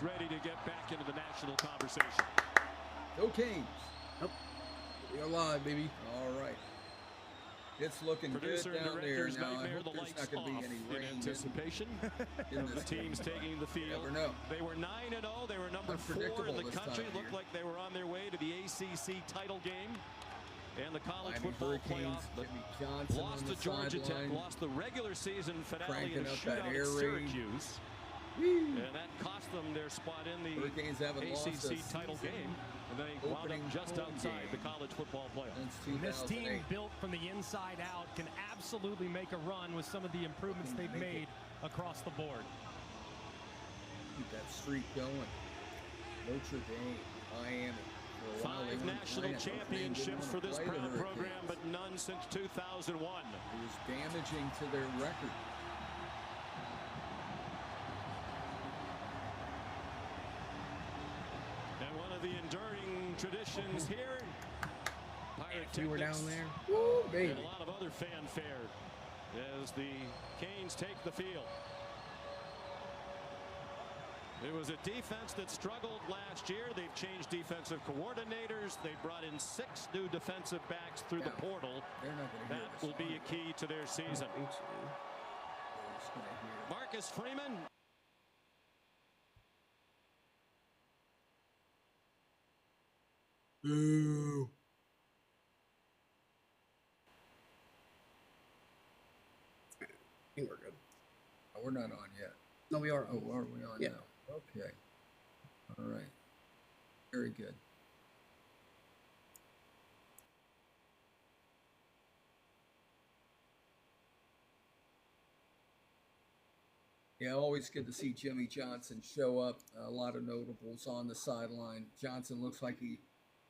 ready to get back into the national conversation. Go Canes. Yep. We're live, baby. All right. It's looking Producer good down there now. I nightmare, hope the there's lights not going to be off any rain in anticipation in of the this teams game, taking the field. Never know. They were 9-0. They were number 4 in the country. Looked like they were on their way to the ACC title game and the college football playoff. Lost to Georgia Tech. Lost the regular season finale in a shootout at Syracuse. And that cost them their spot in the ACC title game. And they wound up just outside the college football playoff. This team built from the inside out can absolutely make a run with some of the improvements they've made across the board. Keep that streak going. Notre Dame, Miami. 5 national championships for this proud program, but none since 2001. It was damaging to their record. And one of the enduring traditions here. We were down there. Woo, baby. And a lot of other fanfare as the Canes take the field. It was a defense that struggled last year. They've changed defensive coordinators. They brought in 6 new defensive backs through the portal. That will be a key to their season. Marcus Freeman. Boo. I think we're good. Oh, we're not on yet. No, we are. Oh, are we on now? Okay. All right. Very good. Yeah, always good to see Jimmy Johnson show up. A lot of notables on the sideline. Johnson looks like he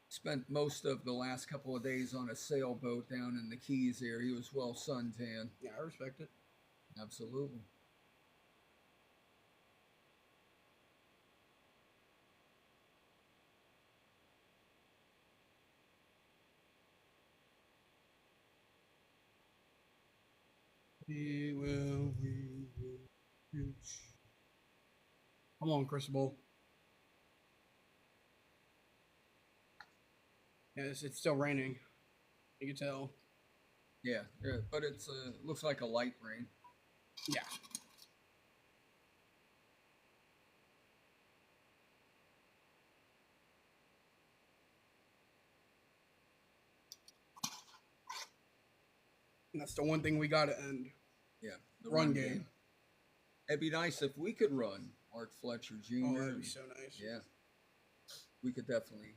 spent most of the last couple of days on a sailboat down in the Keys there. He was well suntan. Yeah, I respect it. Absolutely. We will reach. Come on, Cristobal. Yeah, it's still raining. You can tell. Yeah, but it's looks like a light rain. Yeah. And that's the one thing we got to end. Yeah, the run game. It'd be nice if we could run Art Fletcher Jr. Oh, that'd be so nice. Yeah, we could definitely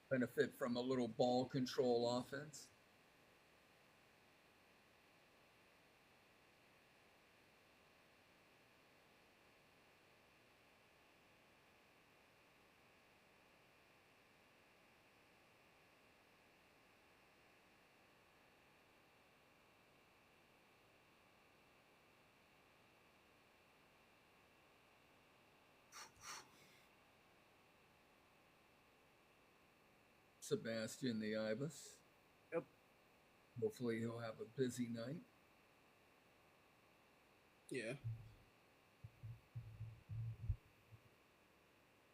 benefit from a little ball control offense. Sebastian the Ibis. Yep. Hopefully he'll have a busy night. Yeah.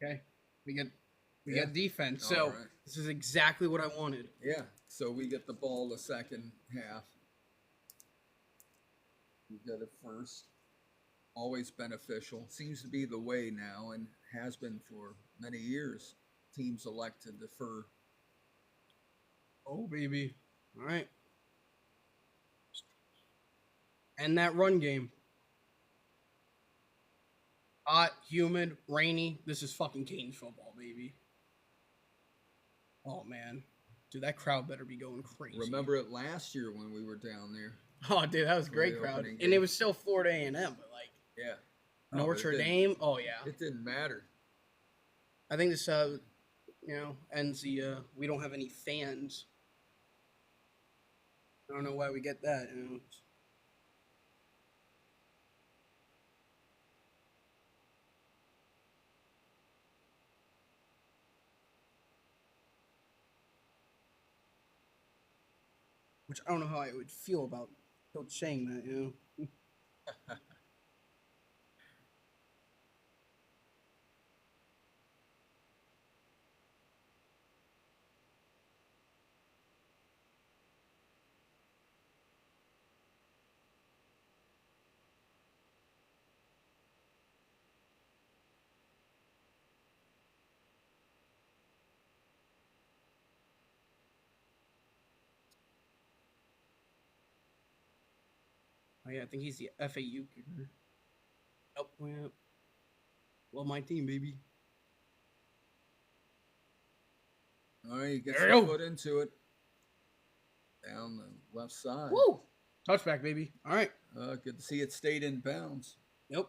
Okay. We get defense. So this is exactly what I wanted. Yeah. So we get the ball the second half. We get it first. Always beneficial. Seems to be the way now and has been for many years. Teams elect to defer. Oh, baby. All right. And that run game. Hot, humid, rainy. This is fucking Canes football, baby. Oh, man. Dude, that crowd better be going crazy. Remember it last year when we were down there? Oh, dude, that was a great crowd. And it was still Florida A&M, but like... Yeah. Notre Dame? Oh, yeah. It didn't matter. I think this, ends the... we don't have any fans. I don't know why we get that, Which I don't know how I would feel about Coach saying that, yeah, I think he's the FAU kicker. Oh, yeah. Love my team, baby. All right, he gets the foot into it. Down the left side. Woo! Touchback, baby. All right. Good to see it stayed in bounds. Yep.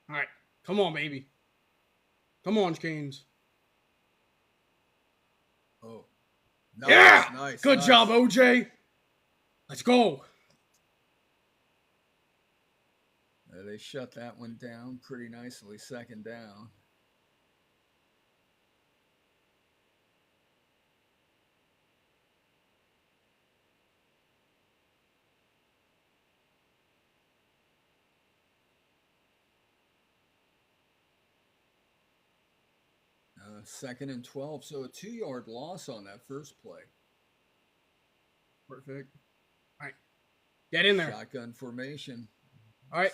All right. Come on, baby. Come on, Canes. Oh. Nice, yeah! Nice. Good nice. job, OJ. Let's go. They shut that one down pretty nicely. Second down. Second and 12, so a 2-yard loss on that first play. Perfect. All right. Get in there. Shotgun formation. All right.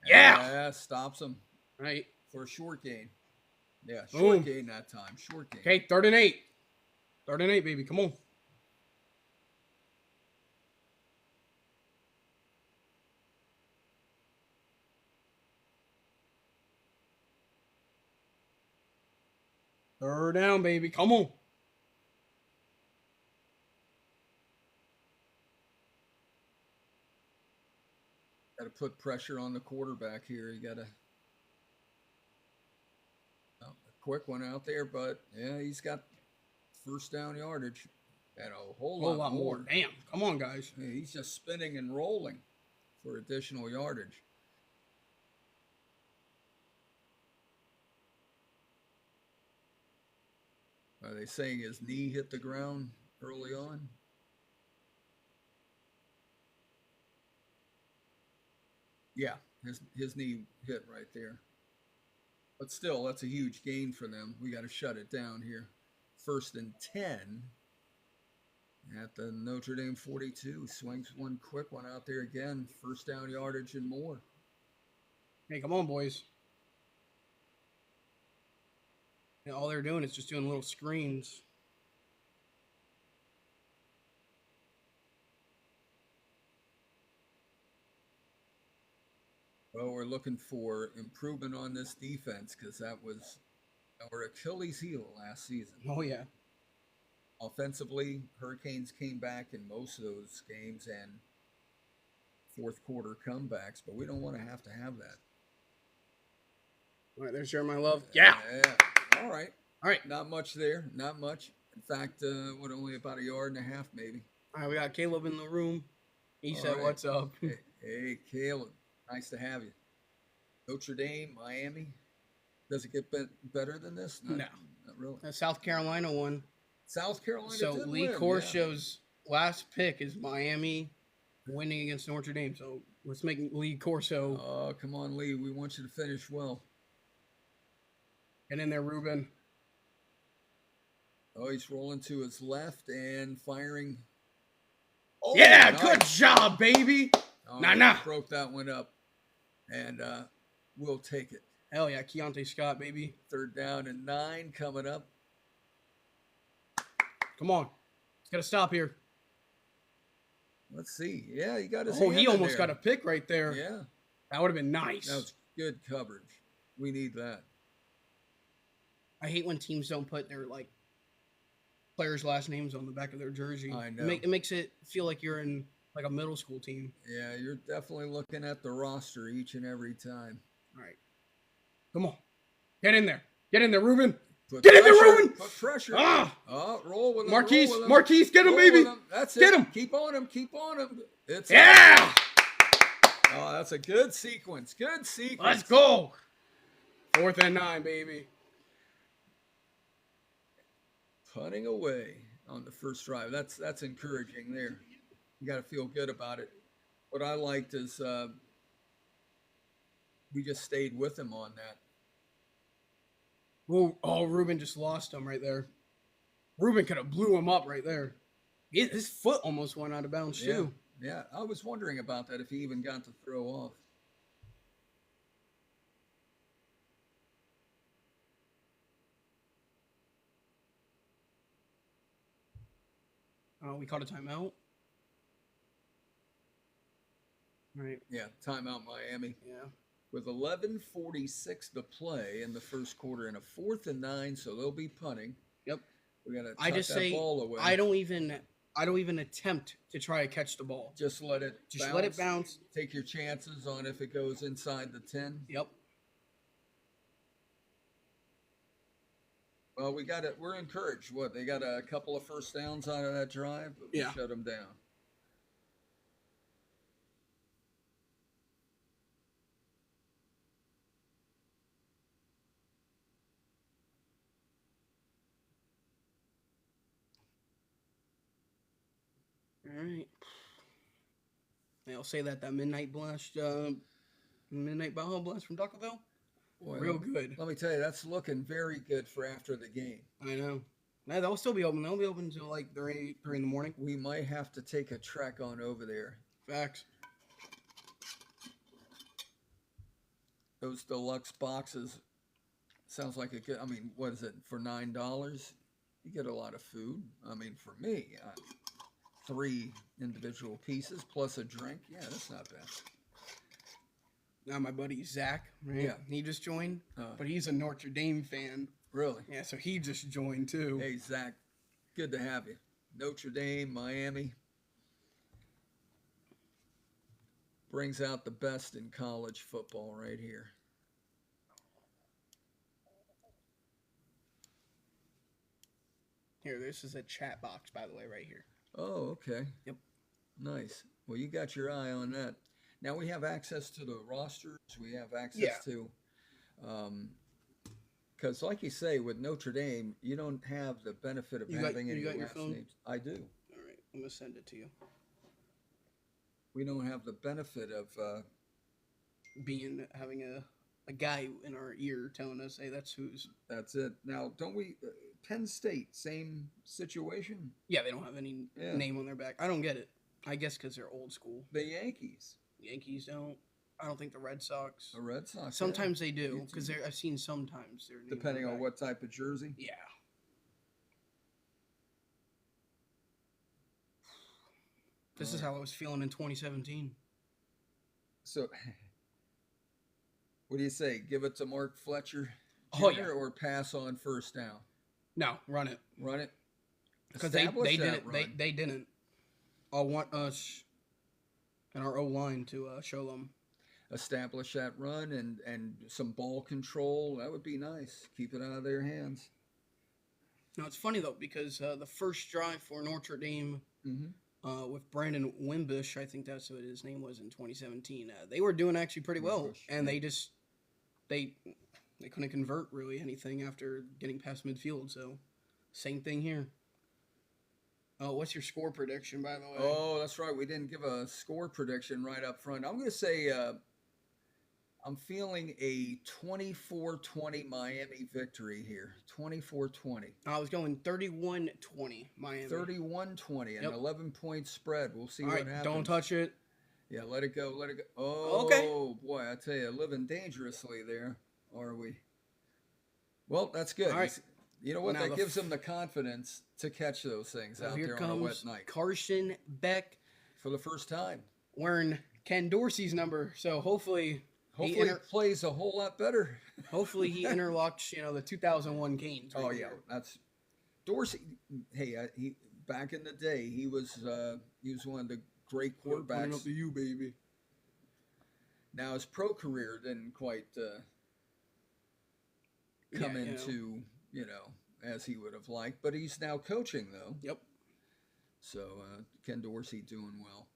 Yeah. Yeah, stops him. All right. For a short gain. Yeah, short gain that time. Short gain. Okay, 3rd and 8. 3rd and 8, baby. Come on. Third down, baby. Come on. Got to put pressure on the quarterback here. You got to a quick one out there, but yeah, he's got first down yardage and a whole lot more. Damn. Come on, guys. Yeah, he's just spinning and rolling for additional yardage. Are they saying his knee hit the ground early on? Yeah, his knee hit right there. But still, that's a huge gain for them. We got to shut it down here. 1st and 10 at the Notre Dame 42. Swings one quick one out there again. First down yardage and more. Hey, come on, boys. And all they're doing is just doing little screens. Well, we're looking for improvement on this defense because that was our Achilles heel last season. Oh, yeah. Offensively, Hurricanes came back in most of those games and fourth quarter comebacks, but we don't want to have that. All right, there's Jeremiah Love. Yeah. All right. All right. Not much there. Not much. In fact, only about a yard and a half, maybe. All right, we got Caleb in the room. He said, right. What's up? Hey, Caleb. Nice to have you. Notre Dame, Miami. Does it get better than this? No. Not really. The South Carolina won. South Carolina So did Lee win, Corso's last pick is Miami winning against Notre Dame. So let's make Lee Corso. Oh, come on, Lee. We want you to finish well. Get in there, Ruben. Oh, he's rolling to his left and firing. Oh, yeah, nice. Good job, baby. Oh, broke that one up. And we'll take it. Hell yeah, Keontae Scott, baby. 3rd down and 9 coming up. Come on. It's got to stop here. Let's see. Yeah, he got his he almost got a pick right there. Yeah. That would have been nice. That was good coverage. We need that. I hate when teams don't put their, players' last names on the back of their jersey. I know. It makes it feel like you're in, a middle school team. Yeah, you're definitely looking at the roster each and every time. All right. Come on. Get in there. Get in there, Ruben. Get in there, Ruben. Put pressure. Roll with him. Marquise. Roll with him. Marquise, get him, baby. That's it. Get him. Keep on him. Keep on him. Yeah. Oh, that's a good sequence. Good sequence. Let's go. 4th and 9, baby. Punting away on the first drive. That's encouraging there. You got to feel good about it. What I liked is we just stayed with him on that. Oh, Ruben just lost him right there. Ruben could have blew him up right there. His foot almost went out of bounds, too. Yeah, I was wondering about that, if he even got to throw off. Oh, we caught a timeout. Right. Yeah, timeout Miami. Yeah. With 11:46 to play in the first quarter and a 4th and 9, so they'll be punting. Yep. We got to I just say ball away. I don't even attempt to try to catch the ball. Just let it let it bounce. Take your chances on if it goes inside the 10. Yep. Well, we're encouraged. What, they got a couple of first downs out of that drive, but we shut them down. All right. I'll say that midnight blast, midnight Baja blast from Taco Bell, real good. Let me tell you, that's looking very good for after the game. I know. Now, they'll still be open. They'll be open until like 3 in the morning. We might have to take a trek on over there. Facts. Those deluxe boxes sounds like a good. I mean, what is it for $9? You get a lot of food. I mean, for me, 3 individual pieces plus a drink. Yeah, that's not bad. Now my buddy Zach, right? Yeah, he just joined, but he's a Notre Dame fan. Really? Yeah, so he just joined too. Hey Zach, good to have you. Notre Dame, Miami brings out the best in college football right here. Here, this is a chat box, by the way, right here. Oh, okay. Yep. Nice. Well, you got your eye on that. Now we have access to the rosters. We have access to, because like you say, with Notre Dame, you don't have the benefit of having any last names. I do. All right, I'm gonna send it to you. We don't have the benefit of having a guy in our ear telling us, "Hey, that's who's." That's it. Now, don't we? Penn State, same situation. Yeah, they don't have any name on their back. I don't get it. I guess because they're old school. The Yankees. Yankees don't. I don't think the Red Sox. The Red Sox. Sometimes they do, because I've seen sometimes their name depending on what type of jersey. Yeah. This is how I was feeling in 2017. So, what do you say? Give it to Mark Fletcher Jr. Or pass on first down? No, run it. Run it. Because they didn't. They didn't. I want us and our O-line to show them. Establish that run and some ball control. That would be nice. Keep it out of their hands. Now, it's funny, though, because the first drive for Notre Dame with Brandon Wimbush, I think that's what his name was in 2017, they were doing actually pretty well. And they just they couldn't convert really anything after getting past midfield. So, same thing here. Oh, what's your score prediction, by the way? Oh, that's right. We didn't give a score prediction right up front. I'm going to say I'm feeling a 24-20 Miami victory here. 24-20. I was going 31-20 Miami. 31-20, an 11-point spread. We'll see what happens. Don't touch it. Yeah, let it go. Let it go. Oh, okay. Boy, I tell you, living dangerously there, are we? Well, that's good. All right. You know what? That gives them the confidence to catch those things out there on a wet night. Carson Beck for the first time wearing Ken Dorsey's number. So hopefully he plays a whole lot better. Hopefully he interlocks, the 2001 Canes. Right that's Dorsey. Hey, he back in the day, he was one of the great quarterbacks. Up to you, baby. Now his pro career didn't quite come into. As he would have liked. But he's now coaching, though. Yep. So, Ken Dorsey doing well.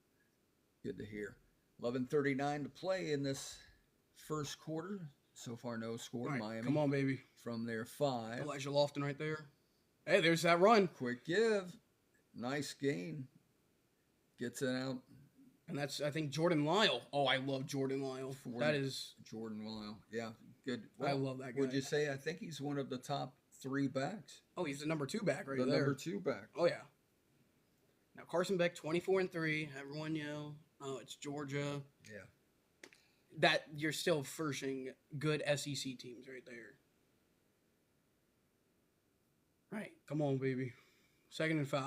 Good to hear. 11:39 to play in this first quarter. So far, no score. Right, Miami. Come on, baby. From their 5. Elijah Lofton right there. Hey, there's that run. Quick give. Nice gain. Gets it out. And that's, I think, Jordan Lyle. Oh, I love Jordan Lyle. That is Jordan Lyle. Yeah, good. Well, I love that guy. Would you say I think he's one of the top 3 backs? Oh, he's the number 2 back right there. The number 2 back. Oh yeah. Now Carson Beck, 24-3. Everyone yell. Oh, it's Georgia. Yeah. That you're still firshing good SEC teams right there. All right, come on, baby. 2nd and 5.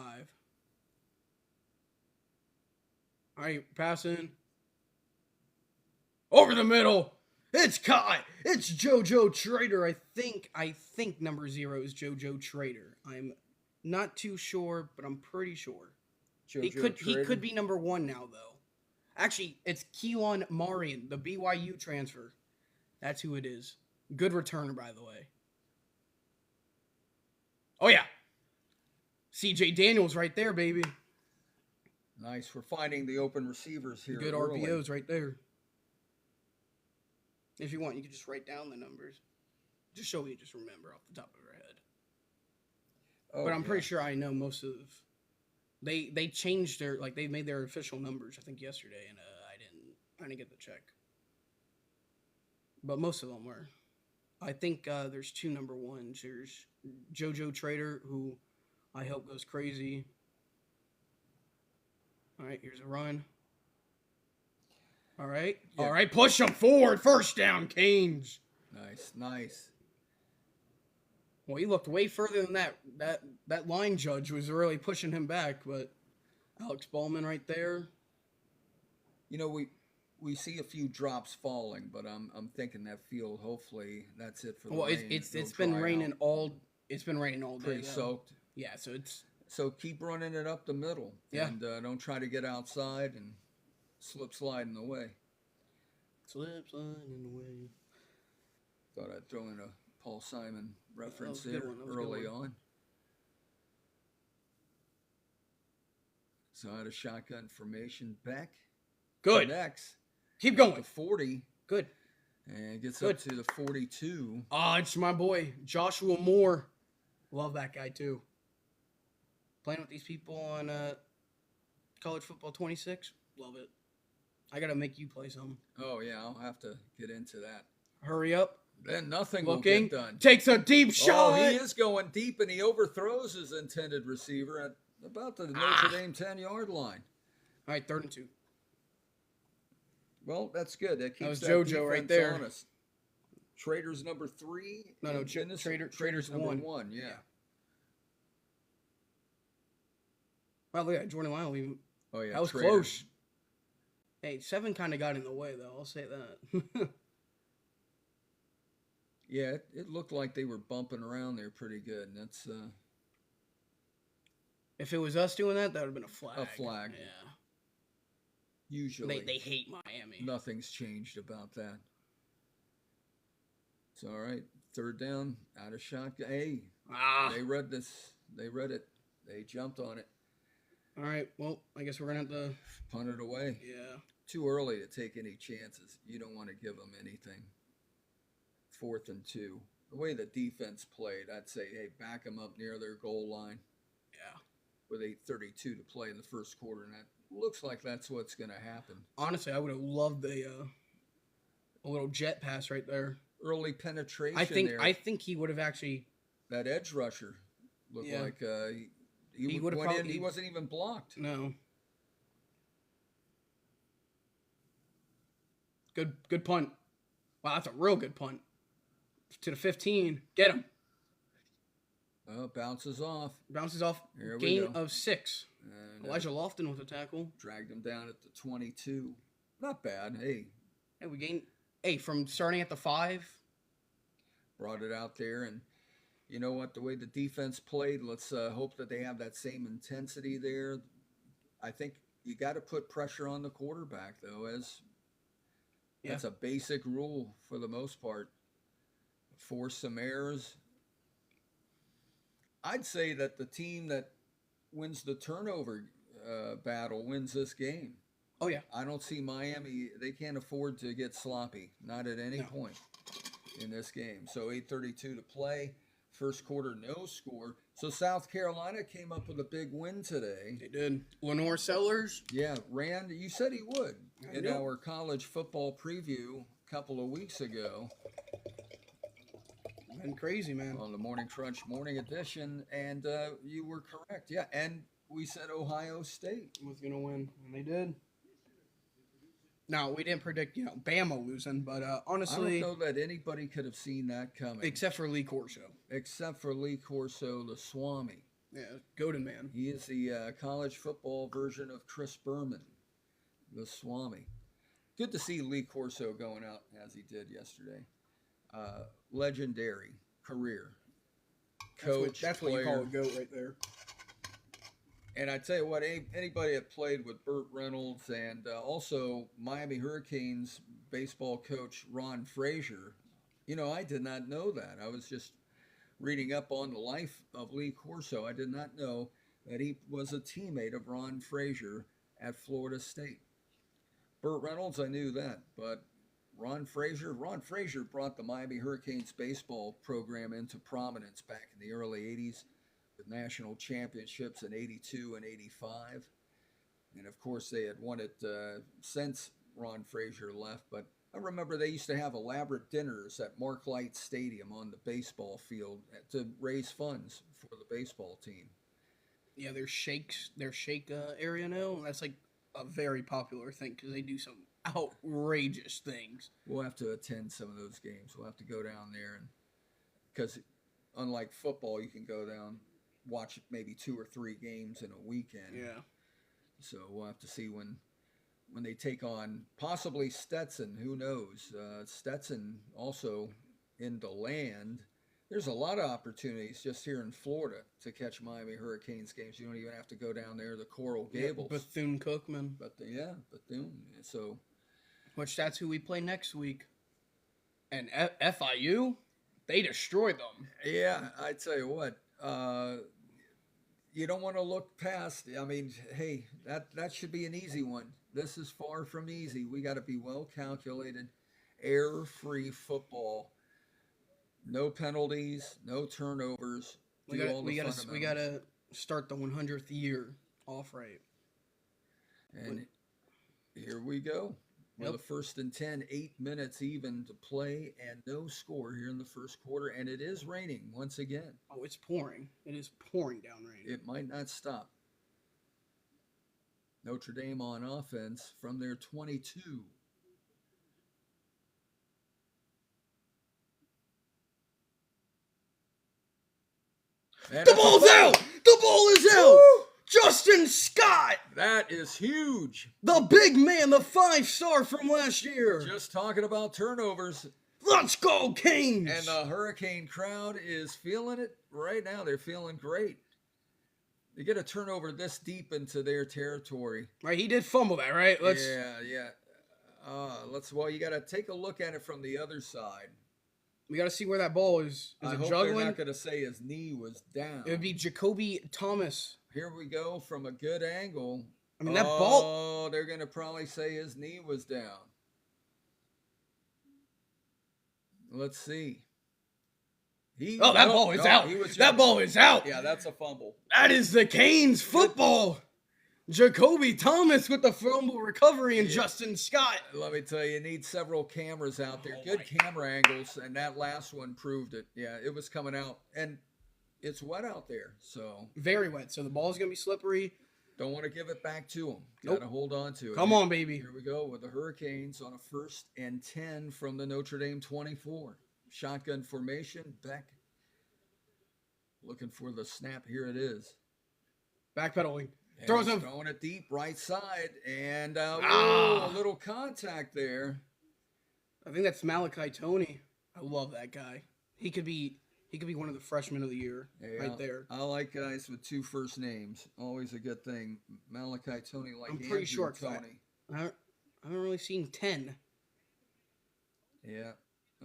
All right, passing. Over the middle. It's caught. It's JoJo Trader. I think number 0 is JoJo Trader. I'm not too sure, but I'm pretty sure. He could be number 1 now, though. Actually, it's Keelan Marion, the BYU transfer. That's who it is. Good returner, by the way. Oh, yeah. CJ Daniels right there, baby. Nice. We're finding the open receivers here. Good RPOs right there. If you want, you can just write down the numbers. Just so you just remember off the top of your head. Oh, but I'm pretty sure I know most of... They changed their... Like, they made their official numbers, I think, yesterday, and I didn't get the check. But most of them were. I think there's 2 number 1s. There's JoJo Trader, who I hope goes crazy. All right, here's a run. All right. Yeah. All right, push him forward. First down, Canes. Nice. Well, he looked way further than that. That line judge was really pushing him back, but Alex Ballman right there. You know, we see a few drops falling, but I'm thinking that field, hopefully that's it for the rain. It's been raining all day. Pretty soaked. Yeah, so keep running it up the middle. Yeah. And don't try to get outside and slip sliding away. Slip sliding away. Thought I'd throw in a Paul Simon reference there early on. So I had a shotgun formation. Beck. Good. Next. Keep going. To 40. Good. And gets up to the 42. It's my boy, Joshua Moore. Love that guy, too. Playing with these people on College Football 26. Love it. I got to make you play some. Oh, yeah. I'll have to get into that. Hurry up. Then nothing will get done. Takes a deep shot. Oh, he is going deep, and he overthrows his intended receiver at about the Notre Dame 10-yard line. All right, 3rd and 2. Well, that's good. That keeps that was JoJo right there. Honest. Trader's number 3. No, Trader's number 1. 1. Yeah. Wow, look at Jordan Lyle. Oh yeah, that was Trader. close. Hey, 7 kind of got in the way, though. I'll say that. Yeah, it looked like they were bumping around there pretty good. And that's if it was us doing that, that would have been a flag. A flag. Yeah. Usually. They hate Miami. Nothing's changed about that. It's all right. 3rd down, out of shotgun. Hey, they read this. They read it. They jumped on it. All right. Well, I guess we're going to have to punt it away. Yeah. Too early to take any chances. You don't want to give them anything. 4th and 2. The way the defense played, I'd say, hey, back them up near their goal line. Yeah. With 8:32 to play in the first quarter, and that looks like that's what's going to happen. Honestly, I would have loved a little jet pass right there. Early penetration. I think he would have actually. That edge rusher looked like he would have went in. He wasn't even blocked. No. Good punt. Wow, that's a real good punt. To the 15. Get him. Oh, bounces off. Gain of 6. And, Elijah Lofton with a tackle. Dragged him down at the 22. Not bad. Hey, we gained. Hey, from starting at the 5. Brought it out there, and you know what? The way the defense played, let's hope that they have that same intensity there. I think you got to put pressure on the quarterback, though, that's a basic rule for the most part. Force some errors. I'd say that the team that wins the turnover battle wins this game. Oh, yeah. I don't see Miami. They can't afford to get sloppy. Not at any point in this game. So 8:32 to play. First quarter, no score. So South Carolina came up with a big win today. They did. Lenore Sellers. Yeah, Rand, you said he would in know. our college football preview a couple of weeks ago. Been crazy, man. On the Morning Crunch Morning Edition, and you were correct. Yeah, and we said Ohio State was going to win, and they did. No, we didn't predict, Bama losing, but honestly... I don't know that anybody could have seen that coming. Except for Lee Corso. Except for Lee Corso, the Swami. Yeah, goated man. He is the college football version of Chris Berman, the Swami. Good to see Lee Corso going out as he did yesterday. Legendary career. Coach, that's what you call a GOAT right there. And I tell you what, anybody that played with Burt Reynolds and also Miami Hurricanes baseball coach Ron Frazier, I did not know that. I was just reading up on the life of Lee Corso. I did not know that he was a teammate of Ron Frazier at Florida State. Burt Reynolds, I knew that, but Ron Frazier brought the Miami Hurricanes baseball program into prominence back in the early 80s. With national championships in 82 and 85. And of course they had won it since Ron Frazier left, but I remember they used to have elaborate dinners at Mark Light Stadium on the baseball field to raise funds for the baseball team. Yeah, their shake area now, that's like a very popular thing because they do some outrageous things. We'll have to attend some of those games. We'll have to go down there, and because unlike football, you can go down, watch maybe 2 or 3 games in a weekend. Yeah. So we'll have to see when they take on possibly Stetson. Who knows? Stetson also in the land. There's a lot of opportunities just here in Florida to catch Miami Hurricanes games. You don't even have to go down there to Coral Gables. Yeah, Bethune-Cookman. Bethune. So, which that's who we play next week. And FIU, they destroyed them. Yeah, I tell you what. You don't want to look past. I mean, hey, that should be an easy one. This is far from easy. We got to be well calculated, error-free football. No penalties, no turnovers. We got to start the 100th year off right. And here we go. We're the first and 10, 8 minutes even to play, and no score here in the first quarter. And it is raining once again. Oh, it's pouring. It is pouring down rain. It might not stop. Notre Dame on offense from their 22. The ball's out! The ball is out! Woo! Justin Scott! That is huge. The big man, the 5-star from last year. Just talking about turnovers. Let's go, Canes! And the Hurricane crowd is feeling it right now. They're feeling great. They get a turnover this deep into their territory. Right, he did fumble that, right? Yeah. Well, you got to take a look at it from the other side. We got to see where that ball is. I it hope juggling? They're not going to say his knee was down. It would be Jacoby Thomas. Here we go from a good angle. I mean, that ball... Oh, they're going to probably say his knee was down. Let's see. That ball is out. That ball is out. Yeah, that's a fumble. That is the Canes football. Jacoby Thomas with the fumble recovery and Justin Scott. Let me tell you need several cameras out there. Good camera angles, and that last one proved it. Yeah, it was coming out. And it's wet out there, so. Very wet, so the ball's going to be slippery. Don't want to give it back to them. Got to hold on to it. Come on, baby. Here we go with the Hurricanes on a 1st and 10 from the Notre Dame 24. Shotgun formation. Beck looking for the snap. Here it is. Backpedaling. Throwing it deep, right side, and a little contact there. I think that's Malachi Toney. I love that guy. He could be one of the freshmen of the year right there. I like guys with 2 first names. Always a good thing. Malachi Toney, like I'm pretty sure Tony. I haven't really seen 10. Yeah.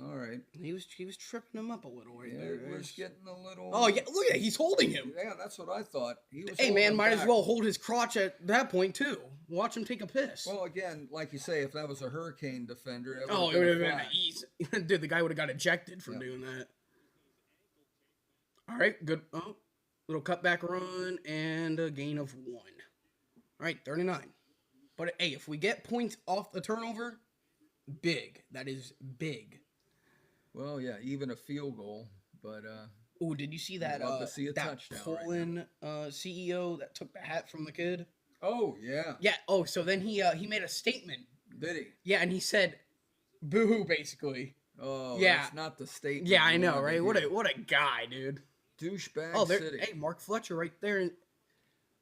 All right. He was tripping him up a little right there. He was getting a little. Oh yeah, look at it. He's holding him. Yeah, that's what I thought. He was. Hey man, might as well hold his crotch at that point too. Watch him take a piss. Well, again, like you say, if that was a Hurricane defender, it would have been easy. Dude, the guy would have got ejected from doing that. All right, good. Oh, little cutback run and a gain of 1. All right, 39. But hey, if we get points off the turnover, big. That is big. Well, yeah, even a field goal, but oh, did you see that? Love to see a that touchdown Poland CEO that took the hat from the kid. Oh yeah. Yeah. Oh, so then he made a statement. Did he? Yeah, and he said, "Boo-hoo," basically. Oh, yeah. That's not the statement. Yeah, I know, right? What a guy, dude. Douchebag City. Hey, Mark Fletcher right there,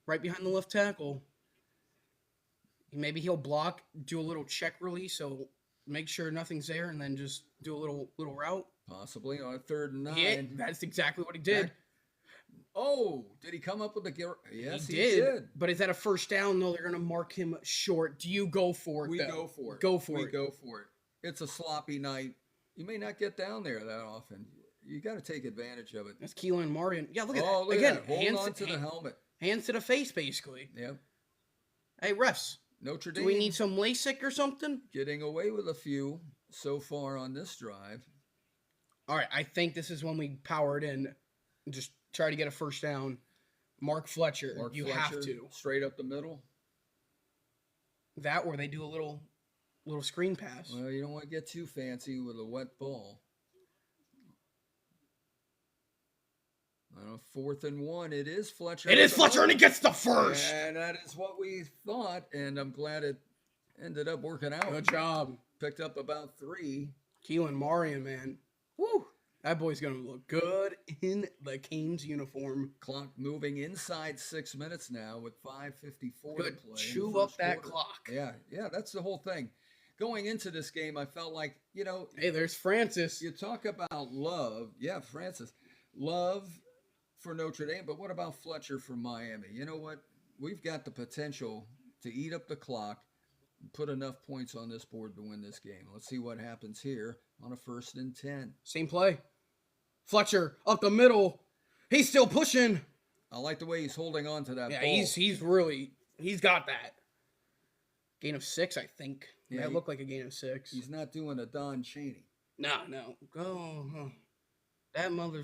right behind the left tackle. Maybe he'll block, do a little check release, so make sure nothing's there, and then just do a little route. Possibly on a 3rd and 9. Yeah, that's exactly what he did. Did he come up with the? Yes, he did. But is that a first down? No, they're gonna mark him short. Do you go for it? We though? go for it. Go for we it. go for it. It's a sloppy night. You may not get down there that often. You got to take advantage of it. That's Keelan Marion. Yeah, look at that. Look Again, at that. Hold on to the helmet. Hands to the face, basically. Yep. Hey, refs. Notre Dame. Do we need some LASIK or something? Getting away with a few so far on this drive. All right, I think this is when we power it in and just try to get a first down. Mark Fletcher, you have to. Straight up the middle. That or they do a little screen pass. Well, you don't want to get too fancy with a wet ball. On a 4th and 1, it is Fletcher. It is Fletcher, and he gets the first. And that is what we thought, and I'm glad it ended up working out. Good job. Picked up about 3. Keelan Marion, man. Woo! That boy's going to look good in the Canes uniform. Clock moving inside 6 minutes now with 5:54 to play. Chew up that clock. Yeah, that's the whole thing. Going into this game, I felt like, Hey, there's Francis. You talk about love. Yeah, Francis. Love for Notre Dame, but what about Fletcher for Miami? You know what? We've got the potential to eat up the clock and put enough points on this board to win this game. Let's see what happens here on a 1st and 10. Same play. Fletcher up the middle. He's still pushing. I like the way he's holding on to that ball. He's got that. Gain of 6, I think. Yeah, that looked like a gain of 6. He's not doing a Don Chaney. No. Go. That mother...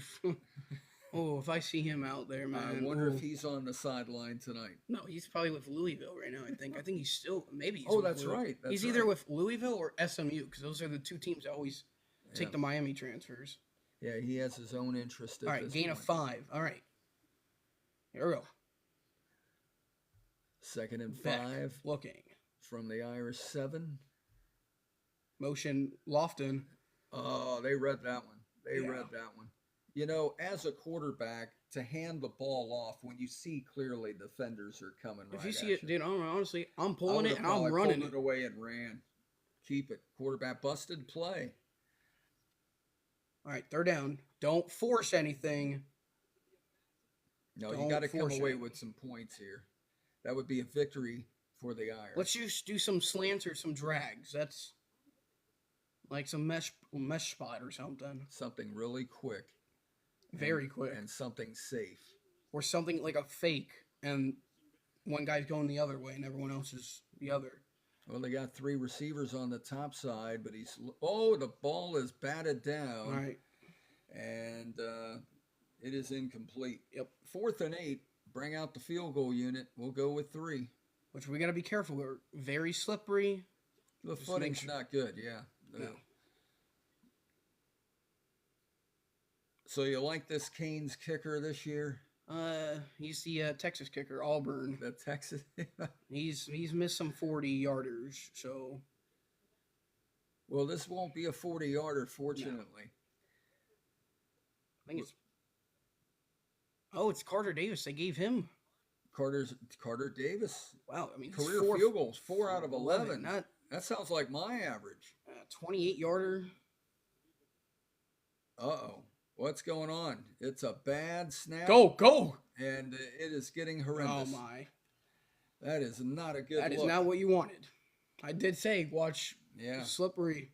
Oh, if I see him out there, man. I wonder if he's on the sideline tonight. No, he's probably with Louisville right now, I think. I think he's still, maybe he's that's Louisville. Right. He's either with Louisville or SMU, because those are the 2 teams that always take the Miami transfers. Yeah, he has his own interest at All right, gain point. of 5. All right. Here we go. 2nd and 5. Beck looking. From the Irish 7. Motion Lofton. Oh, they read that one. They read that one. As a quarterback, to hand the ball off when you see clearly defenders are coming right If you see at it, dude, honestly, I'm pulling it and I'm running running it away and ran. Keep it. Quarterback busted, play. All right, 3rd down. Don't force anything. No, you got to come away with some points here. That would be a victory for the Irish. Let's just do some slants or some drags. That's like some mesh spot or something. Something really quick. Very quick. And something safe. Or something like a fake, and one guy's going the other way and everyone else is the other. Well, they got 3 receivers on the top side, but the ball is batted down. All right. And it is incomplete. Yep. 4th and 8, bring out the field goal unit. We'll go with 3. Which we got to be careful. We're very slippery. The footing's not good, yeah. No. So you like this Canes kicker this year? He's the Texas kicker, Auburn. The Texas. He's missed some 40-yarders, so. Well, this won't be a 40-yarder, fortunately. No. I think it's. Oh, it's Carter Davis. They gave him. Carter Davis. Wow, I mean, career field goals, 4 out of 11. That sounds like my average. 28-yarder. Uh-oh. What's going on? It's a bad snap. Go! And it is getting horrendous. Oh, my. That is not a good look. That is not what you wanted. I did say, watch. Yeah. Slippery.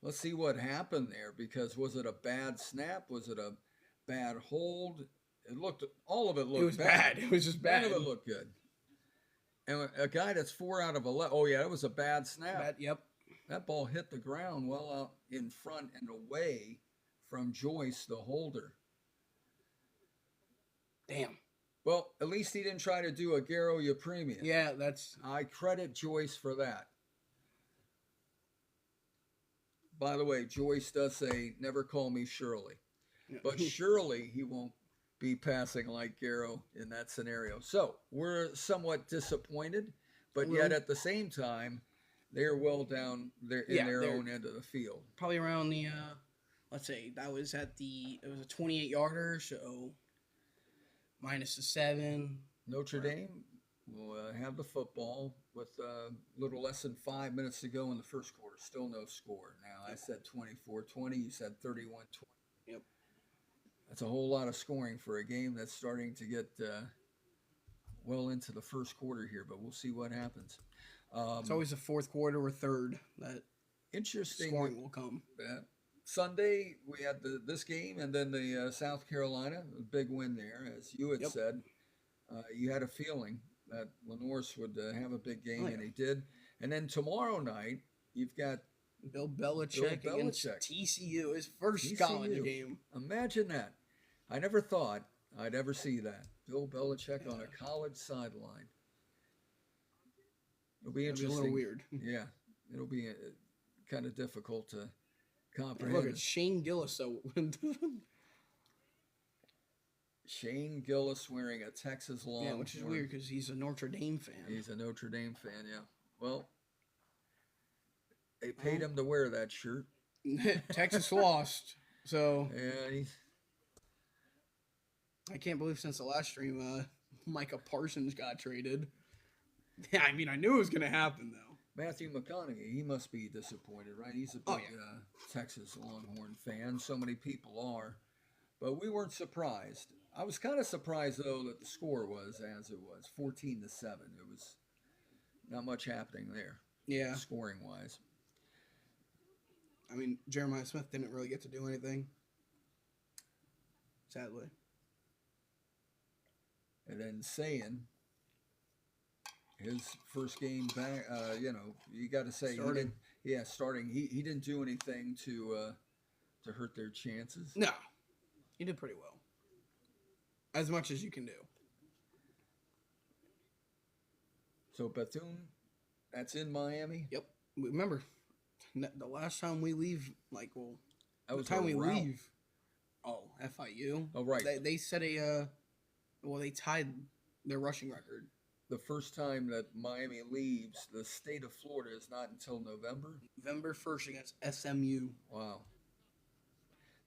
Let's see what happened there, because was it a bad snap? Was it a bad hold? All of it looked It was bad. It was just bad. None of it looked good. And a guy that's 4 out of 11. Oh, yeah, it was a bad snap. Yep. That ball hit the ground well out in front and away from Joyce, the holder. Damn. Well, at least he didn't try to do a Garo Yepremian. Yeah, that's... I credit Joyce for that. By the way, Joyce does say, never call me Shirley. But surely he won't be passing like Garo in that scenario. So we're somewhat disappointed, but yet at the same time, they're well down in their own end of the field. Probably around the, let's say, it was a 28-yarder, so minus the 7. Notre Dame will have the football with a little less than 5 minutes to go in the first quarter. Still no score. Now, I said 24-20. You said 31-20. Yep. That's a whole lot of scoring for a game that's starting to get well into the first quarter here, but we'll see what happens. It's always the fourth quarter or third that interesting scoring will come. Sunday, we had this game, and then the South Carolina, a big win there. As you had said, you had a feeling that Lenoir's would have a big game, and he did. And then tomorrow night, you've got Bill Belichick against TCU, his first college game. Imagine that. I never thought I'd ever see that. Bill Belichick on a college sideline. It'll be interesting. It'll be a little weird. Yeah, it'll be kind of difficult to comprehend. Look, it's Shane Gillis, though. Shane Gillis wearing a Texas Longhorn. Yeah, which is weird because he's a Notre Dame fan. He's a Notre Dame fan, yeah. Well, they paid him to wear that shirt. Texas lost, so yeah. I can't believe since the last stream, Micah Parsons got traded. Yeah, I mean, I knew it was going to happen, though. Matthew McConaughey, he must be disappointed, right? He's a big Texas Longhorn fan. So many people are. But we weren't surprised. I was kind of surprised, though, that the score was as it was, 14-7. It was not much happening there, scoring-wise. I mean, Jeremiah Smith didn't really get to do anything, sadly. And then Sayin, his first game back, you got to say starting. He didn't do anything to hurt their chances. No, he did pretty well, as much as you can do. So Bethune, that's in Miami. Yep. Remember, the last time we leave, the time we leave. Oh, FIU. Oh, right. They set they tied their rushing record. The first time that Miami leaves the state of Florida is not until November? November 1st against SMU. Wow.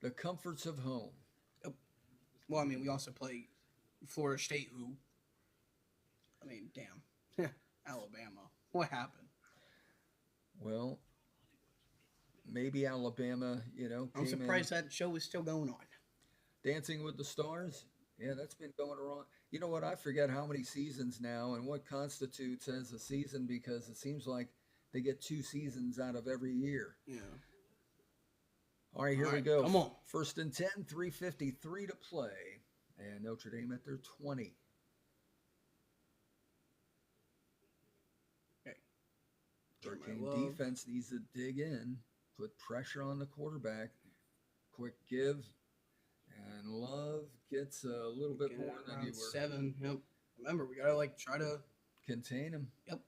The comforts of home. Yep. Well, I mean, we also play Florida State, who, I mean, damn. Alabama. What happened? Well, maybe Alabama, I'm surprised that show is still going on. Dancing with the Stars? Yeah, that's been going around. You know what? I forget how many seasons now and what constitutes as a season because it seems like they get 2 seasons out of every year. Yeah. All right, here we go. Come on. 1st and 10, 3:53 to play. And Notre Dame at their 20. Okay. Hurricane defense needs to dig in, put pressure on the quarterback. Quick give. And Love gets a little bit more than you were. 7. Yep. Remember, we gotta try to contain him. Yep.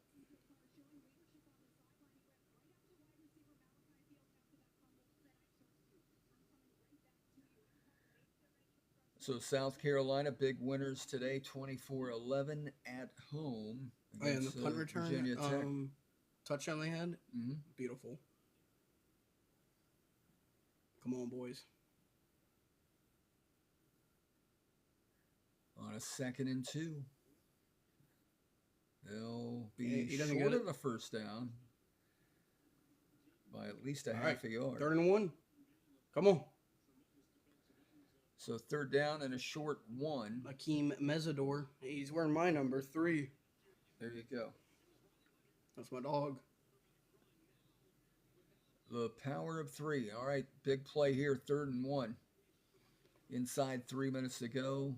So South Carolina, big winners today, 24-11 at home. And the punt return, Virginia Tech. touchdown they had. Mm-hmm. Beautiful. Come on, boys. On a 2nd and 2. They'll be short of the first down by at least a half a yard. 3rd and 1. Come on. So 3rd down and a short 1. Akeem Mesidor. He's wearing my number 3. There you go. That's my dog. The power of 3. All right, big play here, 3rd and 1. Inside 3 minutes to go.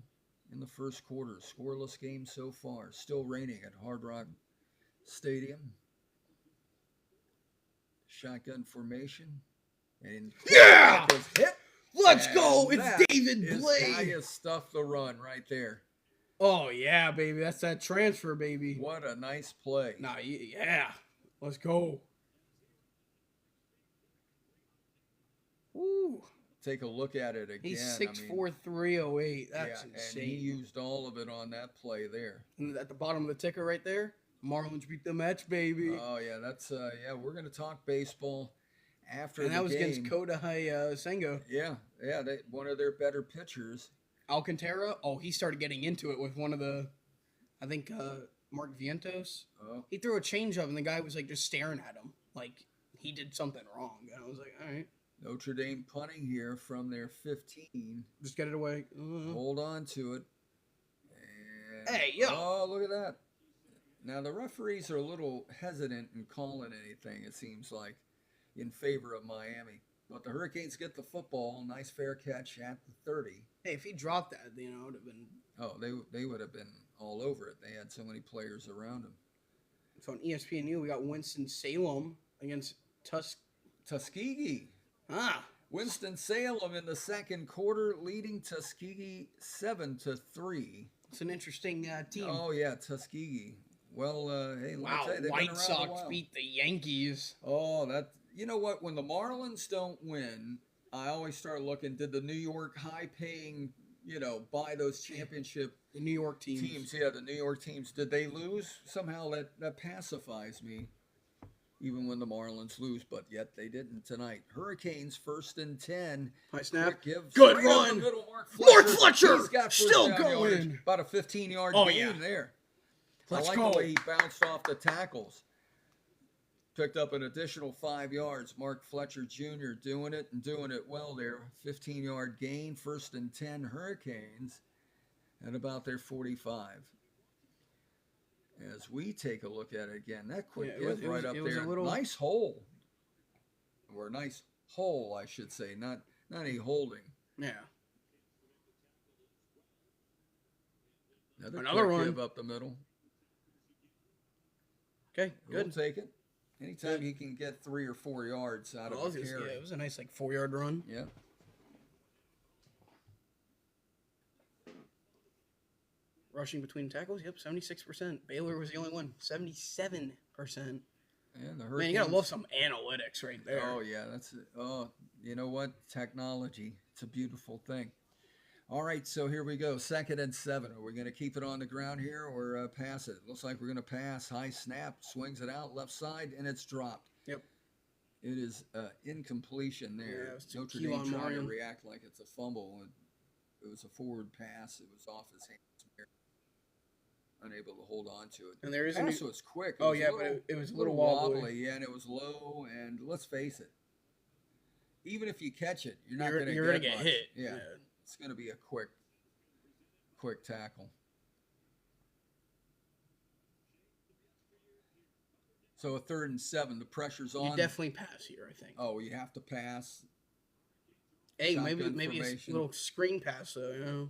In the first quarter, scoreless game so far. Still raining at Hard Rock Stadium. Shotgun formation. And yeah! Hit. Let's go! It's David Blade! He has stuffed the run right there. Oh, yeah, baby. That's that transfer, baby. What a nice play. Nah, yeah. Let's go. Woo. Take a look at it again. He's 6'4", 308. That's insane. And he used all of it on that play there. And at the bottom of the ticker right there, Marlins beat the Mets, baby. Oh, yeah. That's, we're going to talk baseball after the game. And that was against Kodai Senga. Yeah. One of their better pitchers. Alcantara, he started getting into it with one of the, I think, Mark Vientos. Oh. He threw a changeup, and the guy was, like, just staring at him. Like, he did something wrong. And I was like, all right. Notre Dame punting here from their 15. Just get it away. Hold on to it. And, hey, yo. Oh, look at that. Now, the referees are a little hesitant in calling anything, it seems like, in favor of Miami. But the Hurricanes get the football. Nice fair catch at the 30. Hey, if he dropped that, it would have been... Oh, they would have been all over it. They had so many players around them. So on ESPNU, we got Winston-Salem against Tuskegee. Ah. Winston-Salem in the second quarter, leading Tuskegee 7-3. It's an interesting team. Oh, yeah, Tuskegee. Well, hey, wow, let me tell you, White Sox beat the Yankees. Oh, you know what? When the Marlins don't win, I always start looking, did the New York high-paying, buy those championship the New York teams? Yeah, the New York teams. Did they lose? Somehow that pacifies me, even when the Marlins lose, but yet they didn't tonight. Hurricanes 1st and 10. High snap. Good run. Middle, Mark Fletcher. He's got still going. Yardage, about a 15-yard gain there. Let's I like go. the way he bounced off the tackles. Picked up an additional 5 yards. Mark Fletcher Jr. doing it well there. 15-yard gain, 1st and 10 Hurricanes at about their 45. As we take a look at it again, that quick give right up there. Nice hole. Or a nice hole, I should say, not a holding. Yeah. Another one. Give up the middle. Okay, good. We'll take it. Anytime he can get 3 or 4 yards out of a carry. Yeah, it was a nice 4-yard run. Yeah. Rushing between tackles, 76%. Baylor was the only one, 77%. And the Hurricanes, man, you gotta love some analytics right there. Oh yeah, that's it. Oh, you know what? Technology. It's a beautiful thing. All right, so here we go. 2nd and 7. Are we going to keep it on the ground here or pass it? Looks like we're going to pass. High snap, swings it out left side, and it's dropped. Yep. It is incompletion there. Yeah, Notre Dame trying to react like it's a fumble. It was a forward pass. It was off his hands. Unable to hold on to it. And there is pass was quick. But it was a little wobbly. Yeah, and it was low. And let's face it, even if you catch it, you're not going to get hit. Yeah. It's going to be a quick tackle. So a 3rd and 7. The pressure's on. You definitely pass here, I think. Oh, you have to pass. Hey, maybe a little screen pass, though,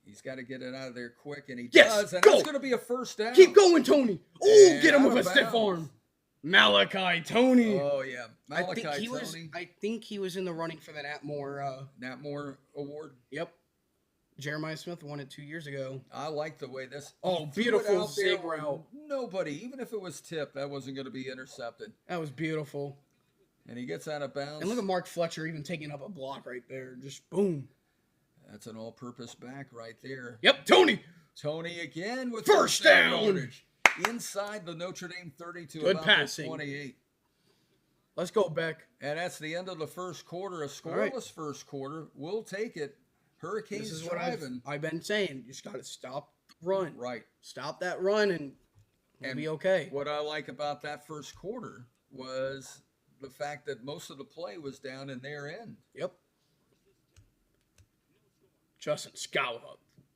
He's got to get it out of there quick, and he does. And that's going to be a 1st down. Keep going, Tony. Oh, get him with a stiff arm. Malachi Tony. Oh, yeah. Tony. I think he was in the running for the Nat Moore award. Yep. Jeremiah Smith won it 2 years ago. I like the way this. Oh, beautiful zig route. Nobody, even if it was tipped, that wasn't going to be intercepted. That was beautiful. And he gets out of bounds. And look at Mark Fletcher even taking up a block right there. Just boom. That's an all-purpose back right there. Yep, Tony. Tony again with 1st down. Inside the Notre Dame 30 to good about passing. 28. Let's go, Beck. And that's the end of the first quarter. A scoreless first quarter. We'll take it. Hurricanes this is driving. what I've been saying. You just got to stop the run. Right. Stop that run and we'll be okay. What I like about that first quarter was the fact that most of the play was down in their end. Yep. Justin Scott,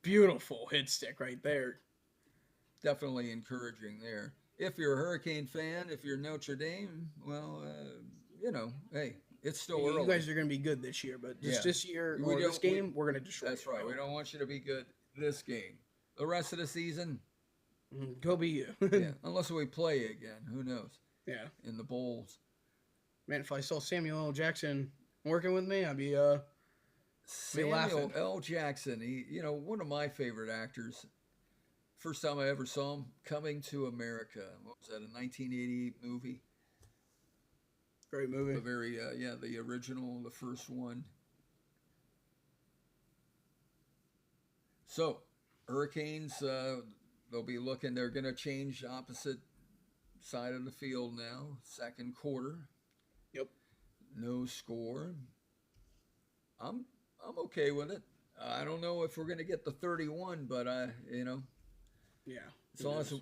beautiful hit stick right there. Definitely encouraging there. If you're a Hurricane fan, if you're Notre Dame, well, hey, it's still early. You guys are going to be good this year, but just this year or this game, we're going to destroy. That's right. We don't want you to be good this game. The rest of the season, go be you. Yeah, unless we play again. Who knows? Yeah. In the bowls. Man, if I saw Samuel L. Jackson working with me, I'd be Samuel L. Jackson, he, one of my favorite actors. First time I ever saw him, Coming to America. What was that, a 1988 movie? Great movie. The original, the first one. So, Hurricanes, they'll be looking, they're going to change opposite side of the field now. Second quarter. Yep. No score. I'm okay with it. I don't know if we're going to get the 31, but yeah.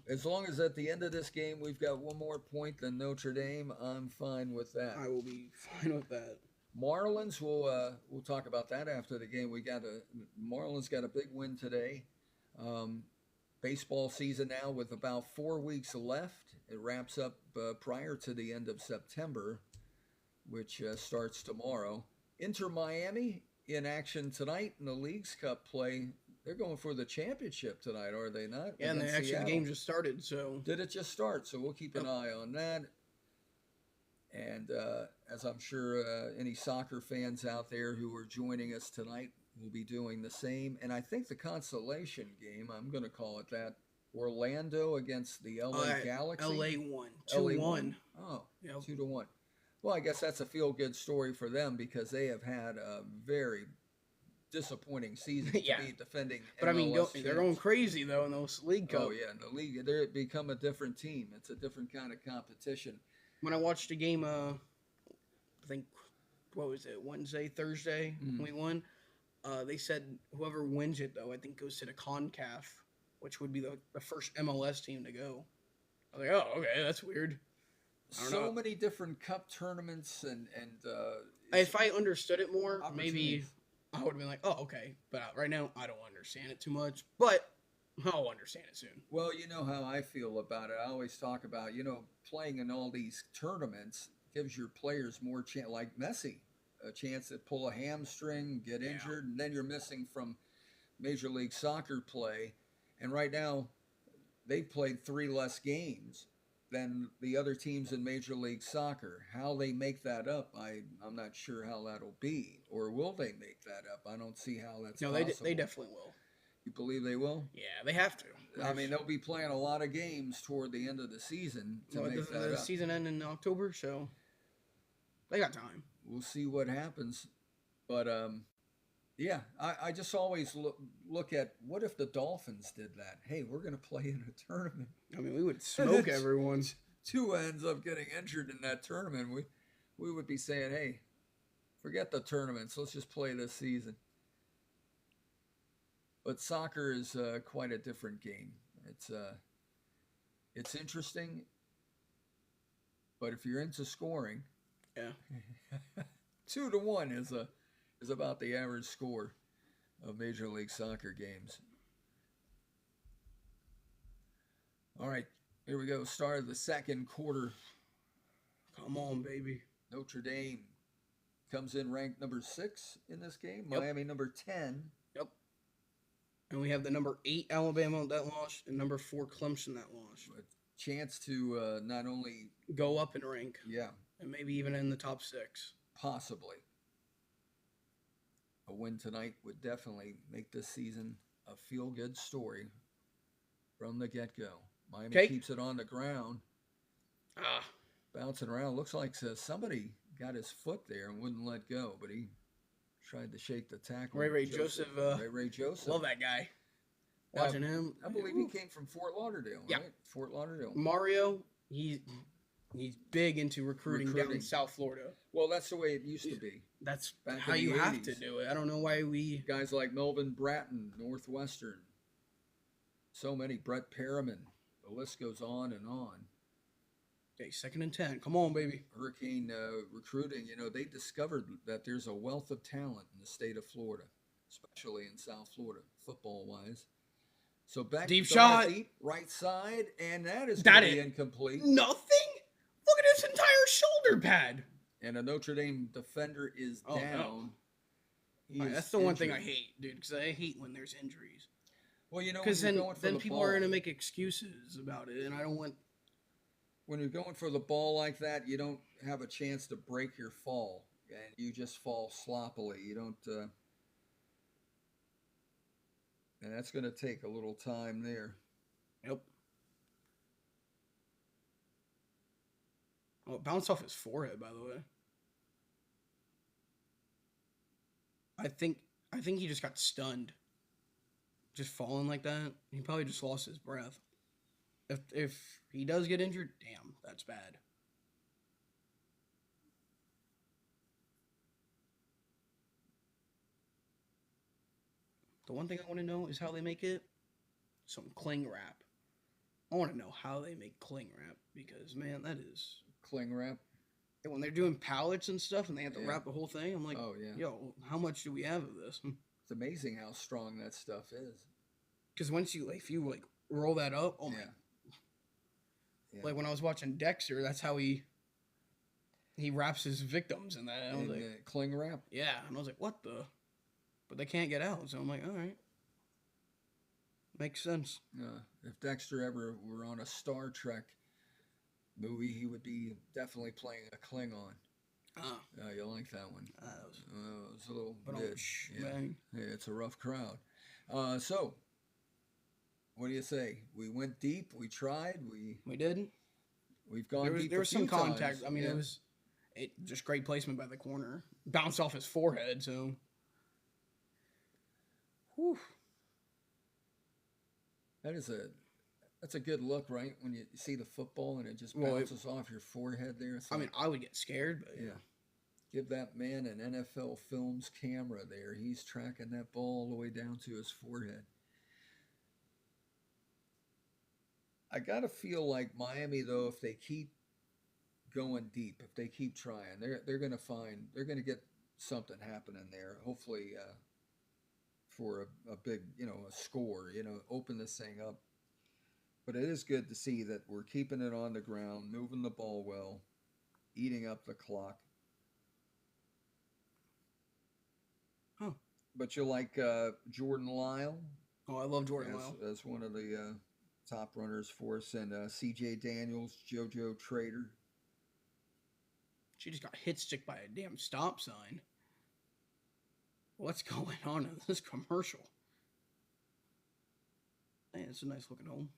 As long as at the end of this game we've got one more point than Notre Dame, I'm fine with that. I will be fine with that. Marlins, we'll talk about that after the game. Marlins got a big win today. Baseball season now with about 4 weeks left. It wraps up prior to the end of September, which starts tomorrow. Inter Miami in action tonight in the Leagues Cup play. They're going for the championship tonight, are they not? Yeah, and the game just started. So did it just start? So we'll keep an eye on that. And as I'm sure any soccer fans out there who are joining us tonight will be doing the same. And I think the consolation game, I'm going to call it that, Orlando against the LA Galaxy. LA won 2-1. Oh, yep. 2-1. Well, I guess that's a feel-good story for them because they have had a very disappointing season to be defending. But MLS they're going crazy though in those League Cup. Oh yeah, in the league they've become a different team. It's a different kind of competition. When I watched the game, I think what was it, Thursday when we won. They said whoever wins it though, I think goes to the CONCACAF, which would be the first MLS team to go. I was like, oh okay, that's weird. So many different cup tournaments and if I understood it more, maybe I would have been like, oh, okay. But right now, I don't understand it too much. But I'll understand it soon. Well, you know how I feel about it. I always talk about, playing in all these tournaments gives your players more chance, like Messi, a chance to pull a hamstring, get injured, and then you're missing from Major League Soccer play. And right now, they've played 3 less games than the other teams in Major League Soccer. How they make that up, I'm not sure how that'll be. Or will they make that up? I don't see how that's possible. No, they definitely will. You believe they will? Yeah, they have to. I mean, they'll be playing a lot of games toward the end of the season to make that up. The season ends in October, so they got time. We'll see what happens. But, yeah, I just always look at what if the Dolphins did that? Hey, we're going to play in a tournament. I mean, we would smoke everyone. 2 ends up getting injured in that tournament. We would be saying, hey, forget the tournaments. Let's just play this season. But soccer is quite a different game. It's interesting, but if you're into scoring, 2-1 is about the average score of Major League Soccer games. All right, here we go. Start of the second quarter. Come on, baby. Notre Dame comes in ranked number 6 in this game. Miami number 10. Yep. And we have the number 8 Alabama that lost and number 4 Clemson that lost. A chance to not only go up in rank. Yeah. And maybe even in the top 6. Possibly. A win tonight would definitely make this season a feel-good story from the get-go. Miami keeps it on the ground. Bouncing around. Looks like somebody got his foot there and wouldn't let go, but he tried to shake the tackle. Ray Joseph. Ray Joseph. Love that guy. Watching him. I believe he came from Fort Lauderdale, right? Fort Lauderdale. Mario, he's big into recruiting down in South Florida. Well, that's the way it used to be. That's how you have to do it. I don't know why we... Guys like Melvin Bratton, Northwestern. So many. Brett Perriman. The list goes on and on. Okay, 2nd and 10. Come on, baby. Hurricane recruiting, they discovered that there's a wealth of talent in the state of Florida, especially in South Florida, football-wise. So back deep shot, right side, and that is going to be incomplete. Nothing? Look at his entire shoulder pad. And a Notre Dame defender is down. No. That's the one thing I hate, dude, because I hate when there's injuries. Well, because then people are going to make excuses about it, and I don't want... When you're going for the ball like that, you don't have a chance to break your fall, and you just fall sloppily. You don't... And that's going to take a little time there. Yep. Oh, it bounced off his forehead, by the way. I think he just got stunned. Just falling like that. He probably just lost his breath. If he does get injured, damn, that's bad. The one thing I want to know is how they make it. Some cling wrap. I want to know how they make cling wrap because, man, that is... Cling wrap? And when they're doing pallets and stuff and they have to wrap the whole thing, I'm like, yo, how much do we have of this? It's amazing how strong that stuff is. Because if you roll that up, oh my... Yeah. Like when I was watching Dexter, that's how he wraps his victims in that. And I was like, cling wrap? Yeah. And I was like, what the... But they can't get out, so I'm like, all right. Makes sense. If Dexter ever were on a Star Trek movie, he would be definitely playing a Klingon. You like that one? It was a little bit. Yeah, it's a rough crowd. So, what do you say? We went deep. We tried. We did. We've gone deep. There was some contact. Times. I mean, it was just great placement by the corner. Bounced off his forehead, so. Whew. That's a good look, right? When you see the football and it just bounces off your forehead there. I mean, I would get scared, but yeah. Give that man an NFL Films camera there. He's tracking that ball all the way down to his forehead. I gotta feel like Miami, though, if they keep going deep, if they keep trying, they're gonna get something happening there. Hopefully. For a big, a score, open this thing up. But it is good to see that we're keeping it on the ground, moving the ball well, eating up the clock. Huh. But you like Jordan Lyle? Oh, I love Jordan Lyle. As one of the top runners for us. And C.J. Daniels, JoJo Trader. She just got hit stick by a damn stop sign. What's going on in this commercial? Man, it's a nice looking home.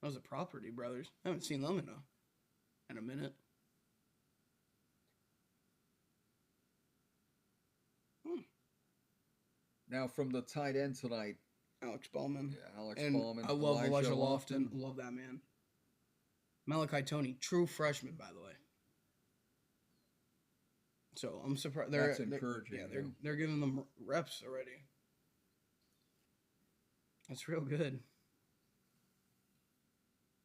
That was a Property Brothers. I haven't seen them in a minute. Now from the tight end tonight, Alex Ballman. Yeah, Alex and Ballman. I love Elijah Lofton. Love that man. Malachi Toney, true freshman, by the way. So I'm surprised. That's encouraging. They're giving them reps already. That's real good.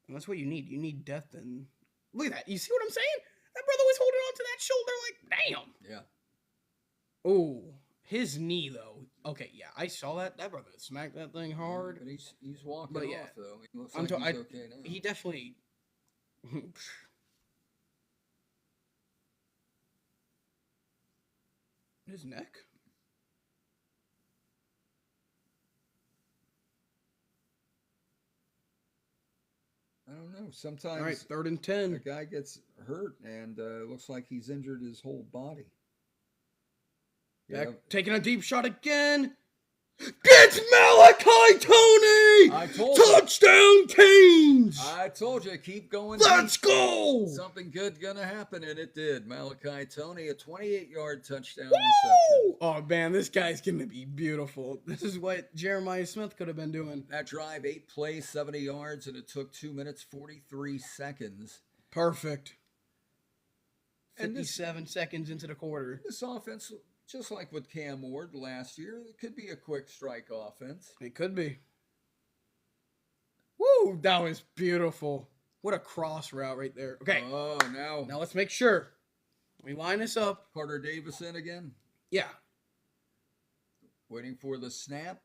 And that's what you need. You need depth and look at that. You see what I'm saying? That brother was holding on to that shoulder like, damn. Yeah. Oh, his knee though. Okay, yeah, I saw that. That brother smacked that thing hard. But he's walking off though. He looks like he's okay now. He definitely. His neck? I don't know. Sometimes all right, 3rd and 10. A guy gets hurt and looks like he's injured his whole body. Taking a deep shot again. Gets Malachi Toney! Touchdown Canes! I told you, keep going. Let's go! Something good gonna happen, and it did. Malachi Toney, a 28-yard touchdown reception. Oh, man, this guy's gonna be beautiful. This is what Jeremiah Smith could have been doing. That drive, 8 plays, 70 yards, and it took 2 minutes, 43 seconds. Perfect. 57 seconds into the quarter. This offense... Just like with Cam Ward last year, it could be a quick strike offense. It could be. Woo, that was beautiful. What a cross route right there. Okay. Oh, now let's make sure. We line this up. Carter Davis in again. Yeah. Waiting for the snap.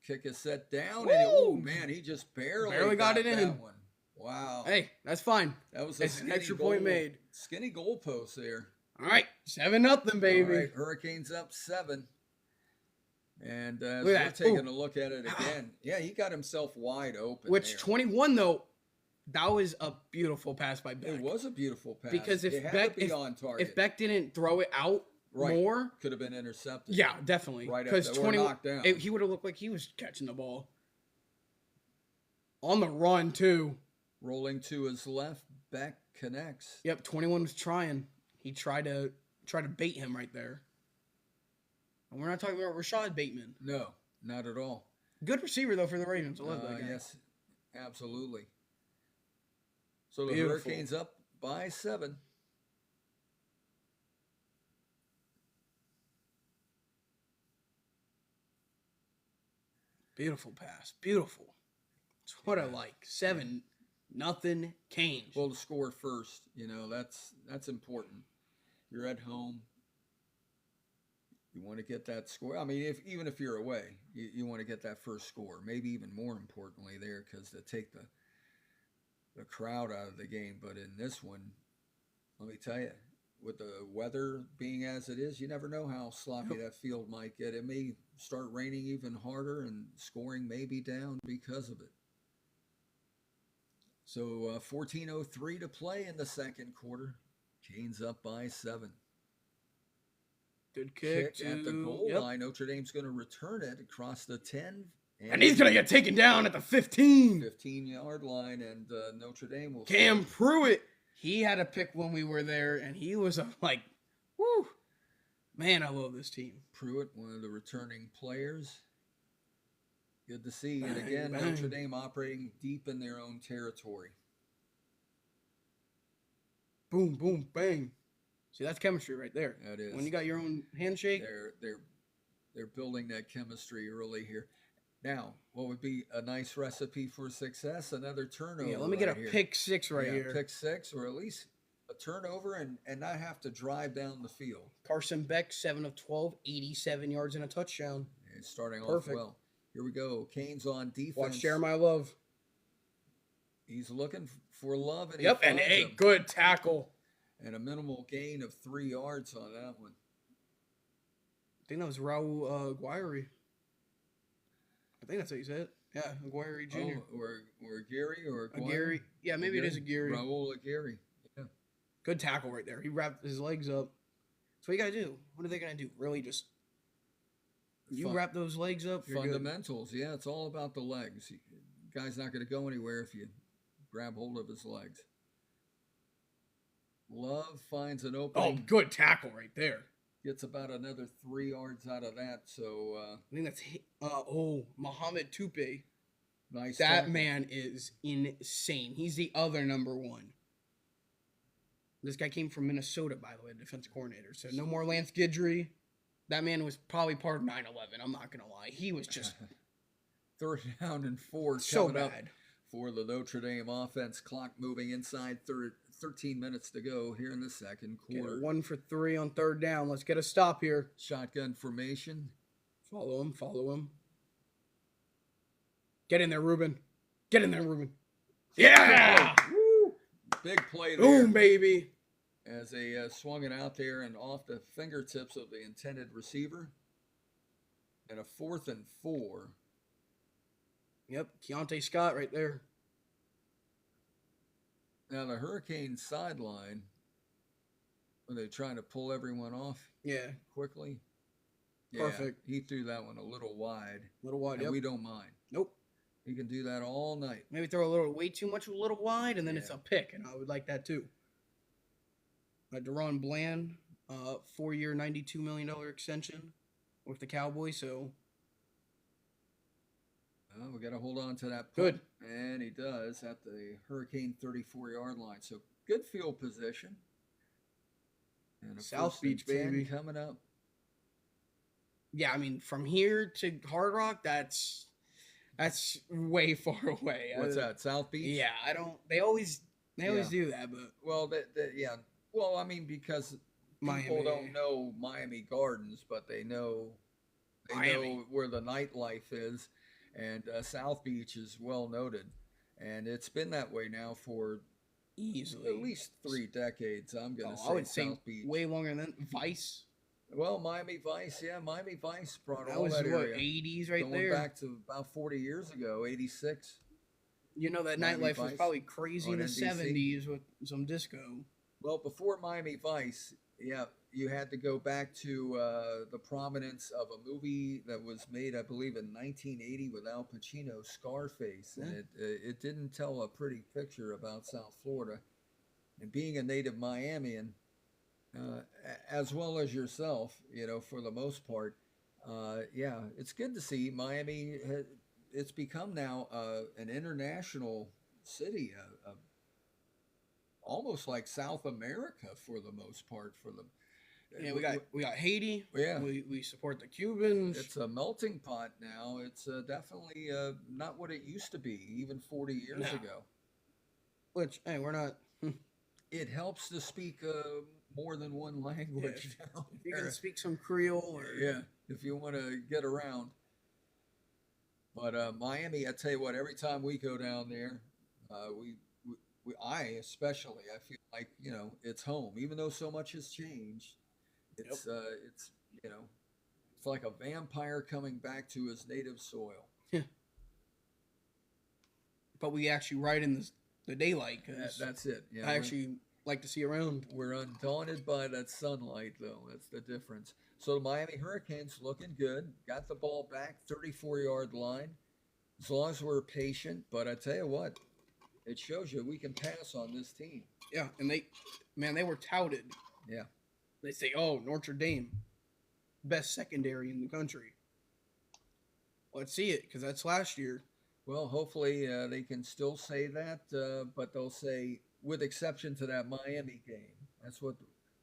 Kick is set down. And man, he just barely got it in. That one. Wow. Hey, that's fine. That was an extra point made. Skinny goalpost there. All right, 7-0, baby. All right, Hurricanes up 7. And we're taking a look at it again. Yeah, he got himself wide open. Which there. 21 though, that was a beautiful pass by Beck. It was a beautiful pass. Because if Beck be on target. if Beck didn't throw it out more. Could have been intercepted. Yeah, definitely. Right because 20 knocked down. He would have looked like he was catching the ball on the run too. Rolling to his left, Beck connects. Yep, 21 was trying. He tried to bait him right there. And we're not talking about Rashad Bateman. No, not at all. Good receiver though for the Ravens. I love that guy. Yes, absolutely. So the Beautiful. Hurricanes up by 7. Beautiful pass. Beautiful. That's what I like. 7-0 Canes. Well, to score first, that's important. You're at home. You want to get that score. I mean, even if you're away, you want to get that first score. Maybe even more importantly there, because to take the crowd out of the game. But in this one, let me tell you, with the weather being as it is, you never know how sloppy that field might get. It may start raining even harder, and scoring may be down because of it. So 14:03 to play in the second quarter. Canes up by 7. Good kick at the goal line. Notre Dame's going to return it across the 10. And he's going to get taken down at the 15. 15-yard line, and Notre Dame will... Cam Pruitt, he had a pick when we were there, and he was like, whoo. Man, I love this team. Pruitt, one of the returning players. Good to see. And again, Notre Dame operating deep in their own territory. Boom, boom, bang. See, that's chemistry right there. That is. When you got your own handshake. They're building that chemistry early here. Now, what would be a nice recipe for success? Another turnover. Yeah, let me get a pick 6 right here. Pick 6, or at least a turnover and not have to drive down the field. Carson Beck, 7 of 12, 87 yards and a touchdown. And starting off well. Here we go. Canes on defense. Watch Jeremiah Love. He's looking for Love. And and a good tackle. And a minimal gain of 3 yards on that one. I think that was Raul Aguirre. I think that's how you said it. Yeah, Aguirre Jr. Oh, or Aguirre or Aguirre. Yeah, maybe it is Aguirre. Raul Aguirre. Yeah. Good tackle right there. He wrapped his legs up. That's what you got to do. What are they going to do? Really just... You wrap those legs up. Fundamentals. Yeah, it's all about the legs. Guy's not going to go anywhere if you grab hold of his legs. Love finds an opening. Oh, good tackle right there. Gets about another 3 yards out of that. So I think that's Mohamed Tupe. Nice. That tackle. man is insane. He's the other number 1. This guy came from Minnesota, by the way, defensive coordinator. So no more Lance Guidry. That man was probably part of 9/11. I'm not gonna lie. He was just 3rd down and 4 so coming bad up for the Notre Dame offense. Clock moving inside 13 minutes to go here in the second quarter. 1 for 3 on 3rd down. Let's get a stop here. Shotgun formation. Follow him. Follow him. Get in there, Ruben. Get in there, Ruben. Yeah! Woo! Big play there. Boom, baby. As they swung it out there and off the fingertips of the intended receiver. And a 4th and 4. Yep, Keontae Scott right there. Now the Hurricane sideline, are they trying to pull everyone off? Yeah. Quickly? Perfect. Yeah, he threw that one a little wide. Yep. We don't mind. Nope. He can do that all night. Maybe throw a little way too much, a little wide, and then it's a pick, and I would like that too. Deron Bland, 4-year, $92 million extension with the Cowboys, so... we got to hold on to that puck. Good. And he does at the Hurricane 34-yard line. So good field position. And South Beach, baby. Coming up. Yeah, I mean, from here to Hard Rock, that's way far away. What's that, South Beach? Yeah, I don't... They always do that, but... Well, yeah. Well, I mean, because people don't know Miami Gardens, but they know where the nightlife is. And South Beach is well noted. And it's been that way now for easily at least 3 decades, I'm going to say. I would South say Beach. way longer than Vice. Well, Miami Vice, yeah. Miami Vice brought That all was that area. 80s right Going there. back to about 40 years ago, 86. You know that Miami nightlife was Vice probably crazy in the on NBC. 70s with some disco. Well, before Miami Vice, Yeah, you had to go back to the prominence of a movie that was made, I believe, in 1980 with Al Pacino, Scarface, and it didn't tell a pretty picture about South Florida. And being a native Miamian, as well as yourself, for the most part, yeah, it's good to see Miami. It's become now an international city, almost like South America for the most part. Yeah, we got Haiti. Yeah, we support the Cubans. It's a melting pot now. It's definitely not what it used to be even 40 years ago. Which, hey, we're not. It helps to speak more than one language now. You can speak some Creole. If you want to get around. But Miami, I tell you what, every time we go down there, I especially, I feel like, it's home. Even though so much has changed, it's like a vampire coming back to his native soil. Yeah. But we actually ride in the daylight. That's it. Yeah, I actually like to see around. We're undaunted by that sunlight, though. That's the difference. So the Miami Hurricanes looking good. Got the ball back, 34-yard line. As long as we're patient. But I tell you what, it shows you we can pass on this team. Yeah, and they were touted. Yeah. They say, oh, Notre Dame, best secondary in the country. Let's see it, because that's last year. Well, hopefully they can still say that, but they'll say, with exception to that Miami game. That's what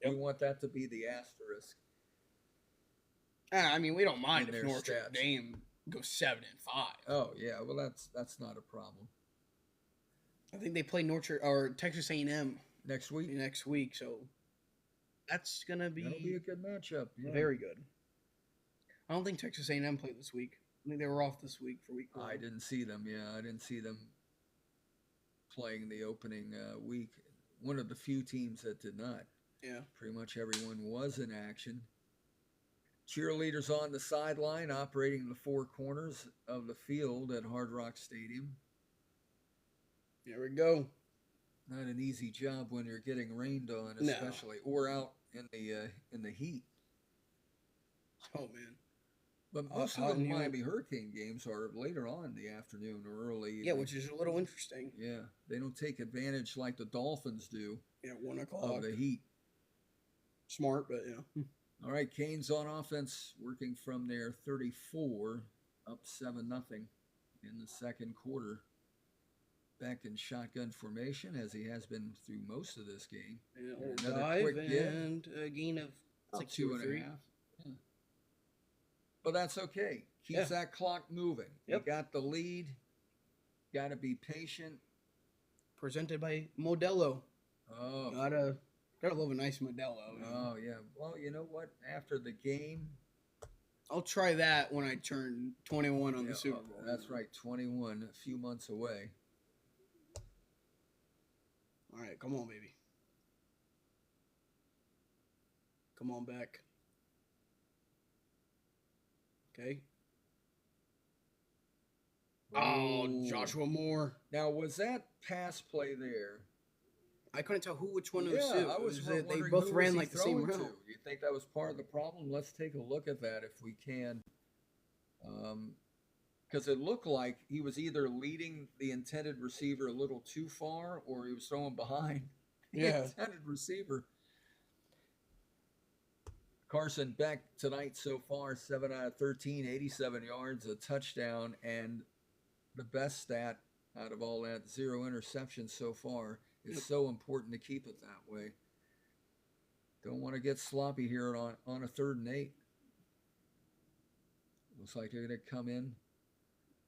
we want that to be, the asterisk. I mean, we don't mind if Notre Dame goes 7-5. Oh yeah, well that's not a problem. I think they play Texas A&M next week, so that'll be a good matchup. Yeah. Very good. I don't think Texas A&M played this week. I think they were off this week for week 1. I didn't see them. Yeah, I didn't see them playing the opening week. One of the few teams that did not. Yeah. Pretty much everyone was in action. Cheerleaders on the sideline operating the four corners of the field at Hard Rock Stadium. There we go. Not an easy job when you're getting rained on, especially, or out in the heat. Oh man! But most of the Miami Hurricane games are later on in the afternoon or early evening. Yeah, which is a little interesting. Yeah, they don't take advantage like the Dolphins do. Yeah, 1 o'clock. Of the heat. Smart, but yeah. All right, Canes on offense, working from their 34, up 7-0 in the second quarter. Back in shotgun formation, as he has been through most of this game. Yeah, another quick and a gain of 2 and a half. Yeah. But that's okay. Keeps that clock moving. Yep. You got the lead. Got to be patient. Presented by Modelo. Oh. Gotta love a nice Modelo. Oh, yeah. Well, you know what? After the game, I'll try that when I turn 21 on the Super Bowl. That's right, 21, a few months away. All right, come on, baby. Come on back. Okay. Oh, Joshua Moore. Now, was that pass play there? I couldn't tell which one it was. Yeah, I was wondering they both ran like the same route. You think that was part of the problem? Let's take a look at that if we can. Because it looked like he was either leading the intended receiver a little too far or he was throwing behind the intended receiver. Carson Beck tonight so far, 7 out of 13, 87 yards, a touchdown, and the best stat out of all that, 0 interceptions so far. It's so important to keep it that way. Don't want to get sloppy here on a 3rd and 8. Looks like they're going to come in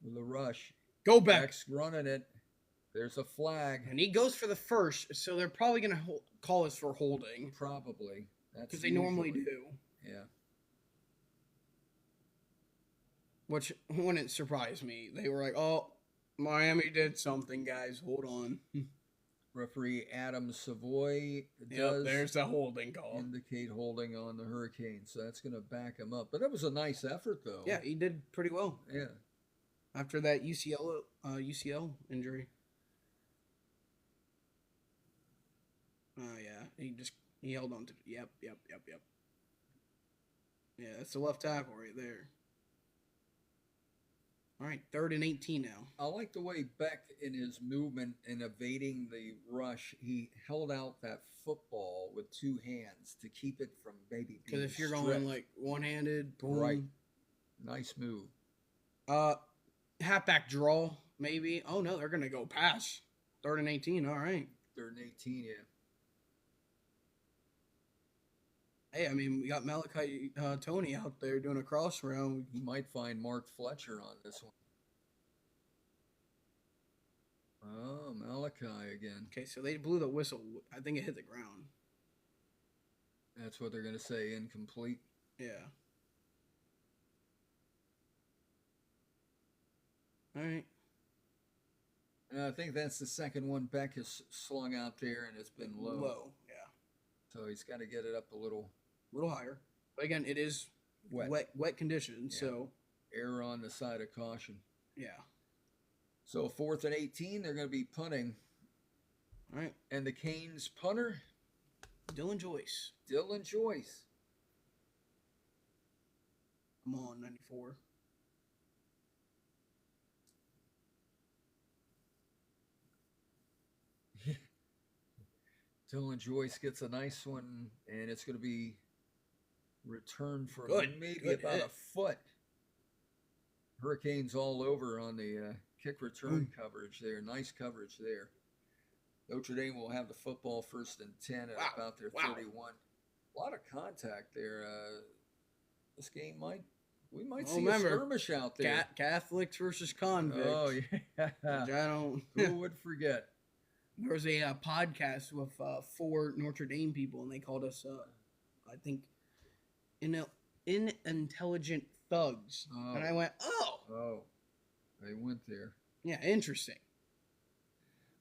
with a rush. Go back. Beck's running it. There's a flag. And he goes for the first, so they're probably going to call us for holding. Probably. Because they normally do. Yeah. Which wouldn't surprise me. They were like, oh, Miami did something, guys. Hold on. Referee Adam Savoy does there's the holding call. Indicate holding on the Hurricanes, so that's going to back him up. But that was a nice effort, though. Yeah, he did pretty well. Yeah. After that UCL injury. Oh yeah, He held on to it. Yep. Yeah, that's the left tackle right there. All right, 3rd and 18 now. I like the way Beck, in his movement and evading the rush, he held out that football with 2 hands to keep it from maybe being Because if you're stripped. going like one-handed, boom. Right. Nice move. Halfback draw, maybe. Oh, no, they're going to go pass. 3rd and 18, all right. 3rd and 18, yeah. Hey, I mean, we got Malachi Tony out there doing a cross round. He might find Mark Fletcher on this one. Oh, Malachi again. Okay, so they blew the whistle. I think it hit the ground. That's what they're going to say, incomplete. Yeah. All right. And I think that's the second one Beck has slung out there, and it's been low. Low, yeah. So he's got to get it up a little higher. But again, it is wet conditions, yeah. so Error on the side of caution. Yeah. So 4th and 18, they're going to be punting. All right. And the Canes punter, Dylan Joyce. Come on, 94. Dylan Joyce gets a nice one, and it's going to be returned for maybe about a foot. Hurricanes all over on the kick return coverage there. Nice coverage there. Notre Dame will have the football 1st and 10 at about their 31. A lot of contact there. This game we might see a skirmish out there. Catholics versus convicts. Oh, yeah. Who would forget? There was a podcast with 4 Notre Dame people, and they called us, I think, inintelligent thugs. And I went, Oh, they went there. Yeah, interesting.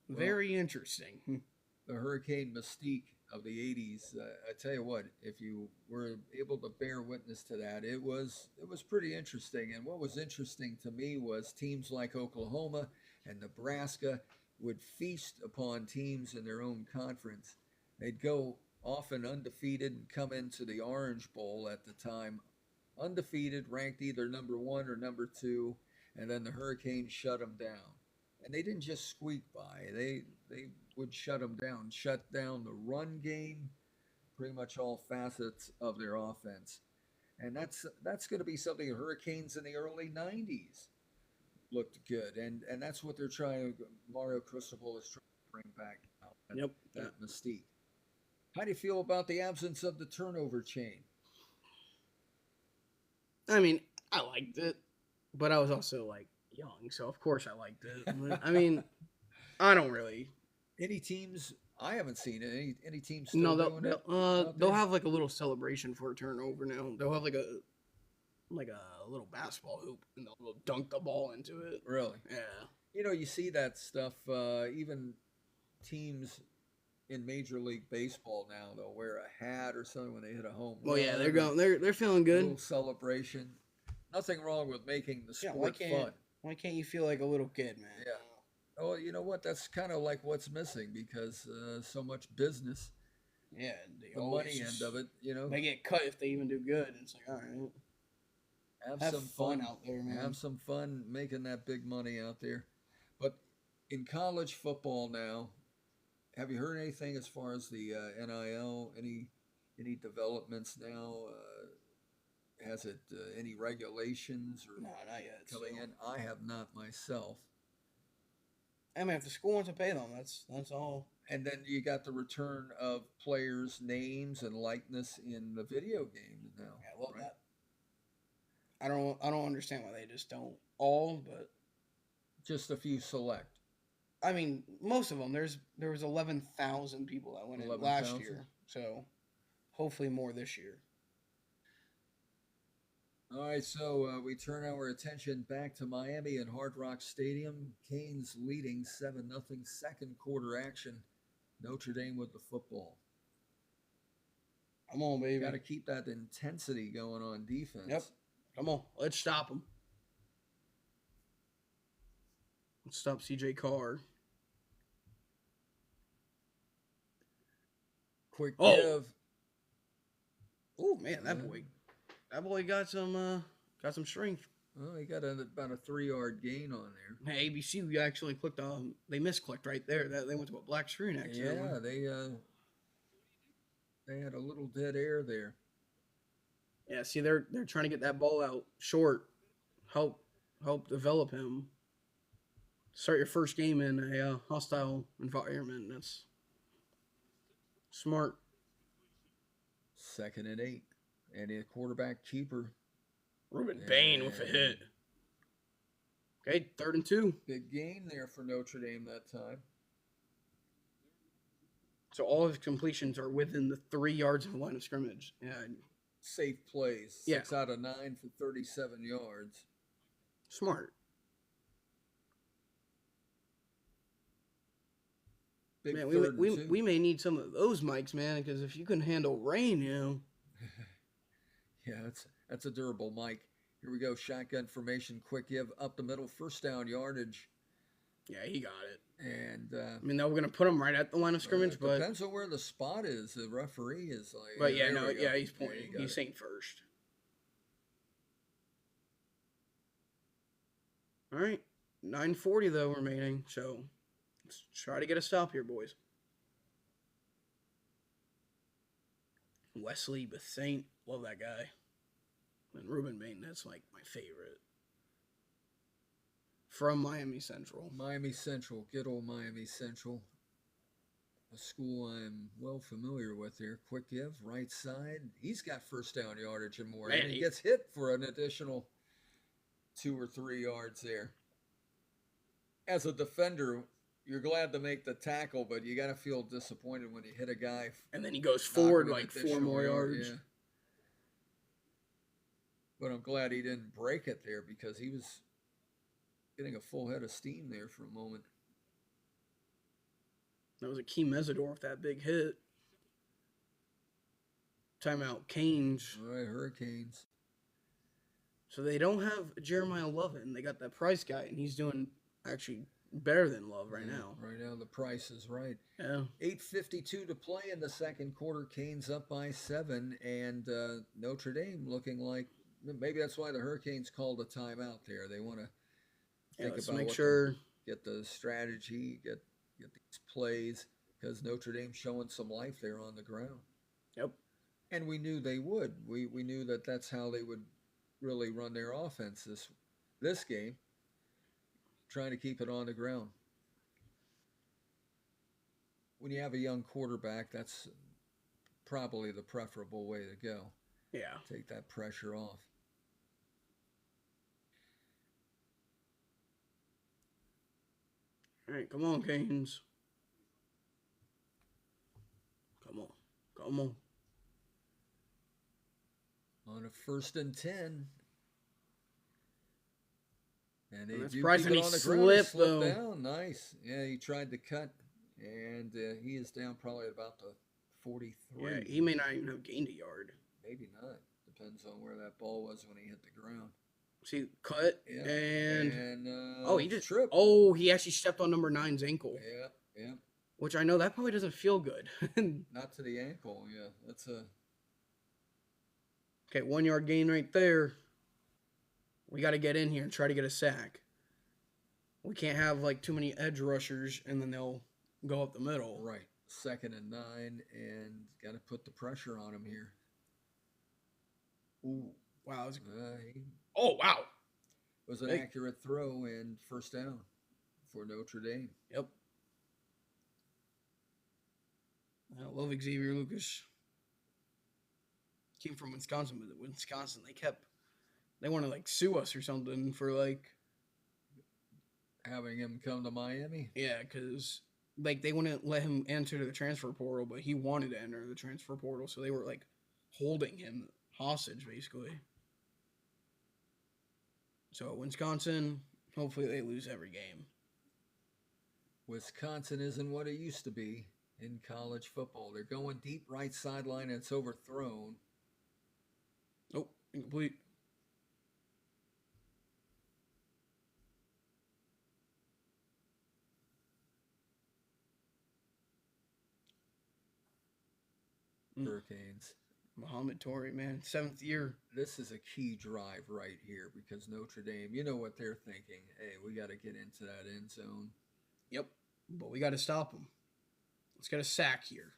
Very interesting. The Hurricane mystique of the 80s, I tell you what, if you were able to bear witness to that, it was pretty interesting. And what was interesting to me was teams like Oklahoma and Nebraska would feast upon teams in their own conference. They'd go often undefeated and come into the Orange Bowl at the time, undefeated, ranked either number 1 or number 2, and then the Hurricanes shut them down. And they didn't just squeak by. They would shut them down, shut down the run game, pretty much all facets of their offense. And that's going to be something the Hurricanes in the early 90s looked good. And that's what they're trying, Mario Cristobal is trying to bring back now, that mystique. How do you feel about the absence of the turnover chain? I mean, I liked it, but I was also like young, so of course I liked it. I mean, I don't really. Any teams? I haven't seen it. Any teams still doing it? They'll have like a little celebration for a turnover now. They'll have like a little basketball hoop, and they'll dunk the ball into it. Really? Yeah. You know, you see that stuff. Even teams in Major League Baseball now, they'll wear a hat or something when they hit a home run. Well, yeah, they're feeling good. A little celebration. Nothing wrong with making the sport fun. Why can't you feel like a little kid, man? Yeah. Oh, you know what? That's kind of like what's missing because so much business. Yeah, the money end of it, you know. They get cut if they even do good. It's like, all right. Have some fun out there, man. Have some fun making that big money out there. But in college football now, have you heard anything as far as the NIL? Any developments now? Has it any regulations or no, not yet. Coming in, I have not myself. I mean, if the school wants to pay them, that's all. And then you got the return of players' names and likeness in the video games now. Yeah, I love that. I don't understand why they just don't all, but just a few select. I mean, most of them. There was 11,000 people that went in last year, so hopefully more this year. All right, so we turn our attention back to Miami and Hard Rock Stadium. Canes leading 7-0, second quarter action. Notre Dame with the football. Come on, baby. Got to keep that intensity going on defense. Yep. Come on, let's stop them. Let's stop C.J. Carr. Quick Oh. give. Oh man, that boy got some strength. Well, he got about a 3-yard gain on there. Hey, ABC, we actually clicked on. They misclicked right there. That they went to a black screen actually. Yeah, they had a little dead air there. Yeah, see, they're trying to get that ball out short. Help develop him. Start your first game in a hostile environment. That's smart. 2nd and 8, and a quarterback keeper. Ruben Bain with a hit. Okay, 3rd and 2. Big gain there for Notre Dame that time. So all of his completions are within the 3 yards of the line of scrimmage. Yeah. Safe plays. Yeah. 6 out of 9 for 37 yards. Smart. Big man, we we may need some of those mics, man, because if you can handle rain, you know. Yeah, that's a durable mic. Here we go. Shotgun formation. Quick give up the middle. 1st down yardage. Yeah, he got it. And I mean, they were gonna put him right at the line of scrimmage, but depends on where the spot is. The referee is like. But yeah, no, yeah, he's pointing. He's saying first. All right, 9:40 though remaining, so let's try to get a stop here, boys. Wesley Bethsaint, love that guy. And Ruben Bain, that's like my favorite. From Miami Central. Miami Central, good old Miami Central. A school I'm well familiar with here. Quick give, right side. He's got 1st down yardage and more. Man, and he gets hit for an additional 2 or 3 yards there. As a defender, you're glad to make the tackle, but you got to feel disappointed when you hit a guy. And then he goes forward like 4 more yards. Yeah. But I'm glad he didn't break it there because he was getting a full head of steam there for a moment. That was a key Mesidor with that big hit. Timeout, Canes. All right, Hurricanes. So they don't have Jeremiah Lovin. They got that Price guy, and he's doing actually better than Love right now. Right now, the price is right. Yeah. 8:52 to play in the 2nd quarter. Canes up by 7, and Notre Dame looking like maybe that's why the Hurricanes called a timeout there. They want to think about make sure get the strategy, get these plays, because Notre Dame showing some life there on the ground. Yep. And we knew they would. We knew that that's how they would really run their offense this game, trying to keep it on the ground. When you have a young quarterback, that's probably the preferable way to go. Yeah. Take that pressure off. All right, come on, Canes. Come on. Come on. On a 1st and 10. And they That's do surprising keep it he on the ground. slipped, He slipped though. down. Nice. Yeah, he tried to cut, and he is down probably about the 43. Yeah, he may not even have gained a yard. Maybe not. Depends on where that ball was when he hit the ground. See, cut, Yeah. and he just tripped. Oh, he actually stepped on number 9's ankle. Yeah. Which I know that probably doesn't feel good. Not to the ankle. Yeah, that's a. Okay, 1 yard gain right there. We got to get in here and try to get a sack. We can't have like too many edge rushers and then they'll go up the middle. Right. 2nd and 9, and got to put the pressure on him here. Ooh, wow. Oh, wow. It was an accurate throw and 1st down for Notre Dame. Yep. I love Xavier Lucas. Came from Wisconsin, but Wisconsin, they want to like sue us or something for like having him come to Miami. Yeah, because like they wouldn't let him enter the transfer portal, but he wanted to enter the transfer portal, so they were like holding him hostage basically. So Wisconsin, hopefully they lose every game. Wisconsin isn't what it used to be in college football. They're going deep right sideline, and it's overthrown. Nope, incomplete. Hurricanes. Muhammad Torrey, man, 7th year. This is a key drive right here because Notre Dame, you know what they're thinking. Hey, we got to get into that end zone. Yep, but we got to stop them. Let's get a sack here.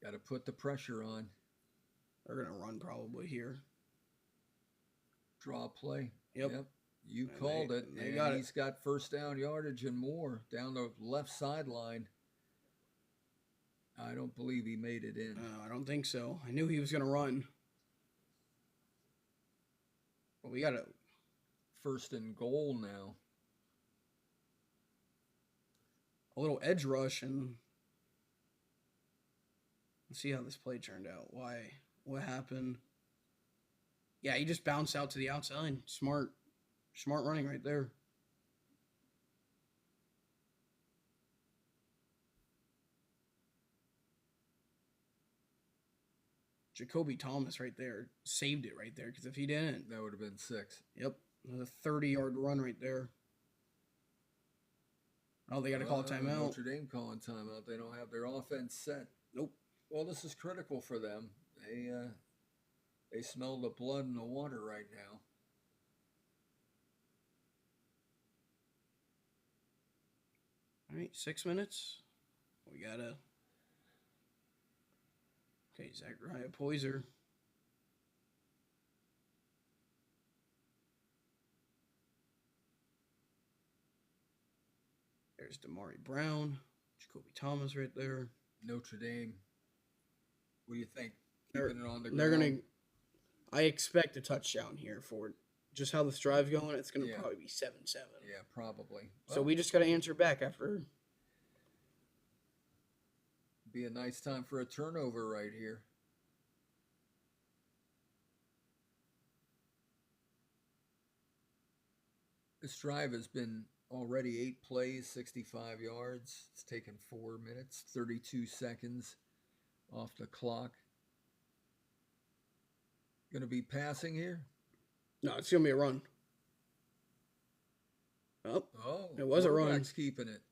Got to put the pressure on. They're going to run probably here. Draw play. Yep. You called it. And he's got first down yardage and more down the left sideline. I don't believe he made it in. I don't think so. I knew he was going to run. But we got a 1st and goal now. A little edge rush, and let's see how this play turned out. What happened? Yeah, he just bounced out to the outside. Smart running right there. Jacoby Thomas right there saved it right there, because if he didn't, that would have been 6. Yep, a 30-yard run right there. Oh, they got to call a timeout. Notre Dame calling timeout. They don't have their offense set. Nope. Well, this is critical for them. They smell the blood in the water right now. All right, 6 minutes. We got to... Okay, Zachariah Poyser. There's Damari Brown. Jacoby Thomas right there. Notre Dame. What do you think? They're Keeping it on the ground? They're going to... I expect a touchdown here for just how this drive's going. It's going to probably be 7-7. Yeah, probably. So we just got to answer back after. Be a nice time for a turnover right here. This drive has been already 8 plays, 65 yards. It's taken 4 minutes, 32 seconds off the clock. Going to be passing here? No, it's going to be a run. Oh, it was a run. Quarterback's keeping it.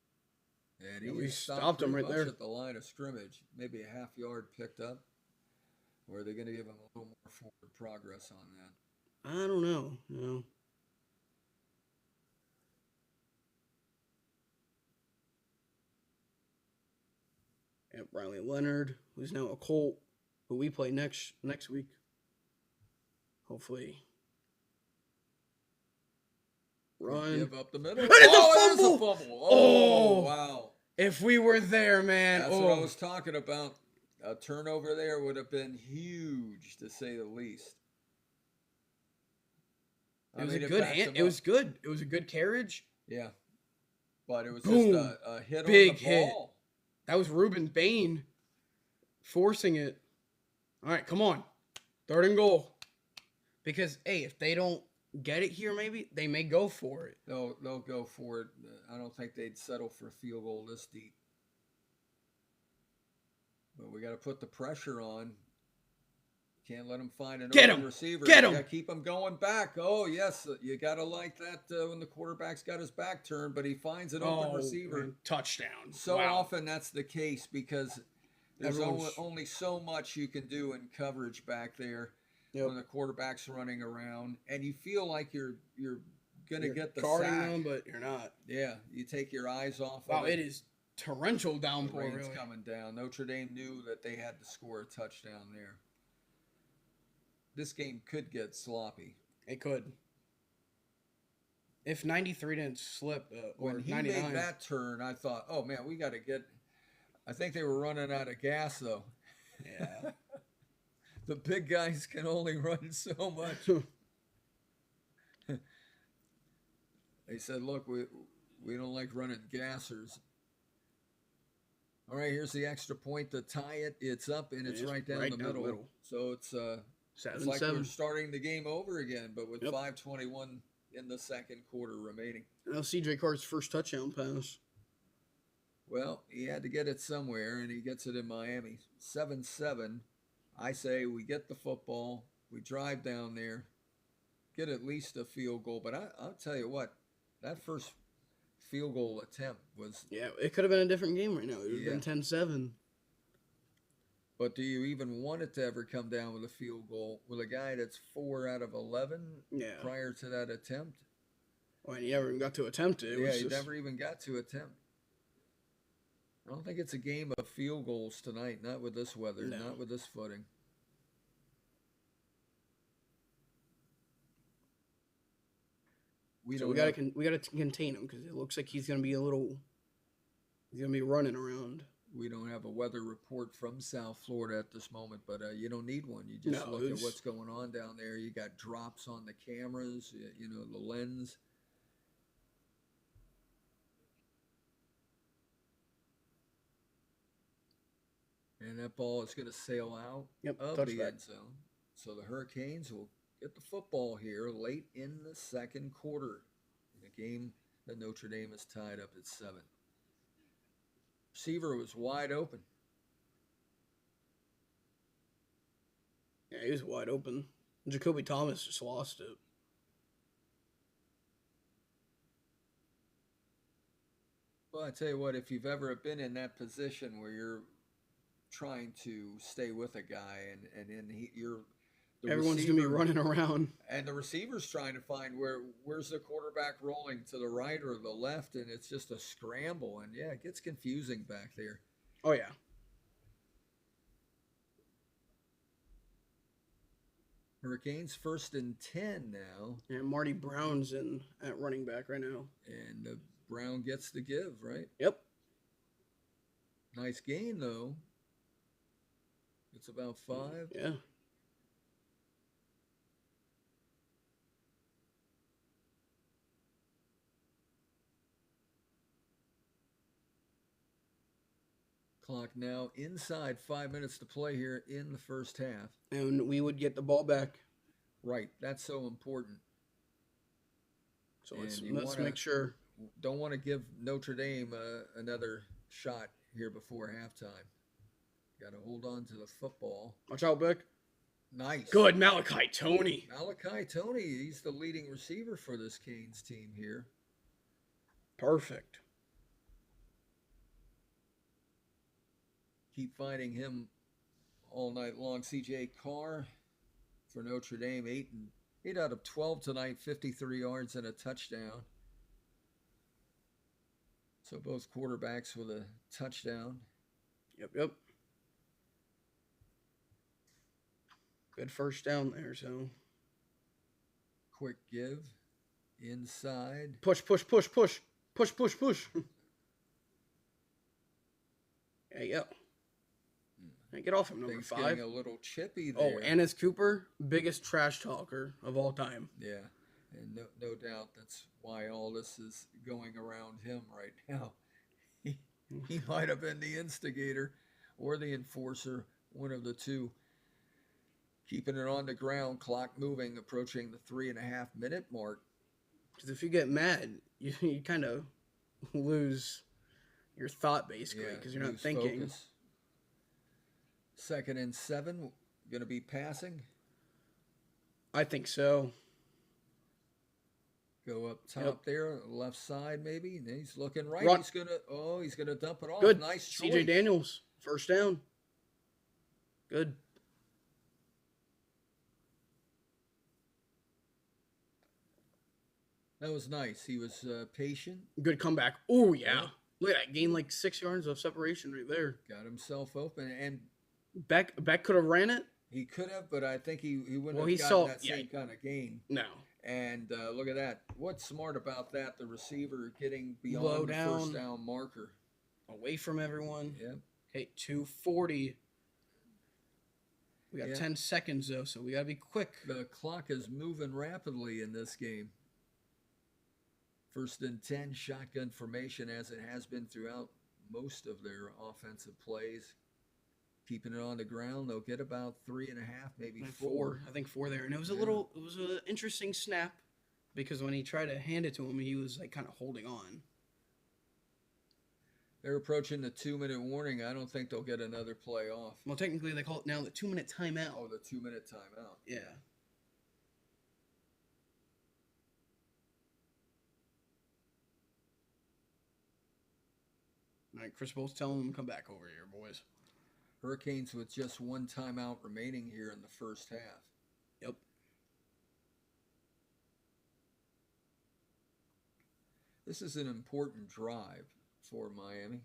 And he stopped him right there at the line of scrimmage. Maybe a half yard picked up. Or are they going to give him a little more forward progress on that? I don't know. No. Yep, Riley Leonard, who's now a Colt, who we play next week. Hopefully. Run. Give up the middle. It's a fumble. Oh, wow. If we were there, man. That's what I was talking about. A turnover there would have been huge, to say the least. It was a good hand. It was good. It was a good carriage. Yeah. But it was Boom. just a hit Big on the hit. ball. That was Ruben Bain forcing it. All right, come on. 3rd and goal. Because, hey, if they don't get it here, maybe they may go for it. They'll go for it. I don't think they'd settle for a field goal this deep. But we got to put the pressure on. Can't let them find an open receiver. Get him. Keep them going back. Oh, yes. You got to like that when the quarterback's got his back turned, but he finds an open receiver. Man, touchdown. So often that's the case because there's only so much you can do in coverage back there. Yep. When the quarterback's running around, and you feel like you're gonna get the guarding sack, them, but you're not. Yeah, you take your eyes off. Wow, it is torrential downpour. The rain's coming down. Notre Dame knew that they had to score a touchdown there. This game could get sloppy. It could. If 93 didn't slip, or when he 99. made that turn, I thought, oh man, we got to get. I think they were running out of gas though. Yeah. The big guys can only run so much. They said, look, we don't like running gassers. All right, here's the extra point to tie it. It's up, and it's right down the middle. So it's like we're starting the game over again, but with 5:21 in the second quarter remaining. Now CJ Carr's first touchdown pass. Well, he had to get it somewhere, and he gets it in Miami. 7-7. I say we get the football, we drive down there, get at least a field goal. But I'll tell you what, that first field goal attempt was... Yeah, it could have been a different game right now. It would have been 10-7. But do you even want it to ever come down with a field goal with a guy that's 4 out of 11 prior to that attempt? Well, he never even got to attempt it. He never even got to attempt. I don't think it's a game of field goals tonight, not with this weather, not with this footing. We got to contain him because it looks like he's going to be running around. We don't have a weather report from South Florida at this moment, but you don't need one. You just look at what's going on down there. You got drops on the cameras, you know, the lens. And that ball is going to sail out of the end zone. So the Hurricanes will get the football here late in the second quarter. In a game that Notre Dame is tied up at 7. Receiver was wide open. Yeah, he was wide open. Jacoby Thomas just lost it. Well, I tell you what, if you've ever been in that position where you're trying to stay with a guy everyone's going to be running around. And the receiver's trying to find where's the quarterback rolling, to the right or the left, and it's just a scramble. And, yeah, it gets confusing back there. Oh, yeah. Hurricanes 1st and 10 now. And Marty Brown's in at running back right now. And Brown gets the give, right? Yep. Nice gain, though. It's about 5. Yeah. Clock now inside 5 minutes to play here in the first half. And we would get the ball back. Right. That's so important. So let's make sure. Don't want to give Notre Dame another shot here before halftime. Got to hold on to the football. Watch out, Beck. Nice. Good, Malachi Tony. Malachi Tony, he's the leading receiver for this Canes team here. Perfect. Keep finding him all night long. C.J. Carr for Notre Dame, 8 out of 12 tonight, 53 yards and a touchdown. So both quarterbacks with a touchdown. Yep. Good first down there, so. Quick give. Inside. Push. There you go. Hey, get off him, number 5. Getting a little chippy there. Oh, Ennis Cooper, biggest trash talker of all time. Yeah, and no doubt that's why all this is going around him right now. He might have been the instigator or the enforcer, one of the two. Keeping it on the ground, clock moving, approaching the 3.5-minute mark. Because if you get mad, you kind of lose your thought, basically, because you're not thinking. Focus. 2nd and 7, going to be passing? I think so. Go up top there, left side maybe. And he's looking right. Run. He's gonna dump it off. Good. Nice choice. C.J. Daniels, first down. Good. That was nice. He was patient. Good comeback. Oh, yeah. Look at that. Gained like 6 yards of separation right there. Got himself open. And Beck could have ran it. He could have, but I think he wouldn't have gotten that same kind of gain. No. And look at that. What's smart about that? The receiver getting beyond the first down marker. Away from everyone. Yep. Okay, 2:40. We got 10 seconds, though, so we got to be quick. The clock is moving rapidly in this game. 1st and 10, shotgun formation, as it has been throughout most of their offensive plays. Keeping it on the ground, they'll get about 3.5, maybe 4. I think 4 there. And it was an interesting snap because when he tried to hand it to him, he was like kind of holding on. They're approaching the 2-minute warning. I don't think they'll get another play off. Well, technically they call it now the 2-minute timeout. Oh, the 2-minute timeout. Yeah. All right, Chris Bolt's telling them to come back over here, boys. Hurricanes with just one timeout remaining here in the first half. Yep. This is an important drive for Miami.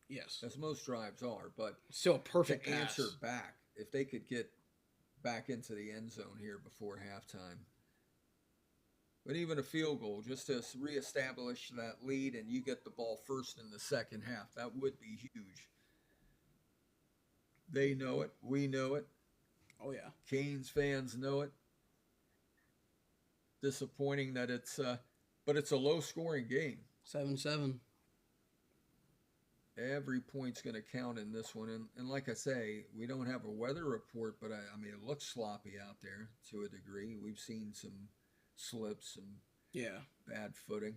Yes. As most drives are, but still a perfect to pass. answer back, if they could get back into the end zone here before halftime. But even a field goal, just to reestablish that lead and you get the ball first in the second half, that would be huge. They know it. We know it. Oh, yeah. Canes fans know it. Disappointing that but it's a low-scoring game. 7-7. Every point's going to count in this one. And like I say, we don't have a weather report, but I mean, it looks sloppy out there to a degree. We've seen some slips and bad footing.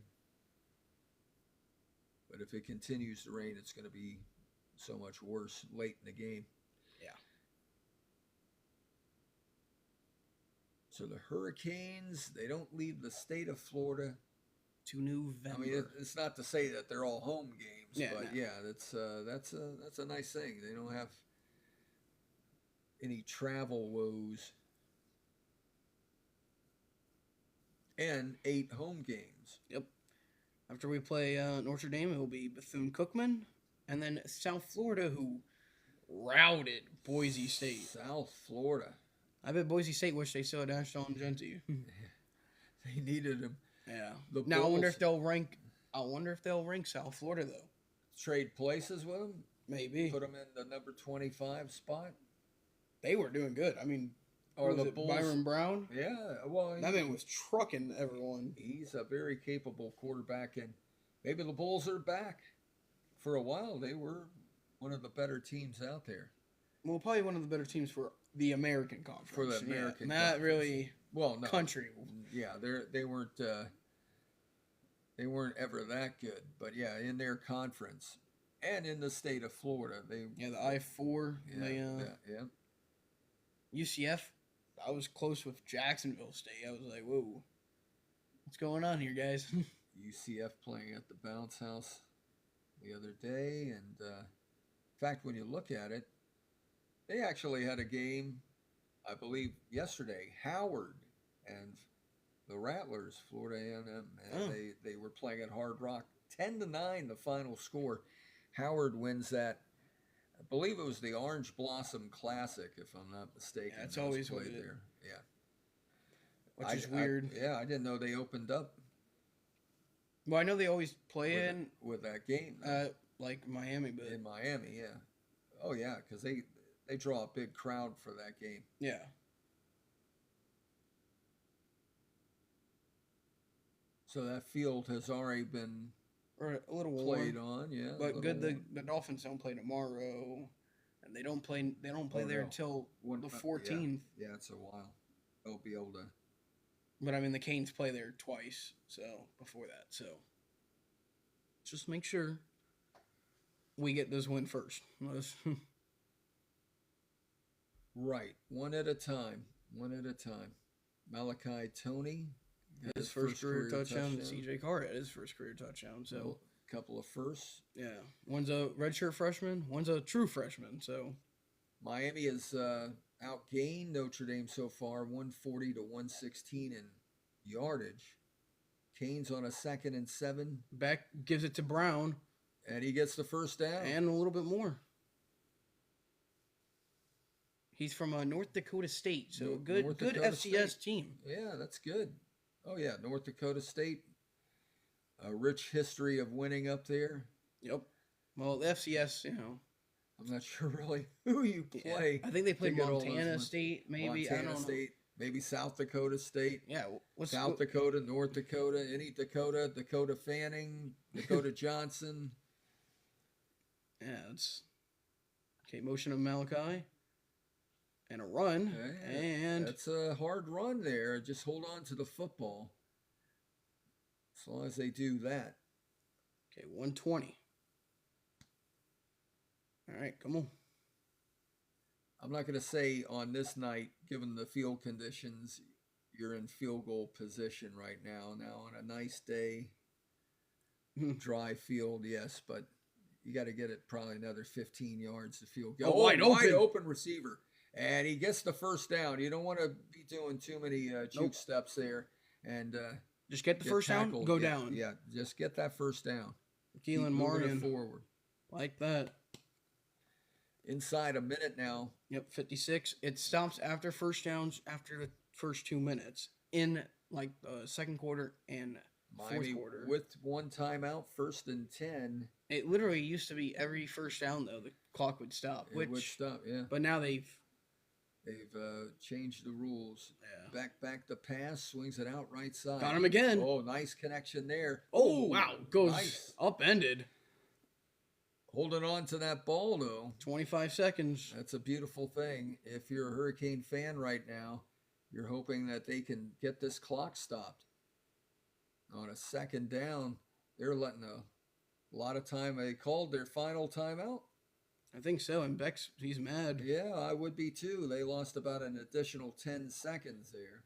But if it continues to rain, it's going to be so much worse late in the game. Yeah. So the Hurricanes, they don't leave the state of Florida to November. I mean, it's not to say that they're all home games, but no. that's a nice thing. They don't have any travel woes. And 8 home games. Yep. After we play Notre Dame, it will be Bethune-Cookman, and then South Florida, who routed Boise State. South Florida. I bet Boise State wish they still had Ashton Genty. They needed him. Yeah. The now Bulls, I wonder if they'll rank South Florida though. Trade places with them. Maybe put them in the number 25 spot. They were doing good. I mean, or the Bulls, Byron Brown. Yeah, well, that man was trucking everyone. He's a very capable quarterback, and maybe the Bulls are back. For a while, they were one of the better teams out there. Well, probably one of the better teams for the American Conference. For the American Conference. Not really. Well, no. Country. Yeah, they weren't ever that good, but yeah, in their conference and in the state of Florida, the I-4. Yeah. UCF. I was close with Jacksonville State. I was like, whoa, what's going on here, guys? UCF playing at the Bounce House the other day, and in fact, when you look at it, they actually had a game, I believe, yesterday. Howard and the Rattlers, Florida A&M, and they were playing at Hard Rock. 10-9, the final score. Howard wins that. I believe it was the Orange Blossom Classic, if I'm not mistaken. Yeah, it's always played what there. Yeah. Which is weird. I didn't know they opened up. Well, I know they always play with that game. Like Miami, but in Miami, yeah. Oh yeah, because they draw a big crowd for that game. Yeah. So that field has already been a little played on, yeah. But good, the Dolphins don't play tomorrow, and they don't play there until the 14th. Yeah, it's a while. They'll be able to. But I mean, the Canes play there twice, so before that, so just make sure we get this win first. Right, one at a time. Malachi Toney. His first career touchdown. CJ Carr had his first career touchdown. So a couple of firsts. Yeah, one's a redshirt freshman, one's a true freshman. So Miami has outgained Notre Dame so far, 140 to 116 in yardage. Canes on a 2nd and 7. Beck gives it to Brown, and he gets the first down and a little bit more. He's from North Dakota State, so good FCS team. Yeah, that's good. Oh, yeah, North Dakota State, a rich history of winning up there. Yep. Well, the FCS, I'm not sure really who you play. Yeah. I think they played Montana State, maybe. Montana I don't State, maybe South Dakota State. Yeah. South Dakota, North Dakota, any Dakota, Dakota Fanning, Dakota Johnson. Yeah, it's... Okay, motion of Malachi. And a run, and that's a hard run there. Just hold on to the football. As long as they do that. Okay, 120. All right, come on. I'm not going to say on this night, given the field conditions, you're in field goal position right now. Now on a nice day, dry field, yes, but You got to get it probably another 15 yards to field goal. Wide open receiver. And he gets the first down. You don't want to be doing too many juke steps there. And just get the first down, go down. Yeah, just get that first down. Keelan Martin forward. Like that. Inside a minute now. Yep, 56. It stops after first downs after the first 2 minutes in like the second quarter and fourth quarter. With one timeout, 1st and 10. It literally used to be every first down though the clock would stop. It would stop, yeah. But now they've changed the rules. Yeah. Back the pass, swings it out right side. Got him again. Oh, nice connection there. Oh, wow. Goes upended. Holding on to that ball, though. 25 seconds. That's a beautiful thing. If you're a Hurricane fan right now, you're hoping that they can get this clock stopped. On a second down, they're letting a lot of time. They called their final timeout. I think so, and he's mad. Yeah, I would be too. They lost about an additional 10 seconds there.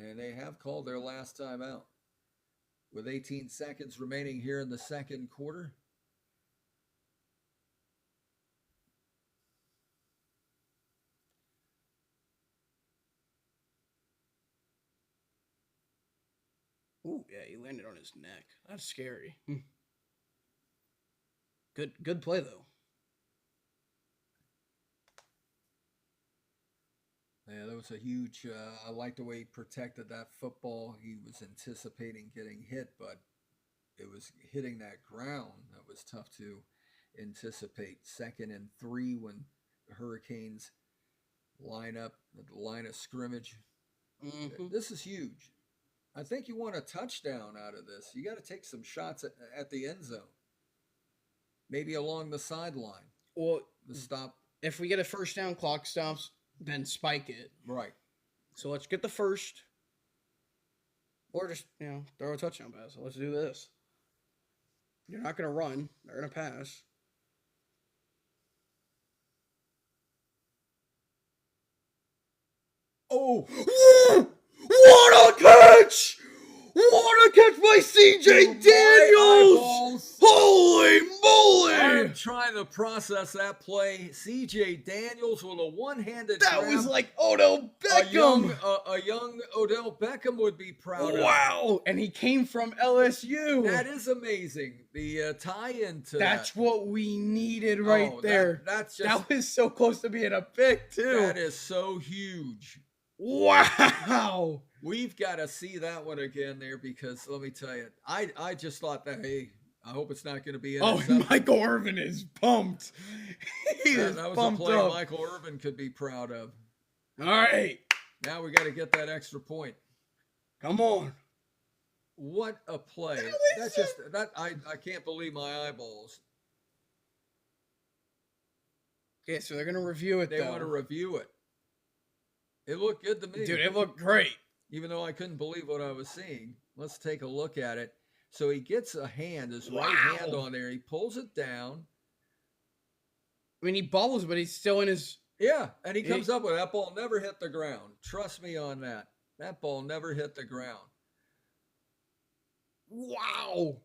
And they have called their last timeout. With 18 seconds remaining here in the second quarter. Ooh, yeah, he landed on his neck. That's scary. Good play, though. Yeah, that was a huge, I like the way he protected that football. He was anticipating getting hit, but it was hitting that ground that was tough to anticipate. 2nd and 3 when the Hurricanes line up at the line of scrimmage. Mm-hmm. This is huge. I think you want a touchdown out of this. You got to take some shots at the end zone. Maybe along the sideline. Well, the stop. If we get a first down, clock stops, then spike it. Right. So let's get the first. Or just, throw a touchdown pass. So let's do this. You're not going to run. They're going to pass. Oh! What a catch! What a catch by C.J. Daniels! Holy moly! I'm trying to process that play. C.J. Daniels with a one-handed That grab. was like Odell Beckham. A young Odell Beckham would be proud of. Wow! And he came from LSU. That is amazing. The tie-in to That's what we needed right there. That was so close to being a pick, too. That is so huge. Wow! We've got to see that one again there because let me tell you, I just thought that, hey, I hope it's not going to be. Michael Irvin is pumped. That was a play Michael Irvin could be proud of. All right. Now we got to get that extra point. Come on. What a play. I can't believe my eyeballs. Okay, so they're going to review it, They want to review it. It looked good to me. Dude, it looked great. Even though I couldn't believe what I was seeing. Let's take a look at it. So he gets his right hand on there. He pulls it down. I mean, he bobbles, but he's still in his... Yeah, and he comes up with that ball never hit the ground. Trust me on that. That ball never hit the ground. Wow.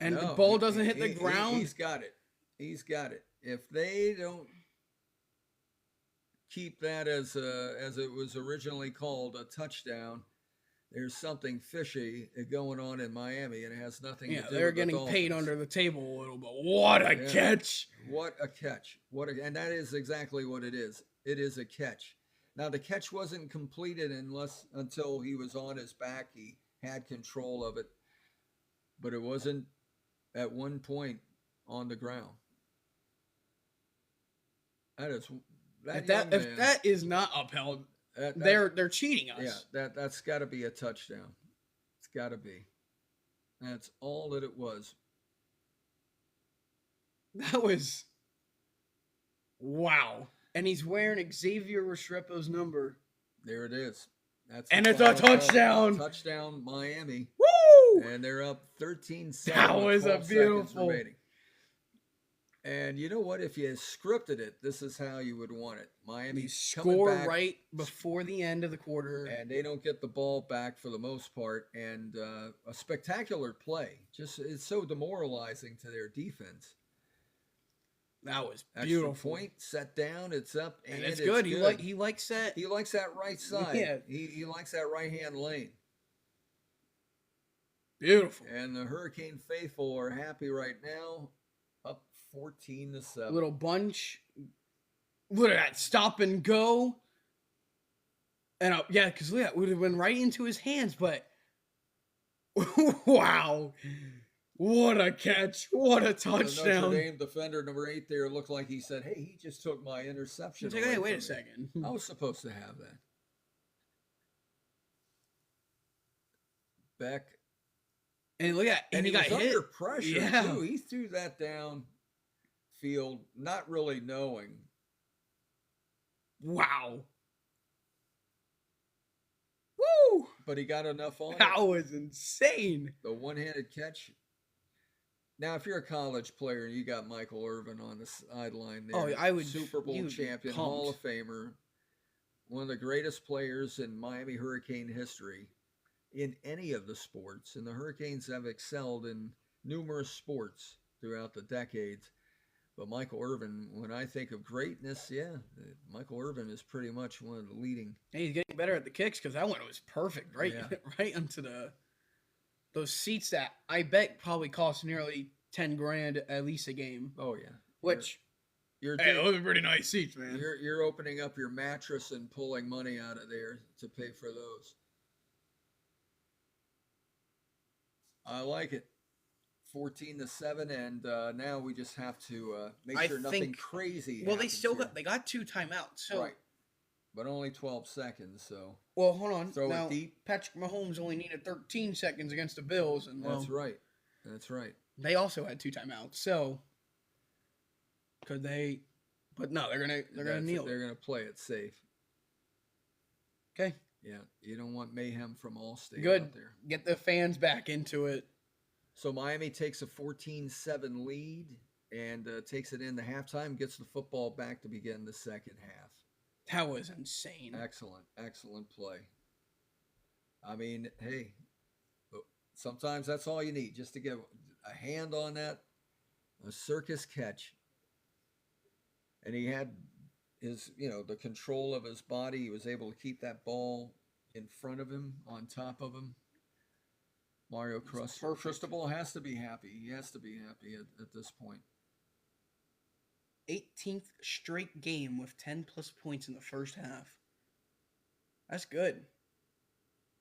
And the ball doesn't hit the ground? He's got it. He's got it. If they don't keep that as it was originally called, a touchdown, there's something fishy going on in Miami, and it has nothing to do with they're getting paid under the table a little bit. What a catch! What a catch! And that is exactly what it is. It is a catch. Now the catch wasn't completed until he was on his back. He had control of it, but it wasn't at one point on the ground. If that is not upheld, they're cheating us. Yeah, that's got to be a touchdown. It's got to be. That's all that it was. That was wow. And he's wearing Xavier Restrepo's number. There it is. It's a touchdown. Touchdown, Miami. Woo! And they're up 13-7. That was a beautiful. And you know what? If you scripted it, this is how you would want it. Miami score right before the end of the quarter, and they don't get the ball back for the most part. And a spectacular play. Just it's so demoralizing to their defense. That was beautiful. Extra point, set down, it's up, and it's good. He likes that. He likes that right side. Yeah. He likes that right hand lane. Beautiful. And the Hurricane faithful are happy right now. Up 14-7. Little bunch. Look at that stop and go. And yeah, because look, it would have been right into his hands, but wow. What a catch. What a touchdown. The Notre Dame defender, number 8 there, looked like he said, hey, he just took my interception. He's like, hey, wait a second. I was supposed to have that. Beck. And look at and he got hit. Under pressure, too. He threw that down field, not really knowing. Wow. Woo! But he got enough on it. That was insane. The one-handed catch. Now, if you're a college player and you got Michael Irvin on the sideline there, I would Super Bowl champion, Hall of Famer, one of the greatest players in Miami Hurricane history in any of the sports, and the Hurricanes have excelled in numerous sports throughout the decades. But Michael Irvin, when I think of greatness, Michael Irvin is pretty much one of the leading. Hey, he's getting better at the kicks because that one was perfect, right? Yeah. Right into those seats that I bet probably cost nearly $10,000 at least a game. Oh yeah, Which those are pretty nice seats, man. You're opening up your mattress and pulling money out of there to pay for those. I like it. 14-7, and now we just have to make sure nothing crazy. Well, they got 2 timeouts, so right, but only 12 seconds. So well, hold on. Throw now, it deep. Patrick Mahomes only needed 13 seconds against the Bills, and that's right. That's right. They also had 2 timeouts. So could they? But no, they're gonna kneel. They're gonna play it safe. Okay. Yeah, you don't want mayhem from Allstate Good. out there. Get the fans back into it. So Miami takes a 14-7 lead and takes it into halftime, gets the football back to begin the second half. That was insane. Excellent play. I mean, hey, sometimes that's all you need, just to get a hand on that, a circus catch. And he had his, the control of his body. He was able to keep that ball in front of him, on top of him. Mario Cristobal has to be happy. He has to be happy at this point. 18th straight game with 10-plus points in the first half. That's good.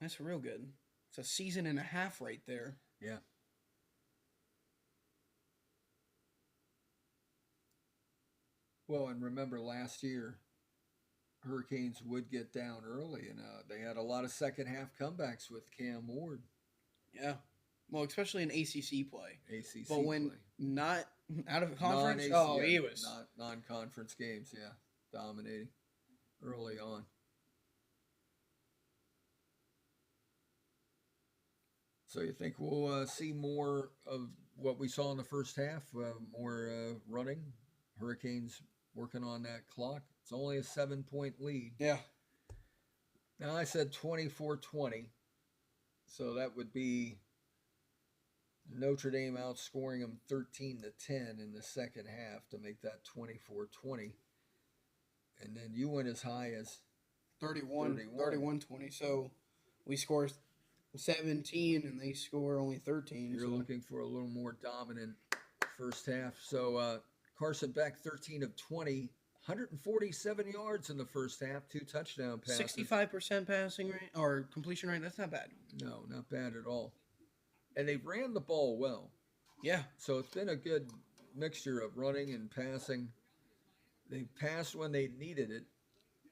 That's real good. It's a season and a half right there. Yeah. Well, and remember last year, Hurricanes would get down early, and they had a lot of second-half comebacks with Cam Ward. Yeah. Well, especially in ACC play. But when not out of conference, he was. Non-conference games, dominating early on. So you think we'll see more of what we saw in the first half, more running, Hurricanes working on that clock? It's only a 7-point lead. Yeah. Now I said 24-20. So that would be Notre Dame outscoring them 13-10 in the second half to make that 24-20. And then you went as high as 31-20. So we score 17 and they score only 13. You're looking for a little more dominant first half. So Carson Beck, 13 of 20. 147 yards in the first half, 2 touchdown passes. 65% passing rate or completion rate. That's not bad. No, not bad at all. And they ran the ball well. Yeah. So it's been a good mixture of running and passing. They passed when they needed it.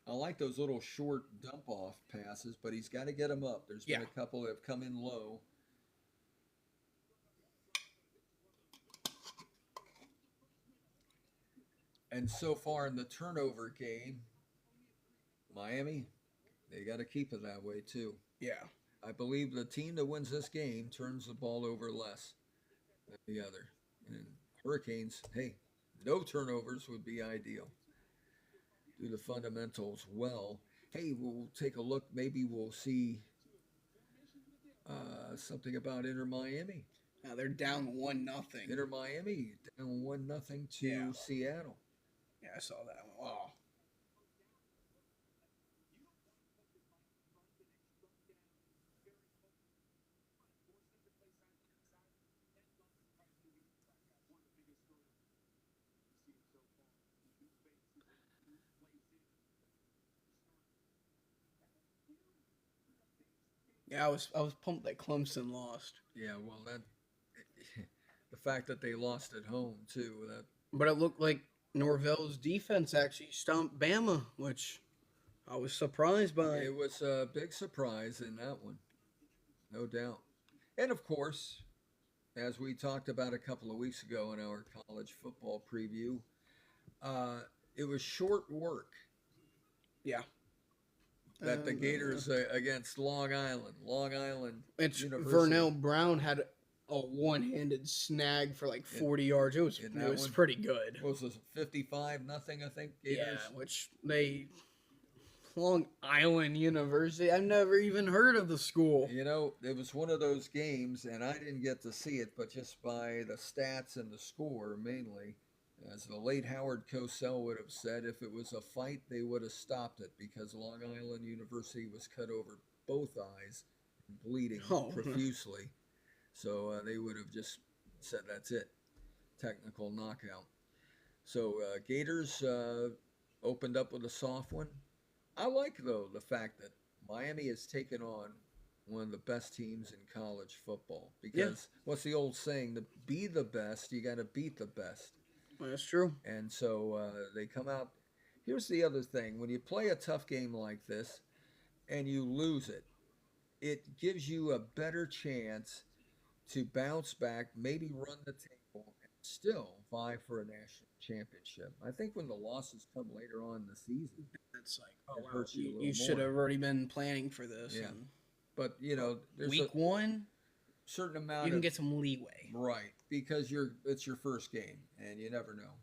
I like those little short dump-off passes, but he's got to get them up. There's been a couple that have come in low. And so far in the turnover game, Miami, they got to keep it that way too. Yeah. I believe the team that wins this game turns the ball over less than the other. And Hurricanes, hey, No turnovers would be ideal. Do the fundamentals well. Hey, we'll take a look. Maybe we'll see something about Inter Miami. They're down 1-0. Inter Miami down 1-0 to Seattle. Yeah, I saw that one. Wow. Yeah, I was pumped that Clemson lost. Yeah, well, that the fact that they lost at home too. But it looked like Norvell's defense actually stomped Bama, which I was surprised by. It was a big surprise in that one, no doubt. And of course, as we talked about a couple of weeks ago in our college football preview, it was short work. Yeah. That the Gators against Long Island. It's University. Vernell Brown had a one-handed snag for like 40 yards. It was pretty good. What was this, 55-0, I think, Gators? Yeah, which Long Island University. I've never even heard of the school. You know, it was one of those games, and I didn't get to see it, but just by the stats and the score mainly, as the late Howard Cosell would have said, if it was a fight, they would have stopped it because Long Island University was cut over both eyes and bleeding profusely. So they would have just said, that's it. Technical knockout. So Gators opened up with a soft one. I like, though, the fact that Miami has taken on one of the best teams in college football. Because what's the old saying? To be the best, you got to beat the best. That's true. And so they come out. Here's the other thing. When you play a tough game like this and you lose it, it gives you a better chance to bounce back, maybe run the table, and still vie for a national championship. I think when the losses come later on in the season, it's like, it hurts you a little you should have already been planning for this. Yeah. But, you know, there's week one, certain amount you can get some leeway. Right, because it's your first game, and you never know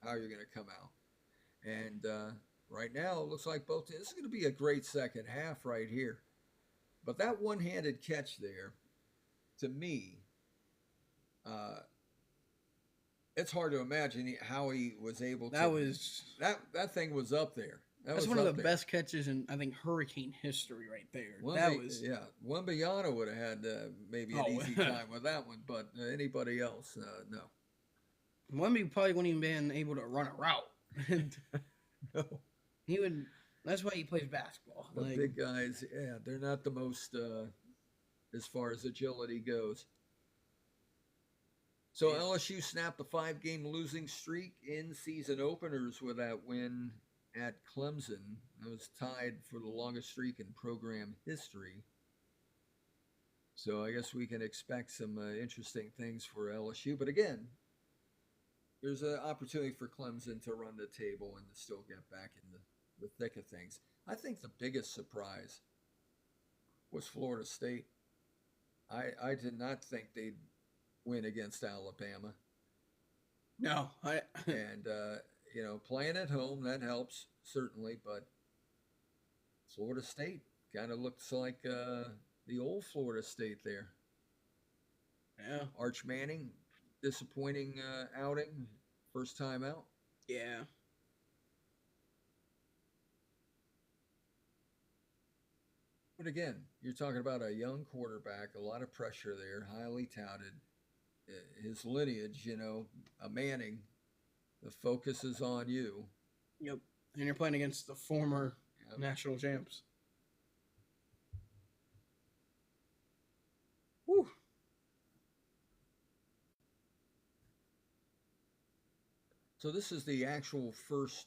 how you're going to come out. And right now, it looks like this is going to be a great second half right here. But that one-handed catch there, to me, it's hard to imagine how he was able to. That thing was up there. That's one of the best catches in, I think, Hurricane history right there. Wembanyama would have had maybe an easy time with that one, but anybody else, no. Wemby probably wouldn't even been able to run a route. No. He would. That's why he plays basketball. The big guys, they're not the most as far as agility goes. So LSU snapped a 5-game losing streak in season openers with that win at Clemson. It was tied for the longest streak in program history. So I guess we can expect some interesting things for LSU. But again, there's an opportunity for Clemson to run the table and to still get back in the thick of things. I think the biggest surprise was Florida State. I did not think they'd win against Alabama. No. And, playing at home, that helps, certainly. But Florida State kind of looks like the old Florida State there. Yeah. Arch Manning, disappointing outing, first time out. Yeah. But again, you're talking about a young quarterback, a lot of pressure there, highly touted. His lineage, a Manning, the focus is on you. Yep. And you're playing against the former national champs. Whew. So this is the actual first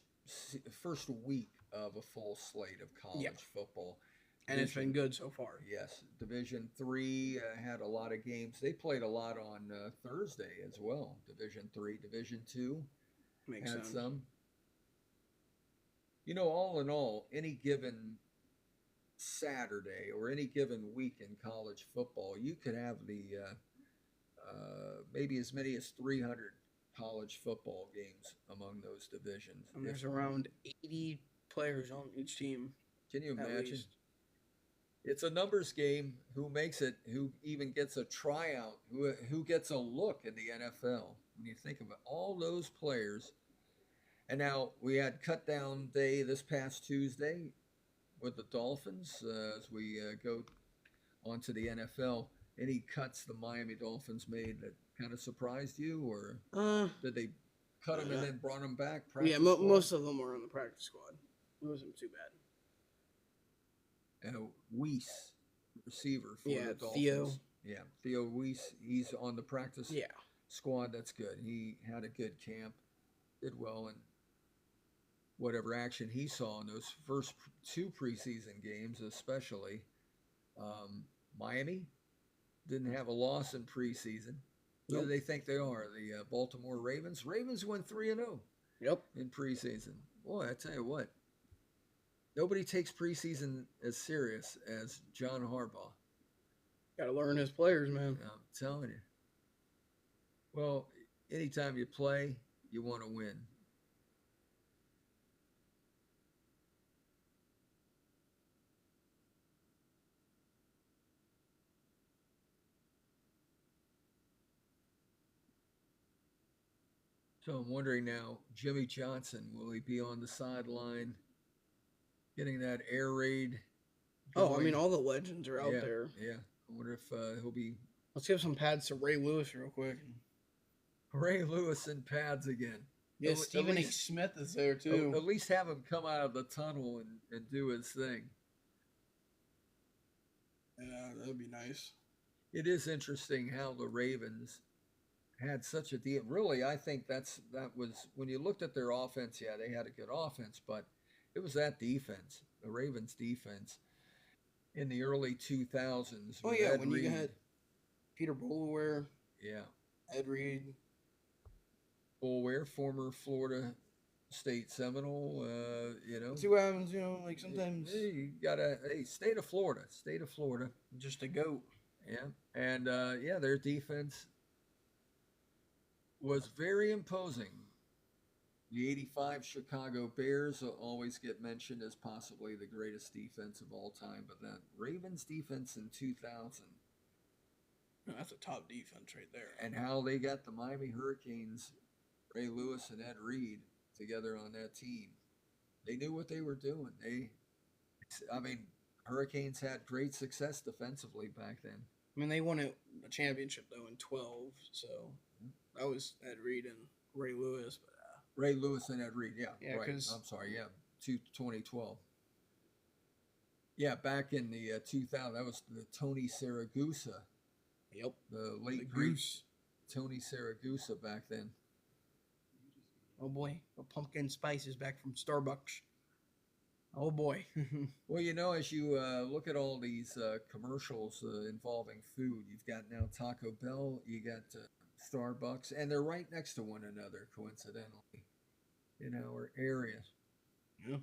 week of a full slate of college football. And it's been good so far. Yes. Division III had a lot of games. They played a lot on Thursday as well. Division III, Division II had some. All in all, any given Saturday or any given week in college football, you could have the maybe as many as 300 college football games among those divisions. And there's around 80 players on each team. Can you imagine? It's a numbers game. Who makes it? Who even gets a tryout? Who gets a look in the NFL? When you think about all those players. And now we had cut down day this past Tuesday with the Dolphins as we go onto the NFL. Any cuts the Miami Dolphins made that kind of surprised you, or did they cut them and then brought them back? Yeah, most of them were on the practice squad. It wasn't too bad. Weiss, receiver for the Dolphins. Theo. Yeah, Theo Weiss. He's on the practice squad. That's good. He had a good camp, did well in whatever action he saw in those first 2 preseason games, especially. Miami didn't have a loss in preseason. Who do they think they are? The Baltimore Ravens? Ravens went 3-0 in preseason. Boy, I tell you what. Nobody takes preseason as serious as John Harbaugh. Got to learn his players, man. I'm telling you. Well, anytime you play, you want to win. So I'm wondering now, Jimmy Johnson, will he be on the sideline getting that air raid going? Oh, I mean, all the legends are out there. Yeah. I wonder if he'll be... Let's give some pads to Ray Lewis real quick. Ray Lewis in pads again. Yeah, Stephen H. Smith is there, too. At least have him come out of the tunnel and do his thing. Yeah, that would be nice. It is interesting how the Ravens had such a deal. Really, I think that was when you looked at their offense. Yeah, they had a good offense, but it was that defense, the Ravens' defense, in the early 2000s. Oh yeah, when you had Peter Boulware, Ed Reed, Boulware, former Florida State Seminole. See what happens. Like sometimes you gotta state of Florida, just a goat. Yeah, and their defense was very imposing. The 85 Chicago Bears always get mentioned as possibly the greatest defense of all time, but that Ravens defense in 2000. That's a top defense right there. And how they got the Miami Hurricanes, Ray Lewis and Ed Reed, together on that team. They knew what they were doing. Hurricanes had great success defensively back then. I mean, they won a championship, though, in 12, so... That was Ed Reed and Ray Lewis. But, Ray Lewis and Ed Reed, right. I'm sorry, 2012. Yeah, back in the 2000, that was the Tony Siragusa. Yep. The late Goose. Tony Siragusa back then. Oh, boy. A pumpkin spice is back from Starbucks. Oh, boy. Well, as you look at all these commercials involving food, you've got now Taco Bell, you got... Starbucks, and they're right next to one another, coincidentally, in our area. Yeah.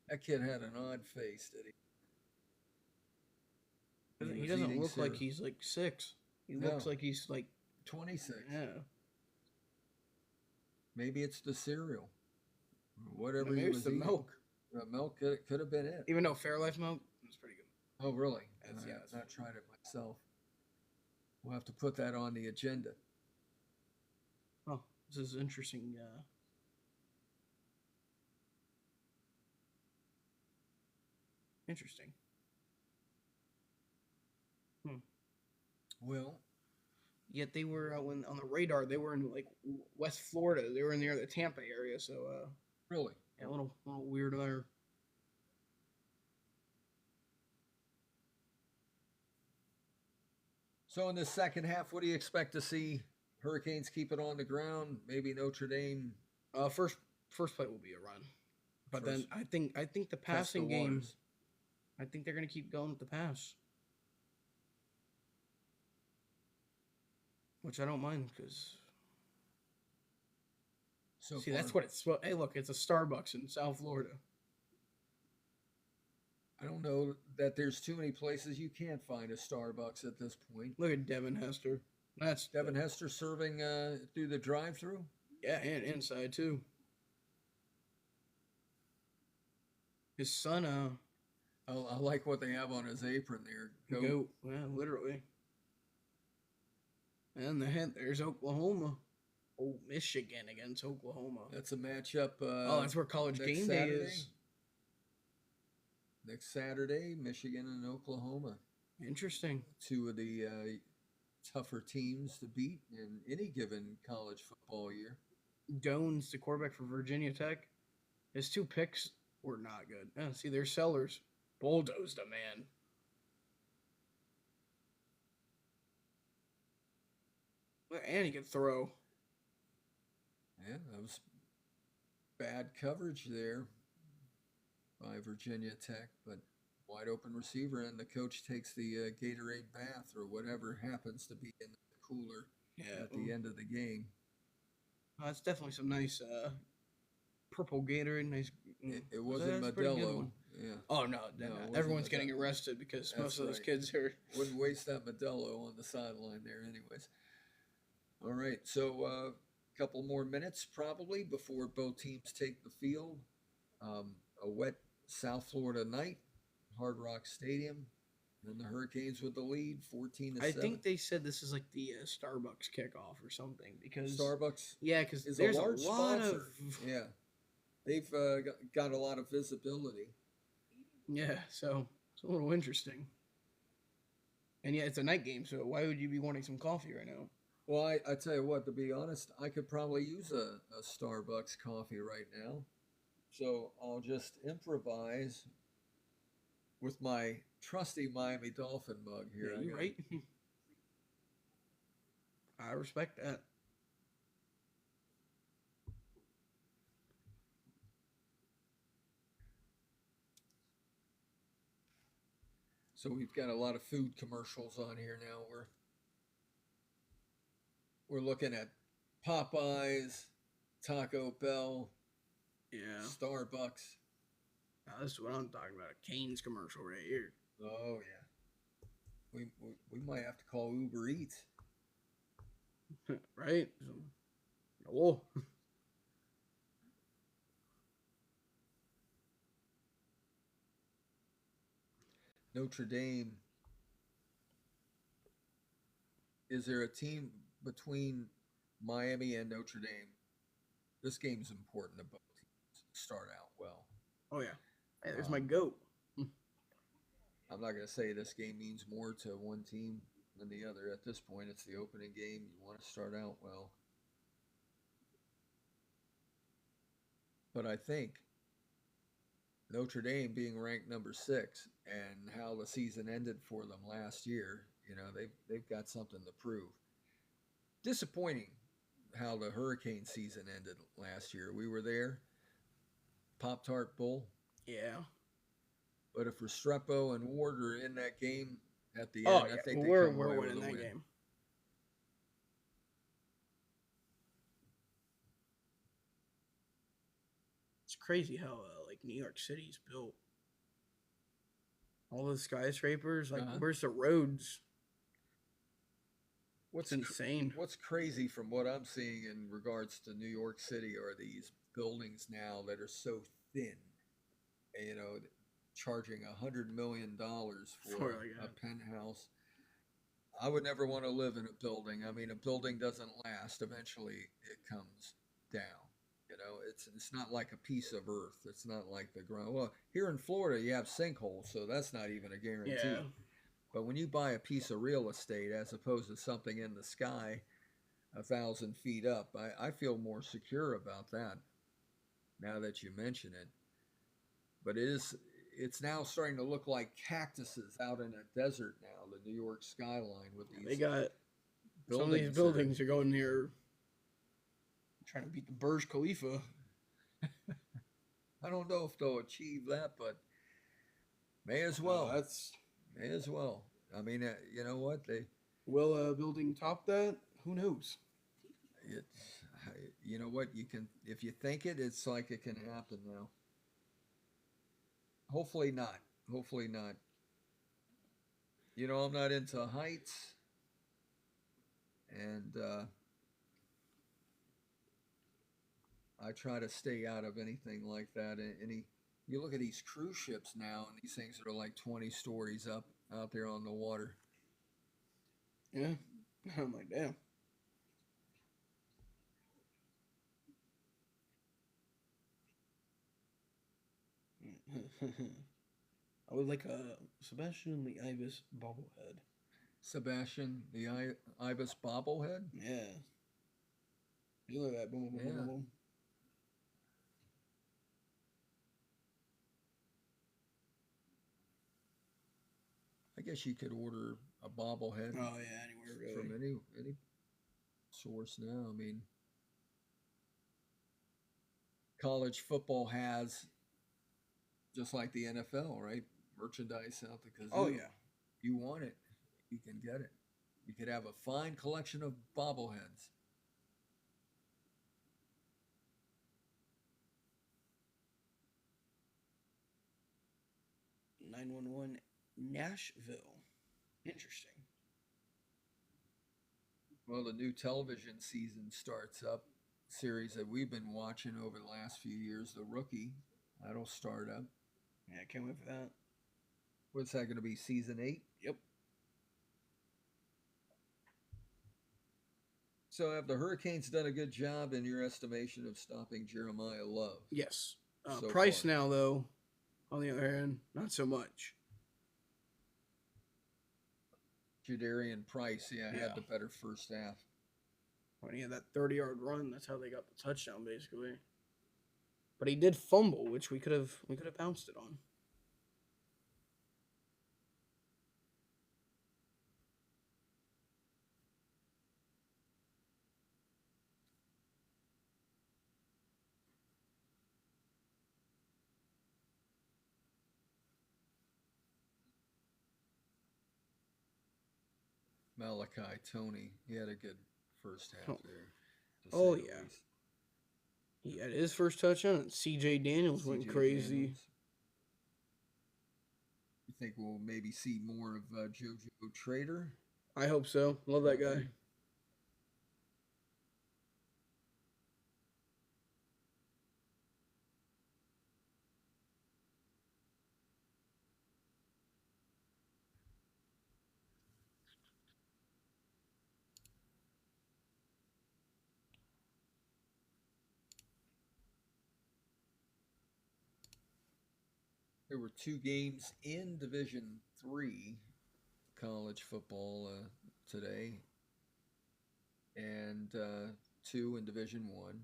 That kid had an odd face, did he? He doesn't look like he's like 6. He looks like he's like 26. Yeah. Maybe it's the cereal. Whatever he was eating. Milk. The milk could have been it. Even though Fairlife milk was pretty good. Oh, really? I've not tried it myself. We'll have to put that on the agenda. Oh, this is interesting. Interesting. Well, yet they were on the radar. They were in like West Florida. They were near the Tampa area. So really, a little weird there. So in the second half, what do you expect to see? Hurricanes keep it on the ground. Maybe Notre Dame. First play will be a run, but then I think the passing games. I think they're going to keep going with the pass, which I don't mind because. That's what it's. Hey, look, it's a Starbucks in South Florida. I don't know that there's too many places you can't find a Starbucks at this point. Look at Devin Hester. That's Devin Hester serving through the drive-through. Yeah, and inside too. His son, I like what they have on his apron there. Goat. Yeah, literally. And there's Oklahoma. Oh, Michigan against Oklahoma. That's a matchup. That's where College Game Day is. Next Saturday, Michigan and Oklahoma. Interesting. Two of the tougher teams to beat in any given college football year. Jones, the quarterback for Virginia Tech, his 2 picks were not good. Yeah, see, they're sellers. Bulldozed a man. And he could throw. Yeah, that was bad coverage there by Virginia Tech, but wide open receiver, and the coach takes the Gatorade bath or whatever happens to be in the cooler at the end of the game. That's definitely some nice purple Gatorade. Nice. It wasn't Modelo. Yeah. Oh no, everyone's getting arrested because most of those kids are. Wouldn't waste that Modelo on the sideline there, anyways. All right, so a couple more minutes probably before both teams take the field. A wet South Florida night, Hard Rock Stadium, and the Hurricanes with the lead, 14-7. I think they said this is like the Starbucks kickoff or something because Starbucks. Yeah, because there's a large lot sponsor. of they've got a lot of visibility. Yeah, so it's a little interesting. And yeah, it's a night game, so why would you be wanting some coffee right now? Well, I tell you what, to be honest, I could probably use a Starbucks coffee right now. So I'll just improvise with my trusty Miami Dolphin mug here. Yeah, you're right. I respect that. So we've got a lot of food commercials on here now. We're looking at Popeyes, Taco Bell, Starbucks. Now, this is what I'm talking about. A Cane's commercial right here. Oh yeah. We might have to call Uber Eats. Right? Oh. Notre Dame. Is there a team between Miami and Notre Dame? This game's important to both teams to start out well. Oh, yeah. Hey, there's my goat. I'm not going to say this game means more to one team than the other. At this point, it's the opening game. You want to start out well. But I think Notre Dame being ranked number 6 and how the season ended for them last year, they've got something to prove. Disappointing how the Hurricane season ended last year. We were there, Pop-Tart Bowl. Yeah. But if Restrepo and Ward are in that game at the end, I think we're come away winning with a that win. game. It's crazy how New York City's built. All those skyscrapers, where's the roads? What's insane? What's crazy from what I'm seeing in regards to New York City are these buildings now that are so thin. Charging $100 million for a penthouse. I would never want to live in a building. I mean, a building doesn't last. Eventually, it comes down. It's not like a piece of earth. It's not like the ground. Well, here in Florida, you have sinkholes, so that's not even a guarantee. Yeah. But when you buy a piece of real estate as opposed to something in the sky 1,000 feet up, I feel more secure about that now that you mention it. But it's now starting to look like cactuses out in a desert now, the New York skyline with these. They got some of these buildings are going near trying to beat the Burj Khalifa. I don't know if they'll achieve that, but may as well. May as well. I mean, you know what? Will a building top that? Who knows? You know what? You can, if you think it, it's like it can happen now. Hopefully not. Hopefully not. I'm not into heights. And I try to stay out of anything like that. You look at these cruise ships now, and these things that are like 20 stories up out there on the water. Yeah, I'm like, damn. I would like a Sebastian the Ibis bobblehead. Sebastian the Ibis bobblehead? Yeah. You look at that. Boom, boom, boom, boom, boom. I guess you could order a bobblehead. Oh yeah, anywhere really. From any source now. I mean, college football has, just like the NFL, right? Merchandise out the kazoo. Oh yeah. You want it, you can get it. You could have a fine collection of bobbleheads. (911) Nashville. Interesting. Well, the new television season starts up. Series that we've been watching over the last few years, The Rookie. That'll start up. Yeah, I can't wait for that. What's that going to be, season 8? Yep. So have the Hurricanes done a good job in your estimation of stopping Jeremiah Love? Yes. So Price far. now, though, on the other hand, not so much. Jadarian Price, had the better first half. When he had that 30-yard run, that's how they got the touchdown, basically. But he did fumble, which we could have bounced it on. Malachi Tony, he had a good first half there. Oh, yeah. He had his first touchdown, and C.J. Daniels went crazy. Daniels. You think we'll maybe see more of JoJo Trader? I hope so. Love that guy. There were 2 games in Division 3 college football today, and 2 in Division 1.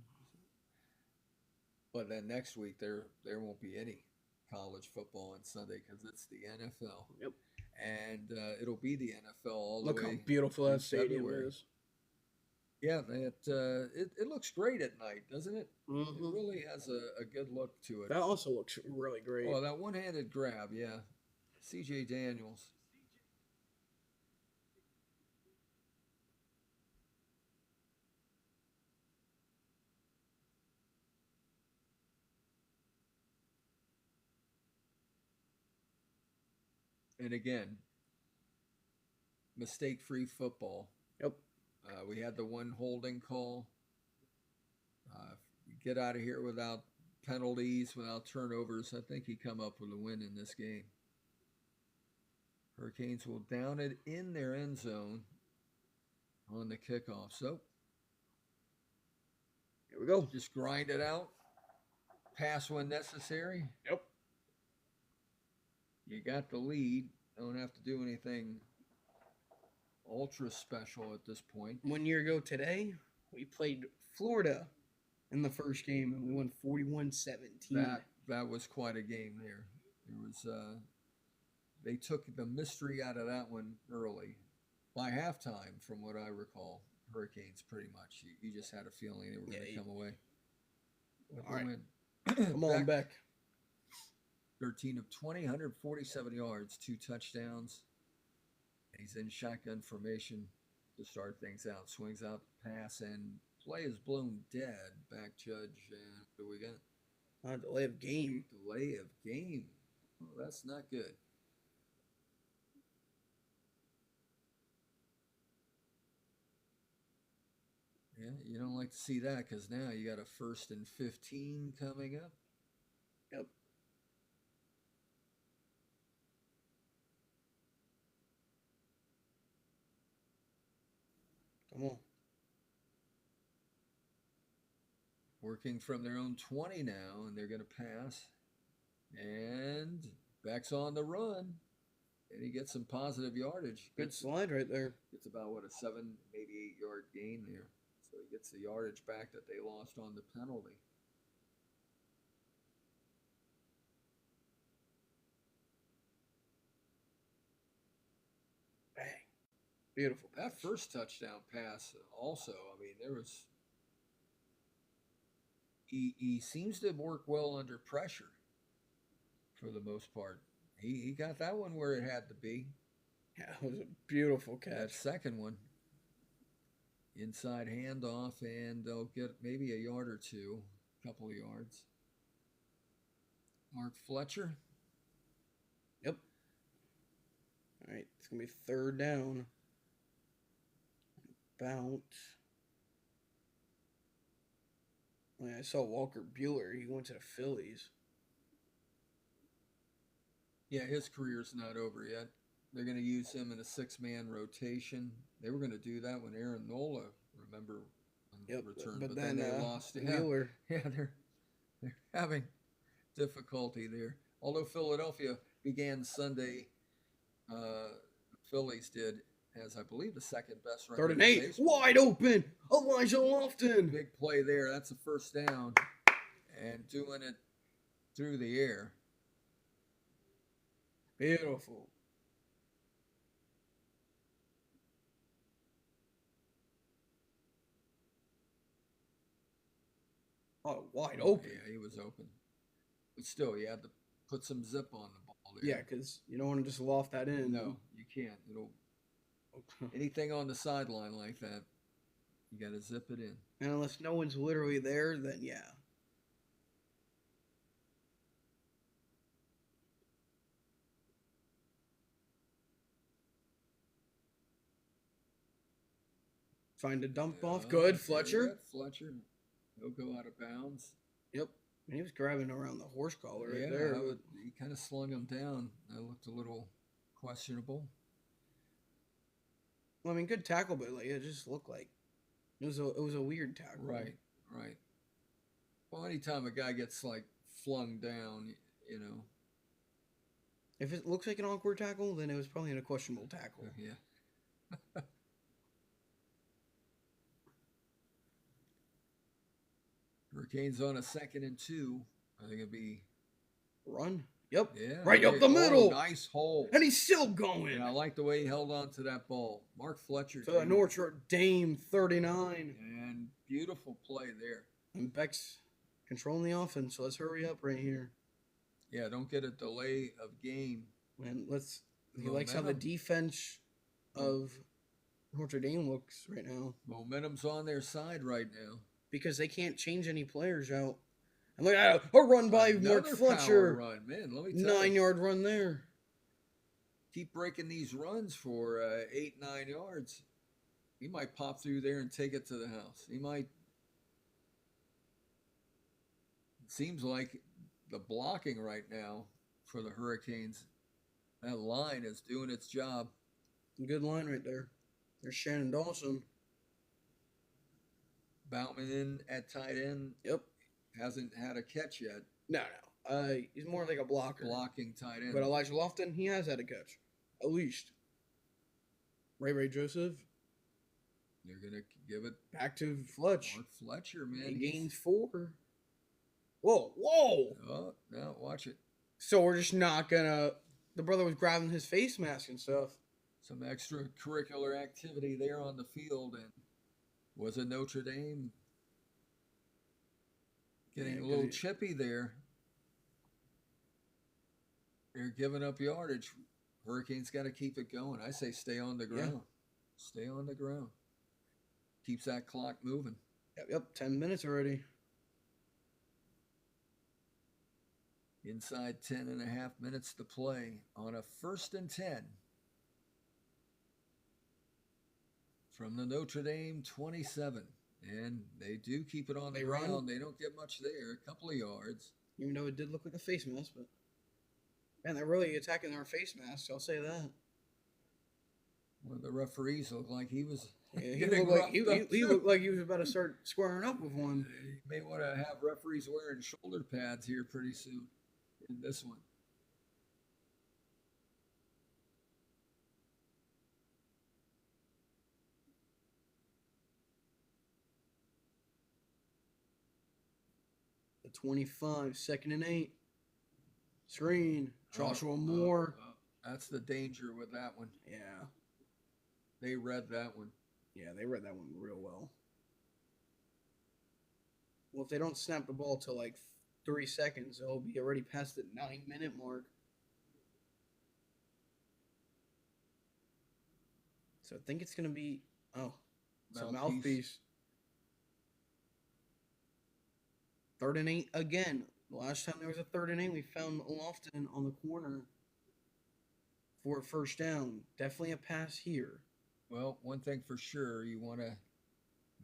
But then next week there won't be any college football on Sunday because it's the NFL. Yep. And it'll be the NFL all the way. Look how beautiful that stadium is. Yeah, it looks great at night, doesn't it? Mm-hmm. It really has a good look to it. That also looks really great. Oh, that one-handed grab, yeah. C.J. Daniels. And again, mistake-free football. Yep. We had the one holding call. Get out of here without penalties, without turnovers. I think he come up with a win in this game. Hurricanes will down it in their end zone on the kickoff. So here we go. Just grind it out. Pass when necessary. Yep. You got the lead. Don't have to do anything ultra special at this point. 1 year ago today, we played Florida in the first game, and we won 41-17. That was quite a game there. It was they took the mystery out of that one early. By halftime, from what I recall, Hurricanes pretty much. You just had a feeling they were going to come away with all right. win. Come on, Beck. 13 of 20, 147 yards, 2 touchdowns. He's in shotgun formation to start things out. Swings out the pass, and play is blown dead. Back judge, and what do we got? Delay of game. Delay of game. Oh, that's not good. Yeah, you don't like to see that because now you got a 1st and 15 coming up. Yep. Come on. Working from their own 20 now, and they're going to pass. And Beck's on the run. And he gets some positive yardage. Good slide right there. It's about, what, a 7, maybe 8-yard gain there. So he gets the yardage back that they lost on the penalty. Bang. Beautiful. That first touchdown pass also, I mean, there was... He seems to work well under pressure for the most part. He got that one where it had to be. Yeah, it was a beautiful catch. That second one. Inside handoff, and they'll get maybe a yard or two, a couple of yards. Mark Fletcher. Yep. All right, it's going to be 3rd down. About... I saw Walker Buehler. He went to the Phillies. Yeah, his career's not over yet. They're going to use him in a 6-man rotation. They were going to do that when Aaron Nola, remember, returned. But then they lost him. Buehler. Yeah, they're having difficulty there. Although Philadelphia began Sunday, Phillies did, as I believe the 2nd best record. 3rd and 8, wide open, Elijah Lofton. Big play there. That's a 1st down, and doing it through the air. Beautiful. Oh, wide open. Yeah, he was open. But still, you had to put some zip on the ball there. Yeah, because you don't want to just loft that in. No, you can't. It'll anything on the sideline like that, you got to zip it in. And unless no one's literally there, then yeah. Find a dump off. Good, Fletcher. Fletcher. He'll go out of bounds. Yep. And he was grabbing around the horse collar right Yeah, there. He kind of slung him down. That looked a little questionable. Well, I mean, good tackle, but like it just looked like it was a weird tackle. Right. Well, anytime a guy gets like flung down, you know. If it looks like an awkward tackle, then it was probably a questionable tackle. Yeah. Hurricanes on a 2nd and 2. I think it'd be run. Yep. Yeah. Right up the middle. Nice hole. And he's still going. And I like the way he held on to that ball. Mark Fletcher. So Notre Dame 39. And beautiful play there. And Beck's controlling the offense. So let's hurry up right here. Yeah, don't get a delay of game. And he likes how the defense of Notre Dame looks right now. Momentum's on their side right now. Because they can't change any players out. And look at a run by Mark Fletcher. Run. Man, let me tell 9-yard run there. Keep breaking these runs for 8, 9 yards. He might pop through there and take it to the house. He might. It seems like the blocking right now for the Hurricanes, that line is doing its job. Good line right there. There's Shannon Dawson. Boutman in at tight end. Yep. Hasn't had a catch yet. No. He's more like a blocker. Blocking tight end. But Elijah Lofton, he has had a catch. At least. Ray Joseph. They're going to give it back to Fletch. Mark Fletcher, man. He gained 4. Whoa. Oh, no, watch it. So we're just not going to... The brother was grabbing his face mask and stuff. Some extracurricular activity there on the field, and was it Notre Dame getting a little chippy there? They're giving up yardage. Hurricanes got to keep it going. I say stay on the ground. Yeah. Stay on the ground. Keeps that clock moving. Yep, 10 minutes already. Inside 10.5 minutes to play on a 1st and 10. From the Notre Dame 27. And they do keep it on the ground. They don't get much there. A couple of yards. Even though it did look like a face mask, but man, they're really attacking our face masks. I'll say that. Well, the referees look like he was. Yeah, he looked like he was about to start squaring up with one. You may want to have referees wearing shoulder pads here pretty soon in this one. The 25, 2nd and 8. Screen. Joshua Moore. That's the danger with that one. Yeah. They read that one. Yeah, they read that one real well. Well, if they don't snap the ball till like 3 seconds, they'll be already past the 9-minute mark. So I think it's going to be, it's a mouthpiece. 3rd and 8 again. The last time there was a 3rd and 8, we found Lofton on the corner for a first down. Definitely a pass here. Well, one thing for sure, you want to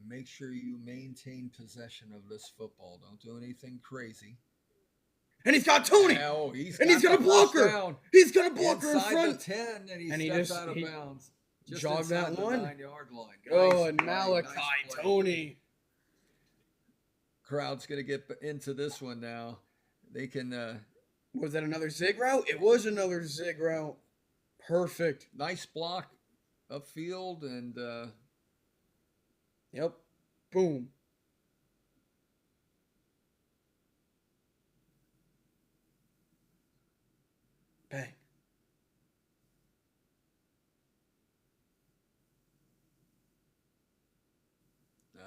make sure you maintain possession of this football. Don't do anything crazy. And he's got Tony. Oh, he's got a blocker. He's got a blocker in front. Inside the 10, and he steps out of bounds. Just jogged that the one. 9-yard line. And Malachi Tony. Crowd's going to get into this one now. They can... was that another zig route? It was another zig route. Perfect. Nice block upfield and... Yep. Boom. Bang.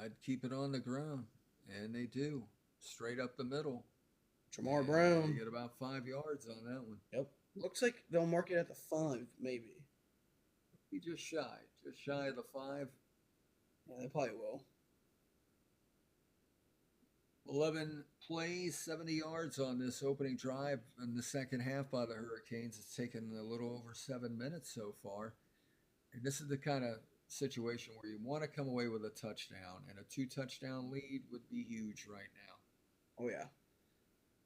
I'd keep it on the ground, and they do. Straight up the middle. Jamar Brown. They get about 5 yards on that one. Yep. Looks like they'll mark it at the 5, maybe. Be just shy of the 5. Yeah, they probably will. 11 plays, 70 yards on this opening drive in the second half by the Hurricanes. It's taken a little over 7 minutes so far. And this is the kind of situation where you want to come away with a touchdown, and a 2-touchdown lead would be huge right now. Oh, yeah.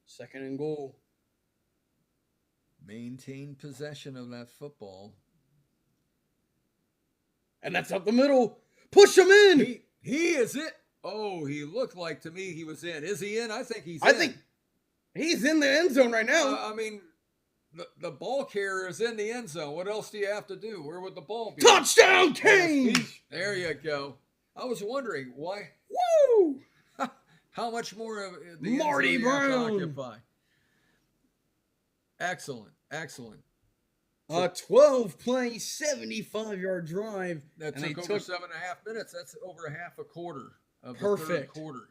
2nd and goal. Maintain possession of that football. And that's up the middle. Push him in. He is it. Oh, he looked like to me he was in. Is he in? I think he's in. I think he's in the end zone right now. I mean, the ball carrier is in the end zone. What else do you have to do? Where would the ball be? Touchdown, Canes! There you go. I was wondering why. Woo! How much more of the Marty Brown occupy? Excellent. A 12-play, 75-yard drive. That took over 7.5 minutes. That's over half a quarter of the third quarter.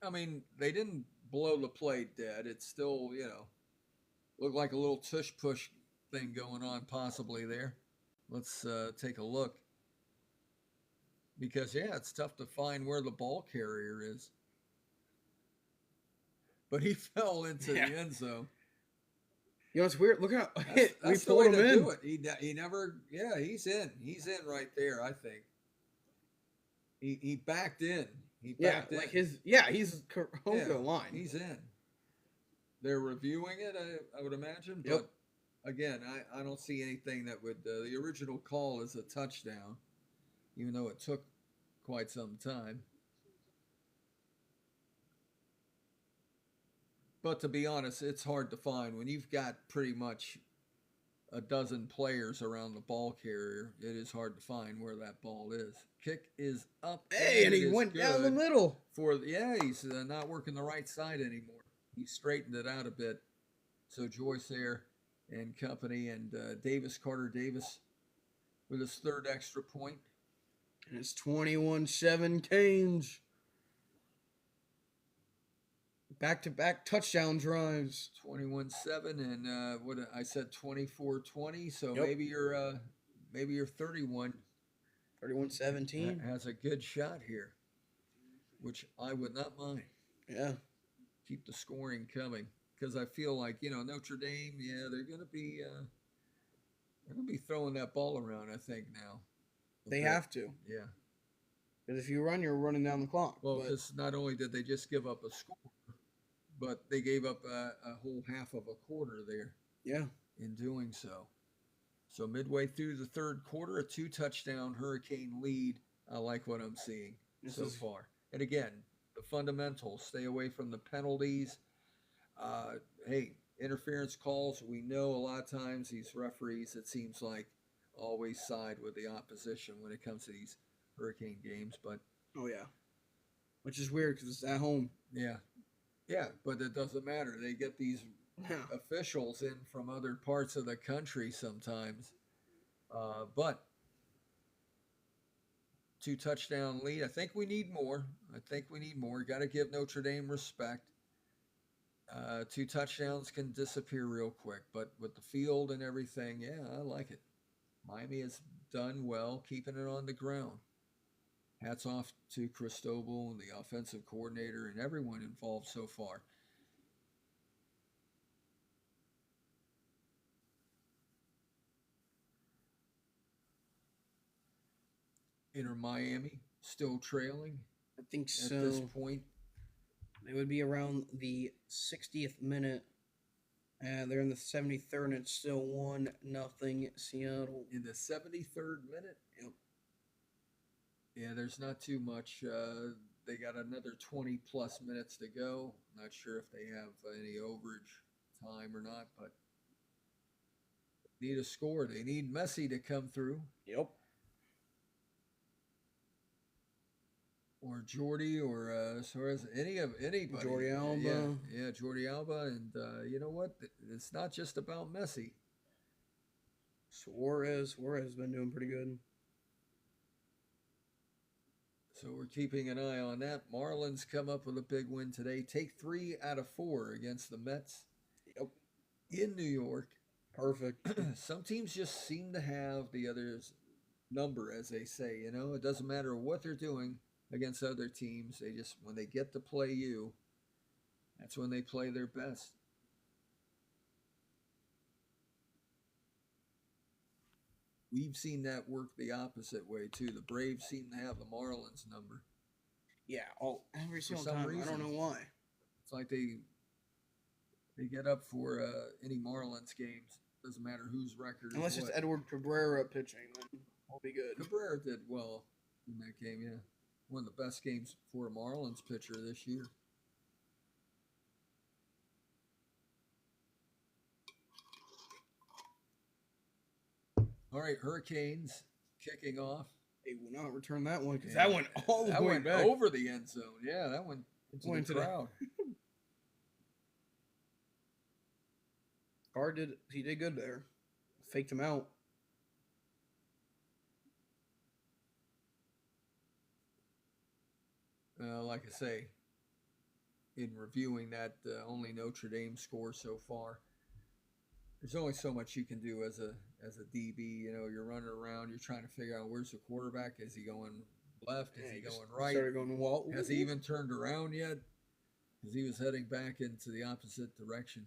I mean, they didn't blow the play dead. It's still, looked like a little tush-push thing going on possibly there. Let's take a look. Because, it's tough to find where the ball carrier is. But he fell into the end zone. You know, it's weird. Look how we pulled him in. Do it. He never, he's in. He's in right there, I think. He backed in. He backed in. He's over the line. He's in. They're reviewing it, I would imagine. But, again, I don't see anything that would, the original call is a touchdown, even though it took quite some time. But to be honest, it's hard to find. When you've got pretty much a dozen players around the ball carrier, it is hard to find where that ball is. Kick is up. Hey, and he went down the middle. He's not working the right side anymore. He straightened it out a bit. So Joyce there and company, and Carter Davis with his 3rd extra point. And it's 21-7 Canes. Back-to-back touchdown drives. 21-7 and what I said 24-20. So maybe you're 31. 31-17 has a good shot here, which I would not mind. Yeah, keep the scoring coming because I feel like Notre Dame. Yeah, they're gonna be throwing that ball around. I think now They have to. Yeah. Because if you run, you're running down the clock. Well, because not only did they just give up a score, but they gave up a whole half of a quarter there. Yeah. In doing so. So midway through the third quarter, a 2-touchdown Hurricane lead. I like what I'm seeing so far. And again, the fundamentals, stay away from the penalties. Hey, interference calls, we know a lot of times these referees, it seems like, always side with the opposition when it comes to these Hurricane games. But oh, yeah. Which is weird because it's at home. Yeah. Yeah, but it doesn't matter. They get these officials in from other parts of the country sometimes. But 2-touchdown lead. I think we need more. Got to give Notre Dame respect. 2 touchdowns can disappear real quick, but with the field and everything, yeah, I like it. Miami has done well keeping it on the ground. Hats off to Cristobal and the offensive coordinator and everyone involved so far. Inter Miami still trailing. I think so. At this point, they would be around the 60th minute. They're in the 73rd, and it's still 1-0 Seattle. In the 73rd minute? Yep. Yeah, there's not too much. They got another 20-plus minutes to go. Not sure if they have any overage time or not, but need a score. They need Messi to come through. Yep. Or Jordy, or Suarez, anybody. Jordy Alba. Yeah, Jordy Alba. And you know what? It's not just about Messi. Suarez has been doing pretty good. So we're keeping an eye on that. Marlins come up with a big win today. Take 3 out of 4 against the Mets. Yep. In New York. Perfect. Some teams just seem to have the other's number, as they say. You know, it doesn't matter what they're doing against other teams. They just, when they get to play you, that's when they play their best. We've seen that work the opposite way too. The Braves seem to have the Marlins number. Yeah, every single time. Reason. I don't know why. It's like they get up for any Marlins games. Doesn't matter whose record. Unless it's Edward Cabrera pitching, then we'll be good. Cabrera did well in that game, yeah. One of the best games for a Marlins pitcher this year. All right, Hurricanes kicking off. They will not return that one because that went all the way back. Over the end zone. Yeah, that went into the crowd. Carr did good there. Faked him out. Like I say, in reviewing that only Notre Dame score so far, there's only so much you can do as a DB. You know, you're running around, you're trying to figure out where's the quarterback. Is he going left? Is he going right? Has he even turned around yet? Because he was heading back into the opposite direction.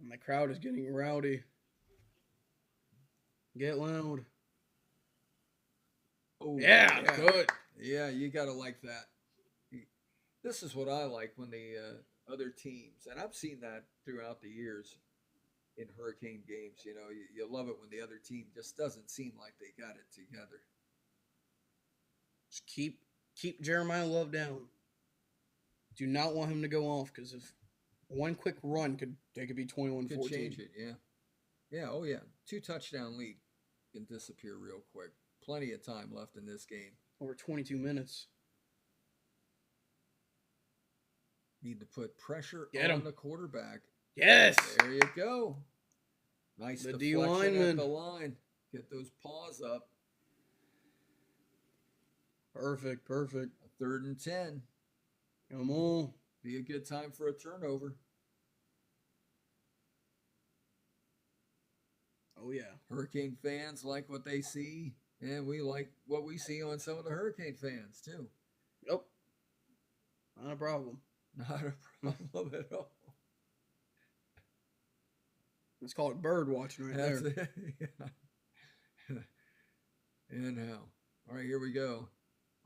And the crowd is getting rowdy. Get loud. Oh, yeah, good. Yeah, you got to like that. This is what I like when the other teams, and I've seen that throughout the years in Hurricane games, you know, you love it when the other team just doesn't seem like they got it together. Just keep Jeremiah Love down. Do not want him to go off, because if one quick run could be 21-14. Could change it, yeah. Yeah, oh yeah. 2 touchdown lead can disappear real quick. Plenty of time left in this game. Over 22 minutes. Need to put pressure on the quarterback. Yes. There you go. Nice the deflection at the line. Get those paws up. Perfect. A 3rd and 10. Come on. Be a good time for a turnover. Oh, yeah. Hurricane fans like what they see, and we like what we see on some of the Hurricane fans, too. Nope. Not a problem. Not a problem at all. Let's call it bird watching right there. Yeah. And now. All right, here we go.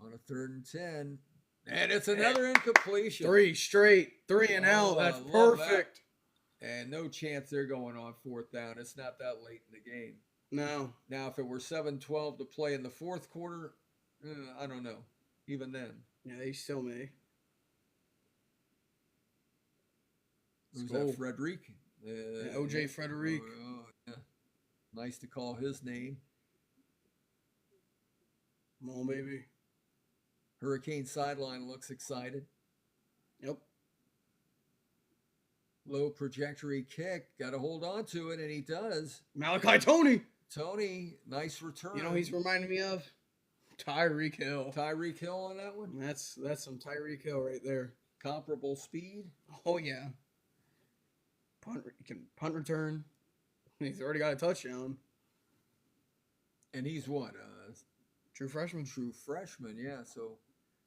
On a 3rd and 10. And it's another incompletion. 3 straight. 3 and out. That's perfect. That. And no chance they're going on 4th down. It's not that late in the game. No. Now, if it were 7-12 to play in the 4th quarter, I don't know. Even then. Yeah, they still may. Who's that? Frederic? O.J. Frederic. Oh, yeah. Nice to call his name. Come on, baby. Hurricane sideline looks excited. Yep. Low trajectory kick. Got to hold on to it, and he does. Malachi Tony. Tony, nice return. You know he's reminding me of? Tyreek Hill. Tyreek Hill on that one? That's some Tyreek Hill right there. Comparable speed? Oh, yeah. Punt return. He's already got a touchdown. And he's what? True freshman. True freshman, yeah. So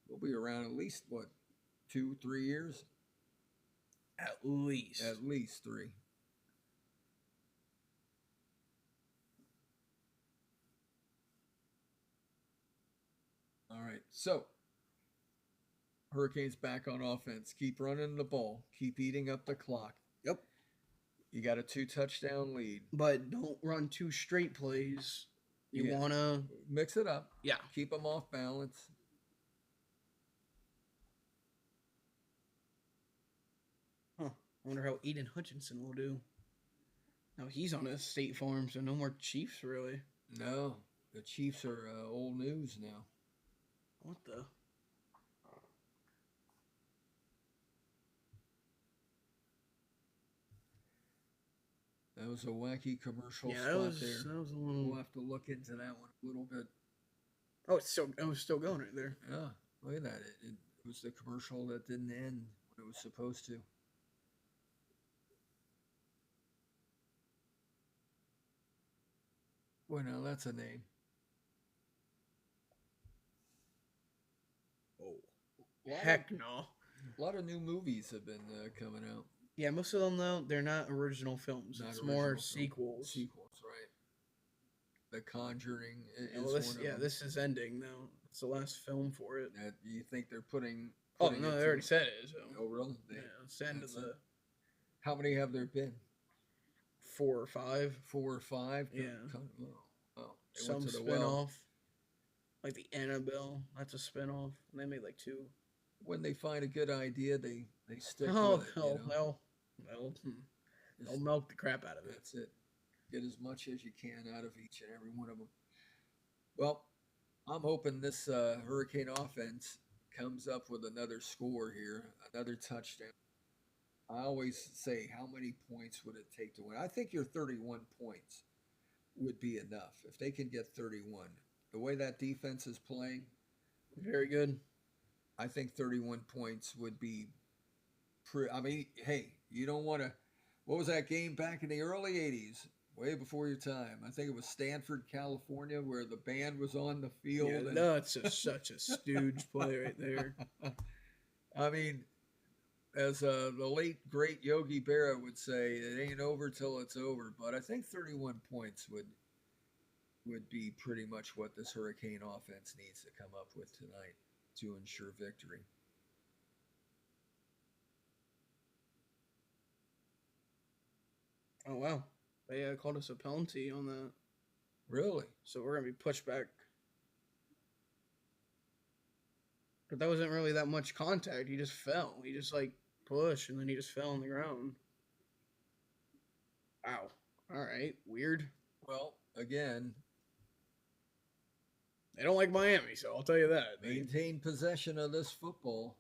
we'll be around at least, 2-3 years? At least. At least 3. All right, so Hurricanes back on offense. Keep running the ball. Keep eating up the clock. Yep. You got a 2-touchdown lead. But don't run 2 straight plays. You want to mix it up. Yeah. Keep them off balance. Huh. I wonder how Aiden Hutchinson will do. Now he's on a State Farm, so no more Chiefs, really. No. The Chiefs are old news now. What the? That was a wacky commercial spot that was there. a little... We'll have to look into that one a little bit. Oh, it was still going right there. Yeah, look at that. It was the commercial that didn't end when it was supposed to. Well, now that's a name. Oh, heck no. A lot of new movies have been coming out. Yeah, most of them, though, they're not original films. It's more sequels. Sequels, right. The Conjuring is well, one of them. this is ending, though. It's the last film for it. You think they're putting Oh, no, they already said it. So. Oh, really? Yeah, it's the end of the... How many have there been? 4 or 5. 4 or 5? Yeah. Oh, some spin-off. Like the Annabelle, that's a spin-off. And they made like 2. When they find a good idea, they stick with it. They'll milk the crap out of it. That's it. Get as much as you can out of each and every one of them. Well, I'm hoping this Hurricane offense comes up with another score here, another touchdown. I always say, how many points would it take to win? I think your 31 points would be enough. If they can get 31, the way that defense is playing, very good. I think 31 points would be I mean, hey, you don't want to... What was that game back in the early 80s? Way before your time. I think it was Stanford, California, where the band was on the field. Yeah, no, it's such a stooge play right there. I mean, as the late, great Yogi Berra would say, it ain't over till it's over. But I think 31 points would be pretty much what this Hurricane offense needs to come up with tonight to ensure victory. Oh, wow. They called us a penalty on that. Really? So we're going to be pushed back. But that wasn't really that much contact. He just fell. He just, pushed, and then he just fell on the ground. Wow. All right. Weird. Well, again... They don't like Miami, so I'll tell you that. Maintain possession of this football.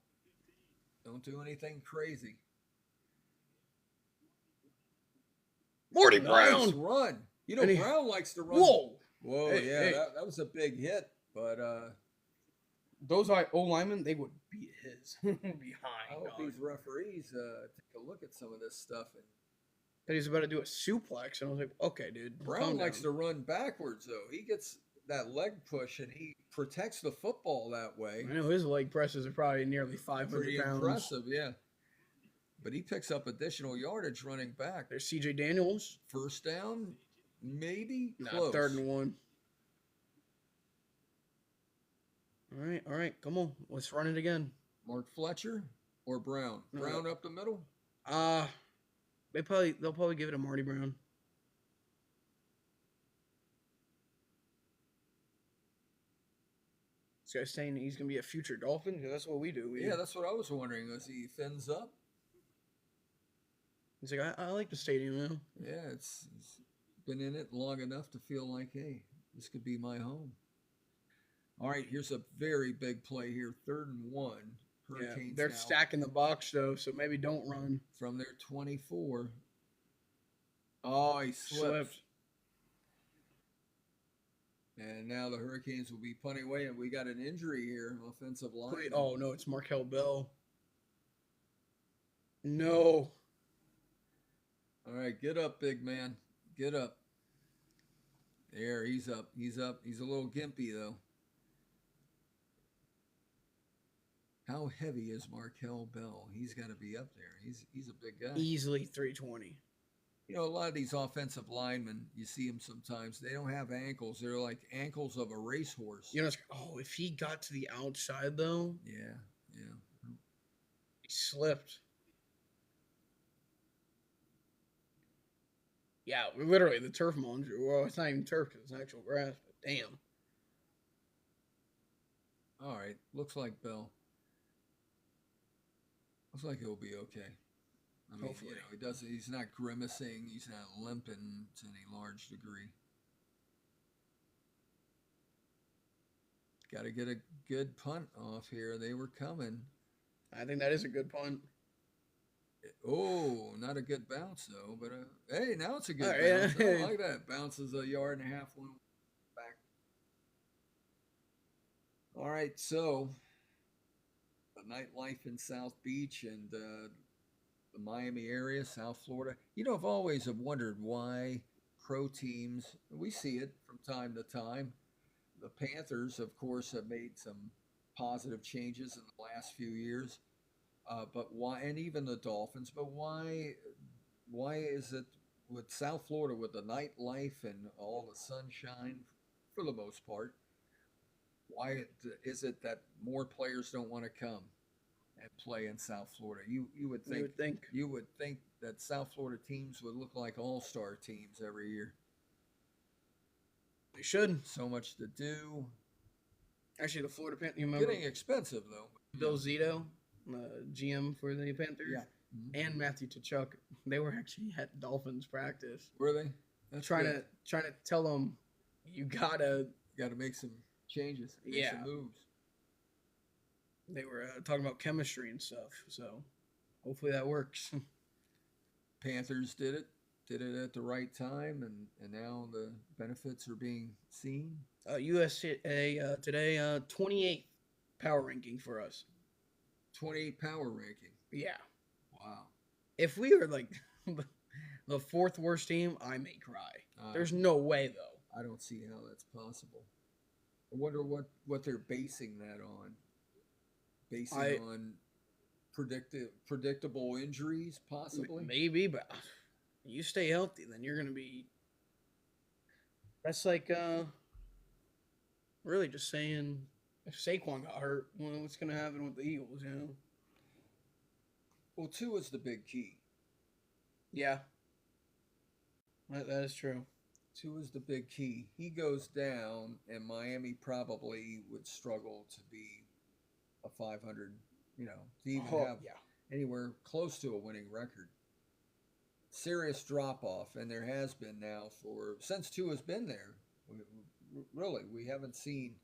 Don't do anything crazy. Morty Nice Brown! run. You know, Brown likes to run. Whoa, hey, yeah, hey. That was a big hit, but... those O-linemen, they would beat his behind. I hope these referees take a look at some of this stuff. But he's about to do a suplex, and I was like, okay, dude. Brown likes to run backwards, though. He gets that leg push, and he protects the football that way. I know his leg presses are probably nearly 500 Pretty pounds. Impressive, yeah. But he picks up additional yardage running back. There's C.J. Daniels. First down, maybe? Nah, close. 3rd and 1. All right. Come on. Let's run it again. Mark Fletcher or Brown? No. Brown up the middle? They'll probably give it to Marty Brown. This guy's saying he's going to be a future Dolphin? Because that's what we do. Yeah, that's what I was wondering. As he thins up? He's like, I like the stadium now. Yeah, he's been in it long enough to feel like, hey, this could be my home. All right, here's a very big play here. 3rd and 1. Hurricanes they're now stacking the box, though, so maybe don't run. from their 24. Oh, he slipped. And now the Hurricanes will be punting away, and we got an injury here, offensive line. Oh, no, it's Markel Bell. No. All right, get up, big man. Get up. There, he's up. He's up. He's a little gimpy, though. How heavy is Markel Bell? He's got to be up there. He's a big guy. Easily 320. You know, a lot of these offensive linemen, you see them sometimes, they don't have ankles. They're like ankles of a racehorse. You know, if he got to the outside, though. Yeah. He slipped. Yeah, literally, the turf monster. Well, it's not even turf because it's actual grass, but damn. All right. Looks like Bell. Looks like he'll be okay. I mean, Hopefully. he's not grimacing. He's not limping to any large degree. Got to get a good punt off here. They were coming. I think that is a good punt. Oh, not a good bounce, though. But, hey, now it's a good right, bounce. yeah. I like that. Bounces 1.5 yards one back. All right, so the nightlife in South Beach and the Miami area, South Florida. You know, I've always have wondered why pro teams, we see it from time to time. The Panthers, of course, have made some positive changes in the last few years. But why, and even the Dolphins, but why is it with South Florida, with the nightlife and all the sunshine, for the most part, why is it that more players don't want to come and play in South Florida? You would think that South Florida teams would look like all-star teams every year. They should. So much to do. Actually, the Florida Panthers, you remember? Getting expensive, though. Bill Zito, GM for the Panthers, Yeah. Mm-hmm. and Matthew Tkachuk, they were actually at Dolphins practice. Were they? That's trying good. to tell them you gotta make some changes, make some moves. They were talking about chemistry and stuff, so hopefully that works. Panthers did it at the right time, and now the benefits are being seen. USA today, 28th power ranking for us. 28 power ranking. Yeah. Wow. If we were like the 4th worst team, I may cry. There's no way, though. I don't see how that's possible. I wonder what they're basing that on. On predictable injuries, possibly? Maybe, but you stay healthy, then you're going to be... That's like, really just saying, if Saquon got hurt, well, what's going to happen with the Eagles, you know? Well, Tua is the big key. Yeah. That is true. Tua is the big key. He goes down, and Miami probably would struggle to be a 500, to even have anywhere close to a winning record. Serious drop-off, and there has been now since Tua's been there. We haven't seen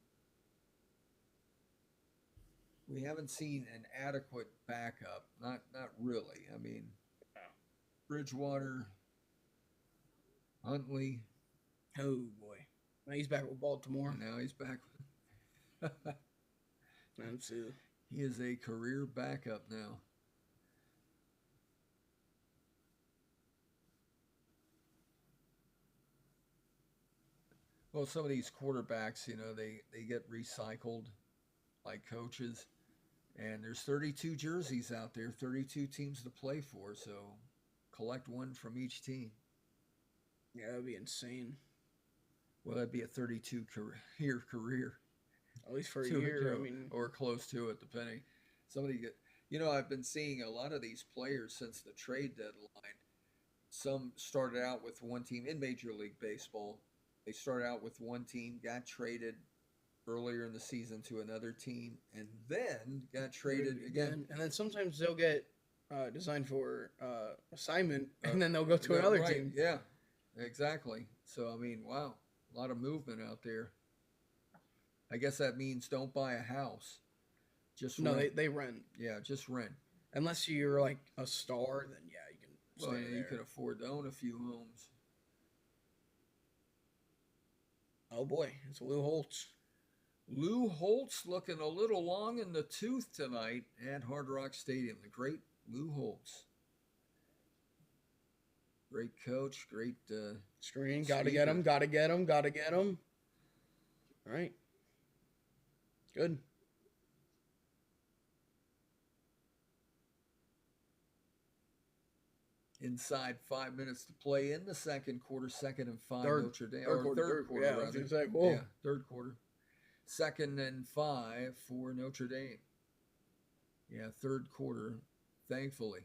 an adequate backup. Not really. I mean, Bridgewater, Huntley. Oh boy, now he's back with Baltimore. Now he's back. He is a career backup now. Well, some of these quarterbacks, they get recycled like coaches. And there's 32 jerseys out there, 32 teams to play for, so collect one from each team. Yeah, that would be insane. Well, that'd be a 32-year career. At least for a year, I mean, or close to it, depending. Somebody get, you know, I've been seeing a lot of these players since the trade deadline. Some started out with one team in Major League Baseball. They started out with one team, got traded earlier in the season to another team, and then got traded again. And then sometimes they'll get designed for assignment, and then they'll go to another team. Yeah, exactly. So, I mean, wow, a lot of movement out there. I guess that means don't buy a house. Just rent. They rent. Yeah, just rent. Unless you're like a star, then yeah, you can stay there. You can afford to own a few homes. Oh boy, it's Lou Holtz. Lou Holtz looking a little long in the tooth tonight at Hard Rock Stadium. The great Lou Holtz. Great coach, great screen. Got to get him. All right. Good. Inside 5 minutes to play in the second quarter, 2nd and 5 Notre Dame. Third quarter, rather. I was gonna say, whoa. Yeah, 3rd quarter. 2nd and 5 for Notre Dame. Yeah, 3rd quarter, thankfully.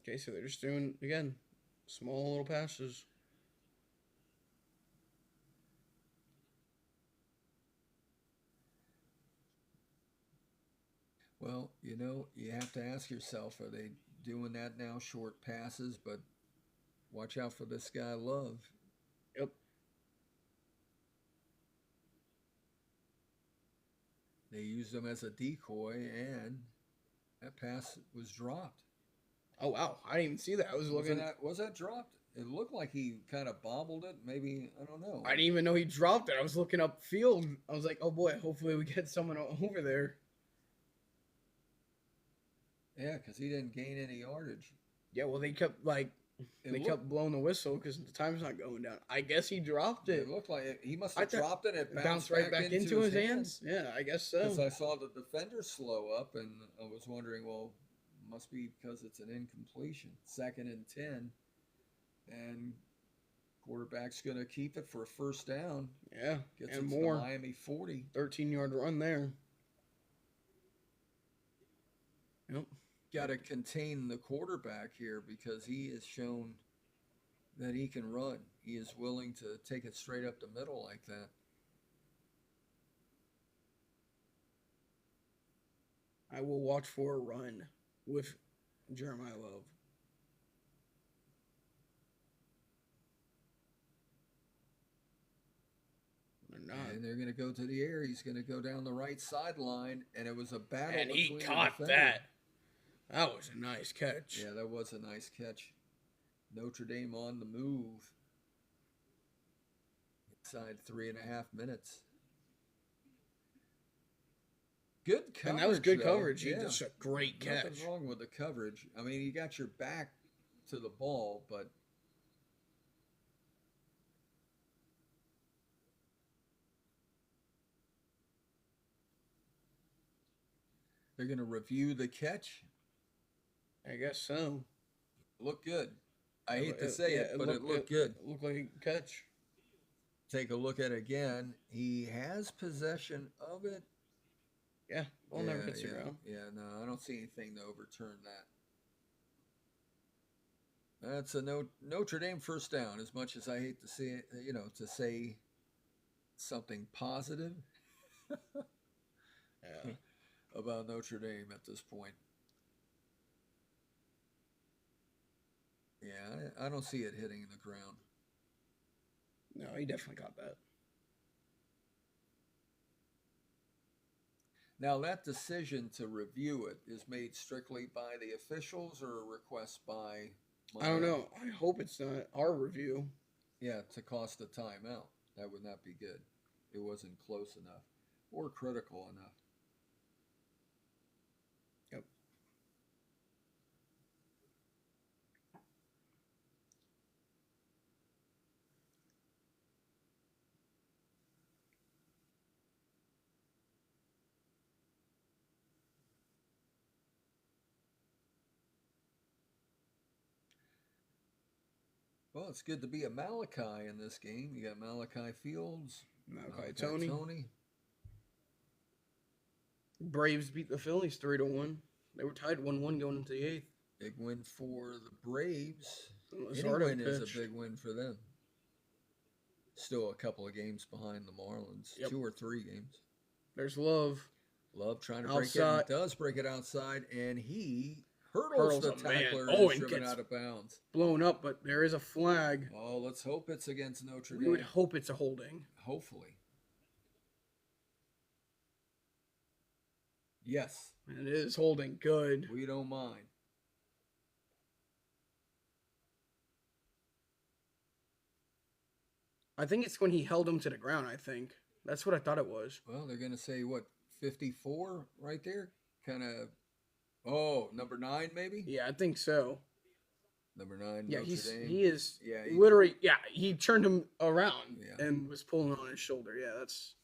Okay, so they're just doing, again, small little passes. Well, you know, you have to ask yourself, are they doing that now, short passes? But watch out for this guy, Love. Yep. They used him as a decoy, and that pass was dropped. Oh, wow. I didn't even see that. I was looking. Was that dropped? It looked like he kind of bobbled it. Maybe, I don't know. I didn't even know he dropped it. I was looking up field. I was like, oh, boy, hopefully we get someone over there. Yeah, because he didn't gain any yardage. Yeah, well, they kept, kept blowing the whistle because the time's not going down. I guess he dropped it. It looked like he must have dropped it. It bounced right back into his hands. Yeah, I guess so. Because I saw the defender slow up, and I was wondering, well, must be because it's an incompletion. 2nd and 10, and quarterback's going to keep it for a first down. Yeah, gets and it more. To the Miami 40. 13-yard run there. Yep. Got to contain the quarterback here because he has shown that he can run. He is willing to take it straight up the middle like that. I will watch for a run with Jeremiah Love. They're not. And they're going to go to the air. He's going to go down the right sideline, and it was a battle. And he caught that. That was a nice catch. Yeah, that was a nice catch. Notre Dame on the move. Inside 3.5 minutes. Good coverage. And that was good though. coverage. Yeah. Just a great catch. Nothing wrong with the coverage. I mean, you got your back to the ball, but they're going to review the catch. I guess so. Looked good. I hate to say it, but it looked good. It looked like a catch. Take a look at it again. He has possession of it. Yeah, ball never hits the ground. Yeah, no, I don't see anything to overturn that. That's a Notre Dame first down. As much as I hate to see it, to say something positive about Notre Dame at this point. Yeah, I don't see it hitting the ground. No, he definitely got that. Now, that decision to review it is made strictly by the officials or a request by... I don't know. I hope it's not our review. Yeah, to cost a timeout. That would not be good. It wasn't close enough or critical enough. Yep. Well, it's good to be a Malachi in this game. You got Malachi Fields, Malachi Tony. Tony. Braves beat the Phillies 3-1. They were tied 1-1 going into the 8th. Big win for the Braves. Any Luzardo win is pitched. a big win for them. Still a couple of games behind the Marlins. Yep. 2 or 3 games. There's Love. Love trying to break it. He does break it outside, and he hurdles the tackler and driven out of bounds. Blown up, but there is a flag. Oh, let's hope it's against Notre Dame. We would hope it's a holding. Hopefully. Yes. And it is holding. Good. We don't mind. I think it's when he held him to the ground, I think. That's what I thought it was. Well, they're going to say, what, 54 right there? Kind of, oh, number 9 maybe? Yeah, I think so. Number 9, yeah, Notre Dame. He is yeah, literally, he turned him around and was pulling on his shoulder. Yeah, that's...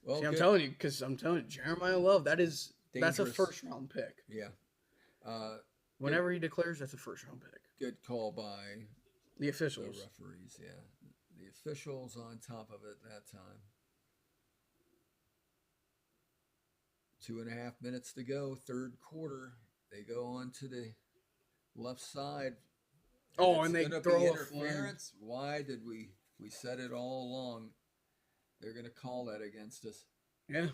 Well, see, I'm telling you, Jeremiah Love, that's a first-round pick. Yeah. Whenever he declares, that's a first-round pick. Good call by the officials. The referees, yeah. The officials on top of it that time. 2.5 minutes to go, third quarter. They go on to the left side. And they throw interference. Why did we said it all along? They're going to call that against us. Yeah.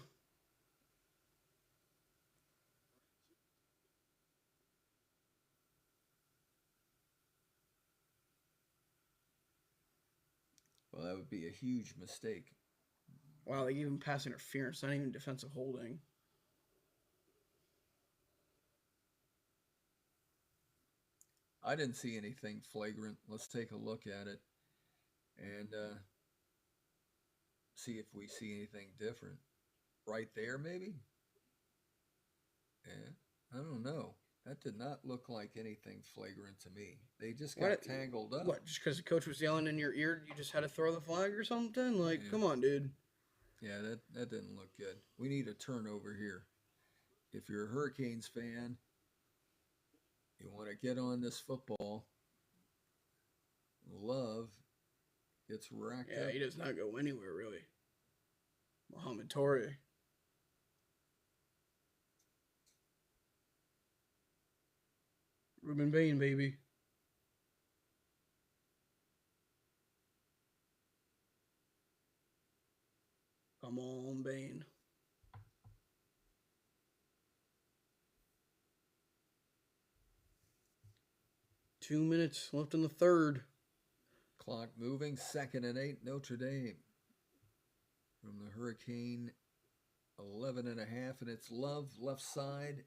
Well, that would be a huge mistake. Wow, they gave him pass interference, not even defensive holding. I didn't see anything flagrant. Let's take a look at it and see if we see anything different. Right there, maybe? Yeah, I don't know. That did not look like anything flagrant to me. They just got tangled up. What, just because the coach was yelling in your ear, you just had to throw the flag or something? Like, come on, dude. Yeah, that didn't look good. We need a turnover here. If you're a Hurricanes fan, you want to get on this football. Love gets racked up. Yeah, he does not go anywhere, really. Mohamed Torre. Ruben Bain, baby. Come on, Bain. Two minutes left in the third. Clock moving. 2nd and 8, Notre Dame. From the Hurricane, 11.5, and it's Love, left side.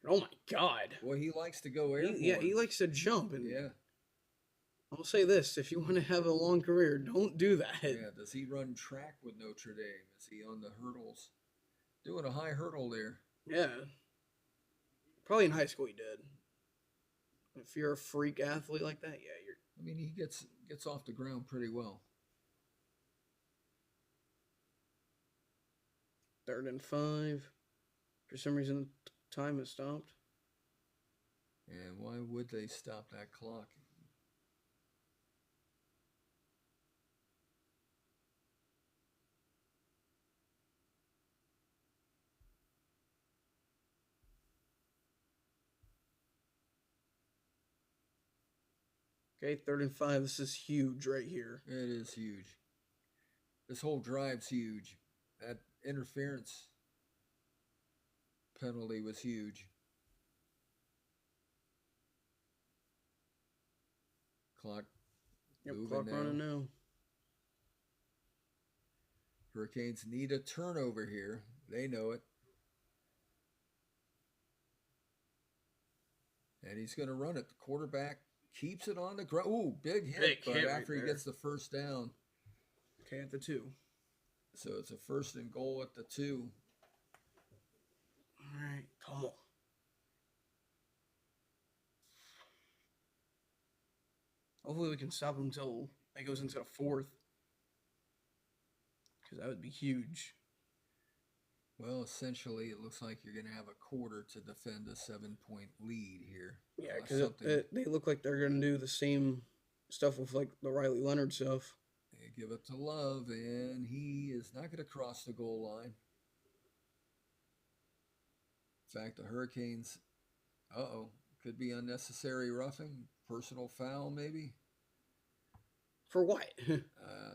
Oh, my God. Boy, he likes to go airborne. He likes to jump. And yeah. I'll say this. If you want to have a long career, don't do that. Yeah, does he run track with Notre Dame? Is he on the hurdles? Doing a high hurdle there. Yeah. Probably in high school he did. If you're a freak athlete like that, yeah, you're... I mean, he gets off the ground pretty well. 3rd and 5. For some reason, time has stopped. And why would they stop that clock? Okay, 3rd and 5. This is huge right here. It is huge. This whole drive's huge. That interference penalty was huge. Clock moving clock now. running now. Hurricanes need a turnover here. They know it. And he's going to run it. The quarterback keeps it on the ground. Ooh, big hit. But after he gets the first down. Okay, at the 2. So it's a 1st and goal at the 2. All right, come on. Hopefully we can stop him until it goes into the 4th. Because that would be huge. Well, essentially, it looks like you're going to have a quarter to defend a 7-point lead here. Yeah, because they look like they're going to do the same stuff with like the Riley Leonard stuff. They give it to Love, and he is not going to cross the goal line. In fact, the Hurricanes, could be unnecessary roughing, personal foul maybe. For what?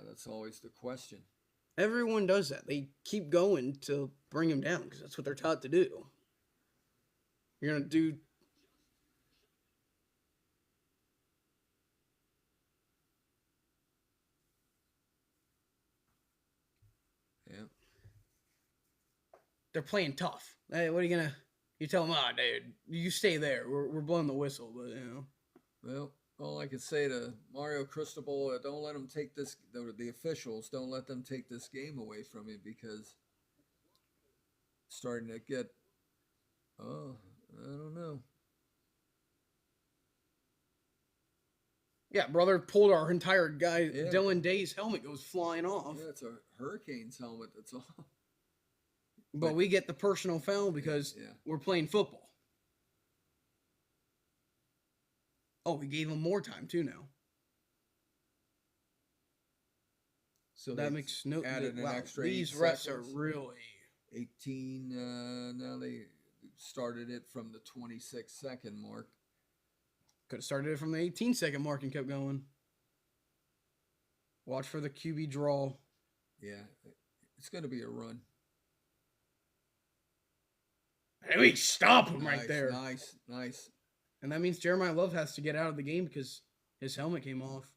That's always the question. Everyone does that. They keep going to bring him down because that's what they're taught to do. You're going to do... Yeah. They're playing tough. Hey, what are you going to... You tell them, dude, you stay there. We're blowing the whistle, but, Well, all I can say to Mario Cristobal, don't let them take this, the officials, don't let them take this game away from you because it's starting to get, I don't know. Yeah, brother pulled our entire guy. Yeah. Dylan Day's helmet goes flying off. Yeah, it's a Hurricanes helmet that's off. But we get the personal foul because we're playing football. Oh, we gave him more time too now. So that makes no added an extra. These refs are really 18. Now they started it from the 26-second mark. Could have started it from the 18-second mark and kept going. Watch for the QB draw. Yeah, it's going to be a run. Hey, we stop him right there. Nice. And that means Jeremiah Love has to get out of the game because his helmet came off.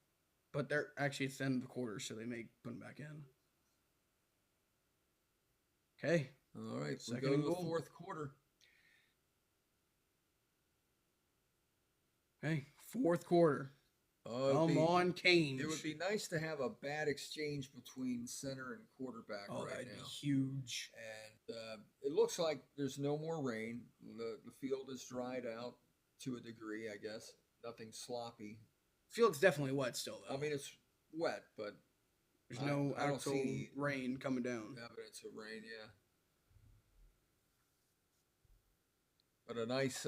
But they're actually at the end of the quarter, so they may put him back in. Okay. All right, we go to the fourth quarter. Okay, fourth quarter. Come on, Canes. It would be nice to have a bad exchange between center and quarterback right that'd now. Be huge. And it looks like there's no more rain. The field is dried out to a degree, I guess. Nothing sloppy. Field's definitely wet still, though. I mean, it's wet, but there's no actual rain coming down. Evidence of rain, yeah. But a nice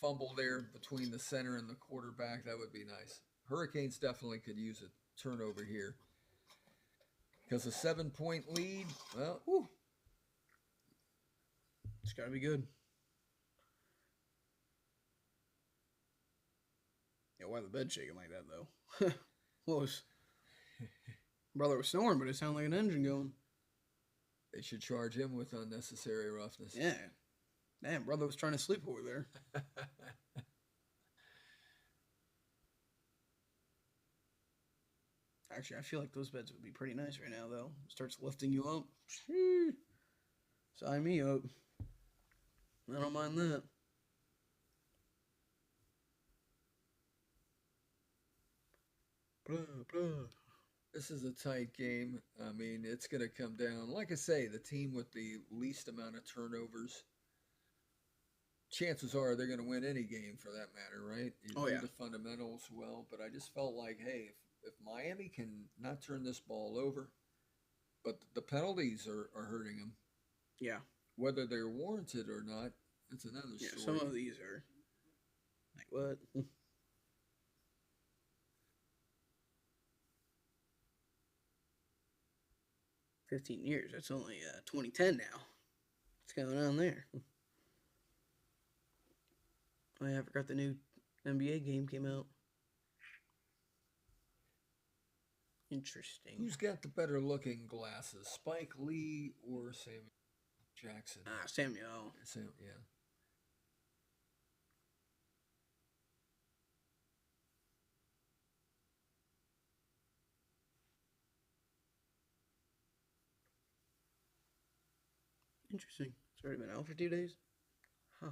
fumble there between the center and the quarterback, that would be nice. Hurricanes definitely could use a turnover here. Because a 7-point lead, well, it's got to be good. Yeah, why the bed shaking like that, though? What was... Brother was snoring, but it sounded like an engine going. They should charge him with unnecessary roughness. Yeah. Damn, brother was trying to sleep over there. Actually, I feel like those beds would be pretty nice right now, though. Starts lifting you up. Sign me up. I don't mind that. This is a tight game. I mean, it's going to come down. Like I say, the team with the least amount of turnovers, chances are they're going to win any game for that matter, right? You do the fundamentals well, but I just felt like, hey, if Miami can not turn this ball over, but the penalties are hurting them. Yeah. Whether they're warranted or not, it's another story. Yeah, some of these are like, what? 15 years. That's only 2010 now. What's going on there? Oh, yeah, I forgot the new NBA game came out. Interesting. Who's got the better looking glasses, Spike Lee or Samuel Jackson? Samuel. Yeah. Interesting. It's already been out for 2 days? Huh.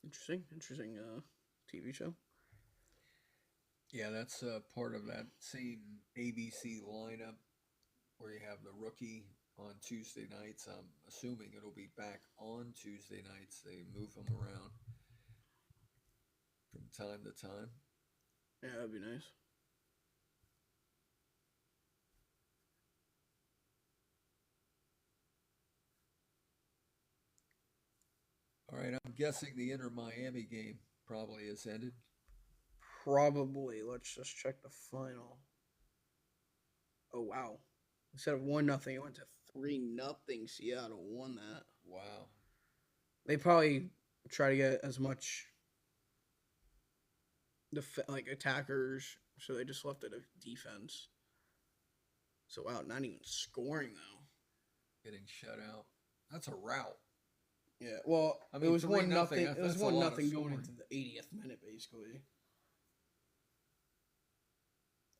Interesting TV show. Yeah, that's part of that same ABC lineup where you have the rookie on Tuesday nights. I'm assuming it'll be back on Tuesday nights. They move them around from time to time. Yeah, that'd be nice. All right, I'm guessing the Inter-Miami game probably has ended. Probably. Let's just check the final. Oh, wow. Instead of 1-0, it went to 3-0. Seattle won that. Wow. They probably try to get as much attackers, so they just left it a defense. So wow, not even scoring though. Getting shut out. That's a rout. Yeah, well, I mean, it was 1-0. It was 1-0 going into the 80th minute, basically.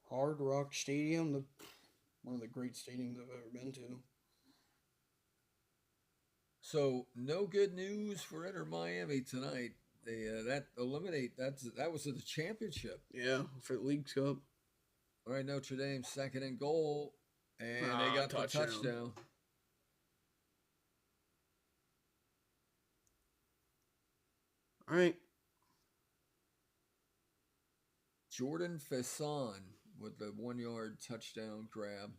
Hard Rock Stadium, one of the great stadiums I've ever been to. So no good news for Inter-Miami tonight. They that was the championship. Yeah, for the League Cup. All right, Notre Dame second and goal, and they got the touchdown. All right. Jordan Fasson with the 1-yard touchdown grab.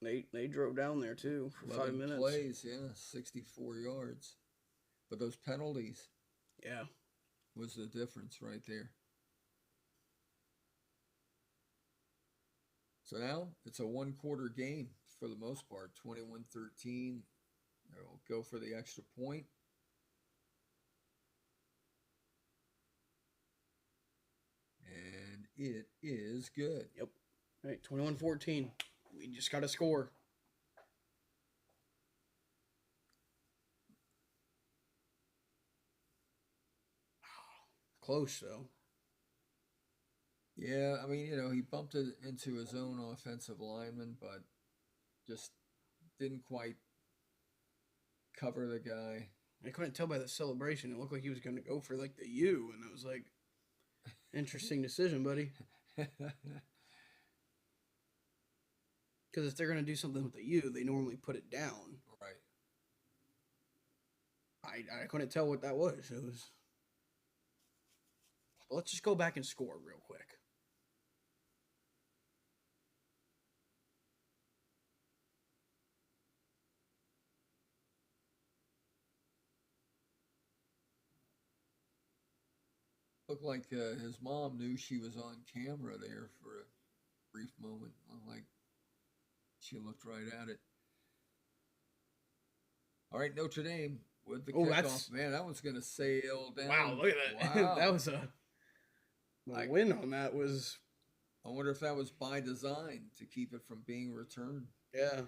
They drove down there too for 5 minutes. Plays, yeah, 64 yards. But those penalties, yeah, was the difference right there. So now it's a one-quarter game for the most part, 21-13. They'll go for the extra point. And it is good. Yep. All right, 21-14. We just got to score. Close, though. Yeah, I mean, he bumped it into his own offensive lineman, but just didn't quite cover the guy. I couldn't tell by the celebration. It looked like he was going to go for, the U, and I was like, interesting decision, buddy. Because if they're going to do something with the U, they normally put it down. Right. I couldn't tell what that was. It was... But let's just go back and score real quick. Looked like his mom knew she was on camera there for a brief moment. Like she looked right at it. All right, Notre Dame with the kickoff. Man, that one's going to sail down. Wow, look at that. Wow. That was the win on that was... I wonder if that was by design to keep it from being returned. Yeah.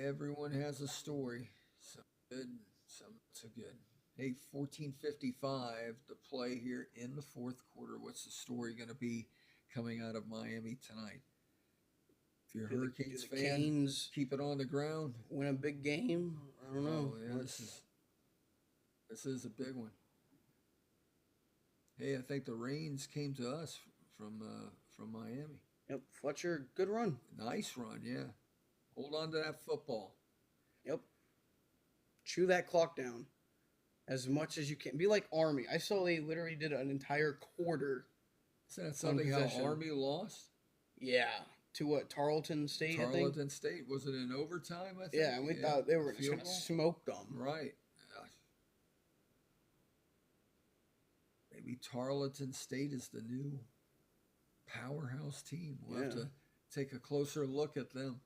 Everyone has a story. Some good, some not so good. Hey, 14:55 to play here in the fourth quarter. What's the story going to be coming out of Miami tonight? If you're a Hurricanes fan, Canes keep it on the ground. Win a big game? I don't know. Oh, yeah, this is a big one. Hey, I think the Rains came to us from Miami. Yep, Fletcher, good run. Nice run, yeah. Hold on to that football. Yep. Chew that clock down as much as you can. Be like Army. I saw they literally did an entire quarter. Is that something how Army lost? Yeah. To what? Tarleton State, I think? Tarleton State. Was it in overtime, I think? Yeah, and we thought they were just going to smoke them. Right. Maybe Tarleton State is the new powerhouse team. We'll have to take a closer look at them.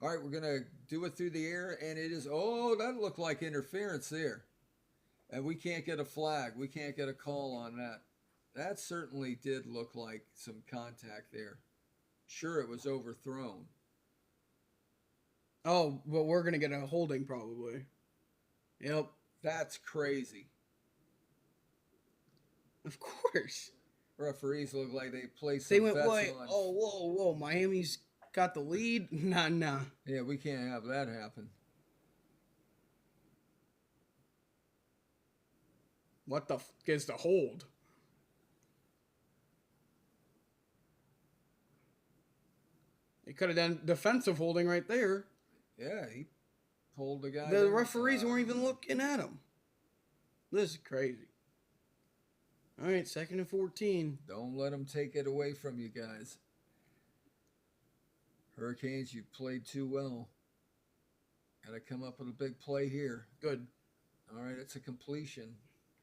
All right, we're going to do it through the air, and it is, that looked like interference there. And we can't get a flag. We can't get a call on that. That certainly did look like some contact there. Sure, it was overthrown. Oh, but we're going to get a holding probably. Yep. That's crazy. Of course. referees look like they placed They some went, bets wait, on. oh, whoa, Miami's got the lead? Nah. Yeah, we can't have that happen. What the f is the hold? He could have done defensive holding right there. Yeah, he pulled the guy. The referees weren't even looking at him. This is crazy. All right, 2nd and 14. Don't let them take it away from you guys. Hurricanes, you played too well. Got to come up with a big play here. Good. All right, it's a completion.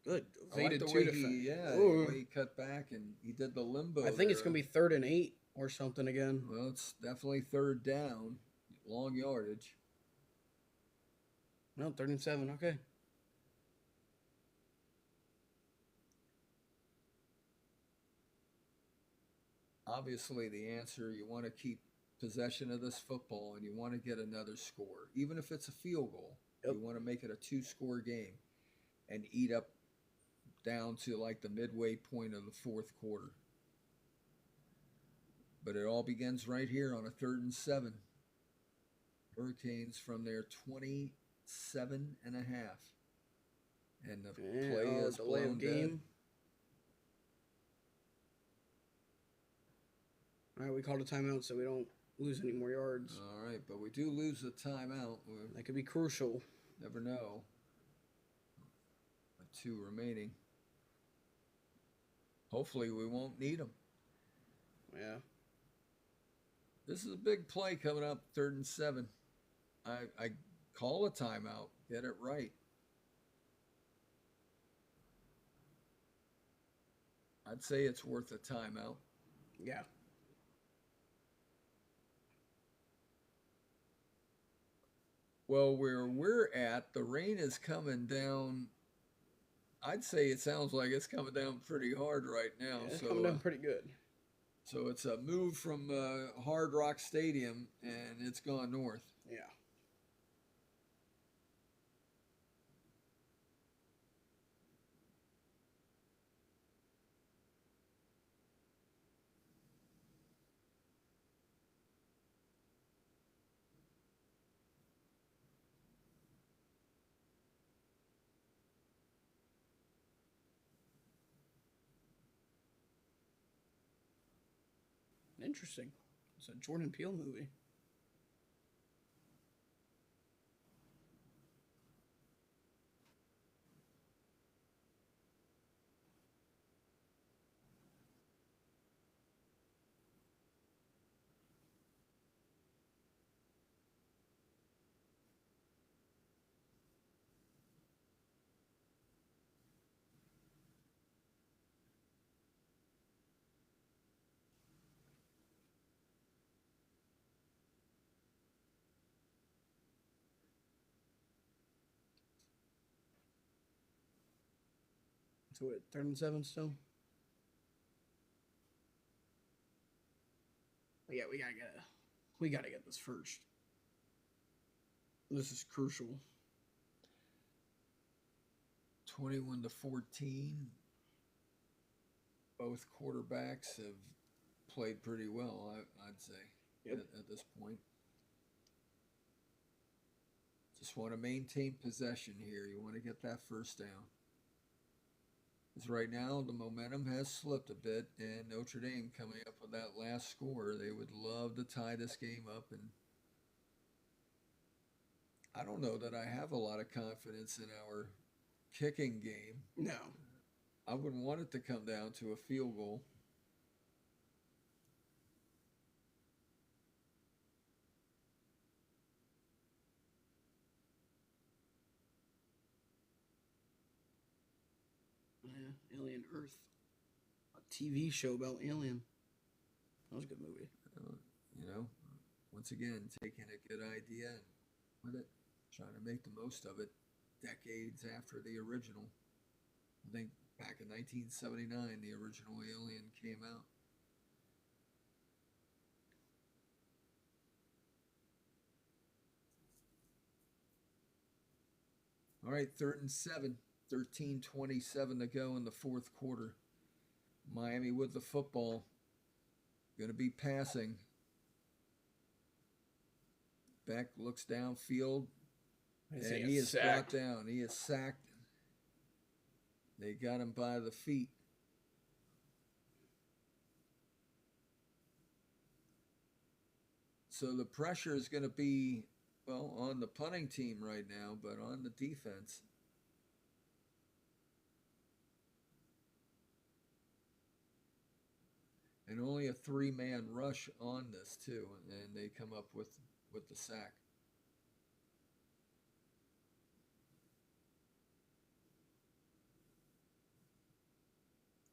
Good. I like the way the way he cut back and he did the limbo. I think it's going to be 3rd and 8 or something again. Well, it's definitely 3rd down. Long yardage. No, 3rd and 7. Okay. Obviously, the answer, you want to keep possession of this football and you want to get another score. Even if it's a field goal, you want to make it a 2-score game and eat up down to like the midway point of the 4th quarter. But it all begins right here on a 3rd and 7. Hurricanes from their 27 and a half. And the play is blown dead. All right, we called a timeout so we don't lose any more yards. All right, but we do lose a timeout. That could be crucial. Never know. 2 remaining. Hopefully we won't need them. Yeah. This is a big play coming up, 3rd and 7. I call a timeout. Get it right. I'd say it's worth a timeout. Yeah. Well, where we're at, the rain is coming down. I'd say it sounds like it's coming down pretty hard right now. Yeah, it's coming down pretty good. So it's a move from Hard Rock Stadium, and it's gone north. Yeah. Interesting. It's a Jordan Peele movie. So what, 3rd and 7 still? But yeah, we gotta get this first. This is crucial. 21-14. Both quarterbacks have played pretty well, I'd say, at this point. Just want to maintain possession here. You want to get that first down. Because right now, the momentum has slipped a bit, and Notre Dame coming up with that last score, they would love to tie this game up. And I don't know that I have a lot of confidence in our kicking game. No. I wouldn't want it to come down to a field goal. Yeah, Alien Earth. A TV show about Alien. That was a good movie. You know, once again, taking a good idea and with it, trying to make the most of it decades after the original. I think back in 1979, the original Alien came out. All right, 3rd and 7. 13:27 to go in the 4th quarter. Miami with the football. Going to be passing. Beck looks downfield. And he is brought down. He is sacked. They got him by the feet. So the pressure is going to be, well, on the punting team right now, but on the defense. And only a 3-man rush on this, too. And they come up with the sack.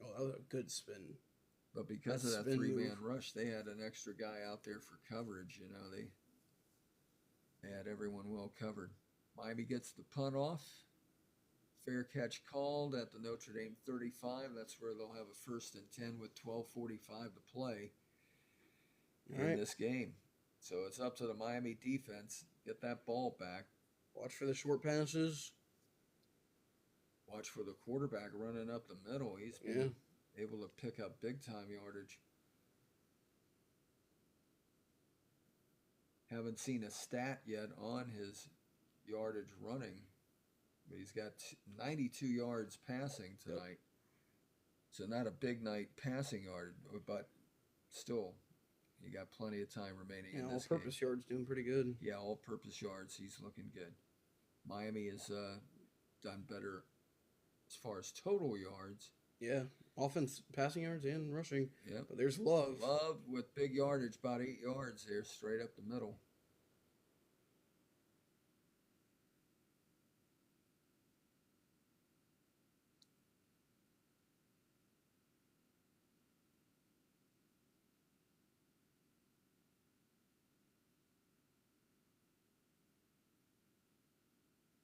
Oh, that was a good spin. But because of that 3-man rush, they had an extra guy out there for coverage. You know, they had everyone well covered. Miami gets the punt off. Fair catch called at the Notre Dame 35. That's where they'll have a 1st and 10 with 12:45 to play in this game. So it's up to the Miami defense. Get that ball back. Watch for the short passes. Watch for the quarterback running up the middle. He's been able to pick up big-time yardage. Haven't seen a stat yet on his yardage running, but he's got 92 yards passing tonight. So not a big night passing yard, but still, you got plenty of time remaining in this game. All-purpose yards doing pretty good. Yeah, all-purpose yards. He's looking good. Miami has done better as far as total yards. Yeah, offense, passing yards, and rushing. Yeah, but there's Love. Love with big yardage, about 8 yards there, straight up the middle.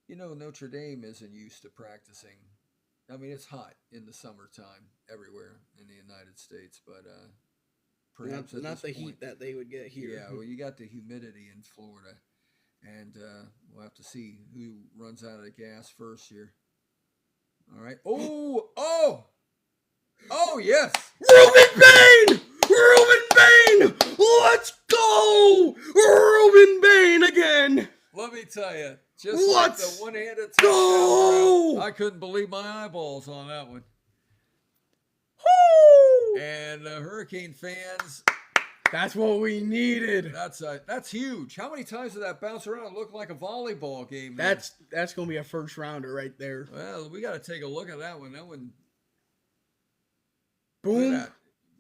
You know, Notre Dame isn't used to practicing. I mean, it's hot in the summertime everywhere in the United States, but perhaps not the heat that they would get here. Yeah, well, you got the humidity in Florida, and we'll have to see who runs out of the gas first here. All right. Oh, yes. Ruben Bain! Let's go! Ruben Bain again! Let me tell you, just like the one-handed touchdown, I couldn't believe my eyeballs on that one. Woo! And Hurricane fans, that's what we needed. That's huge. How many times did that bounce around and look like a volleyball game? That's going to be a first rounder right there. Well, we got to take a look at that one. That one, boom,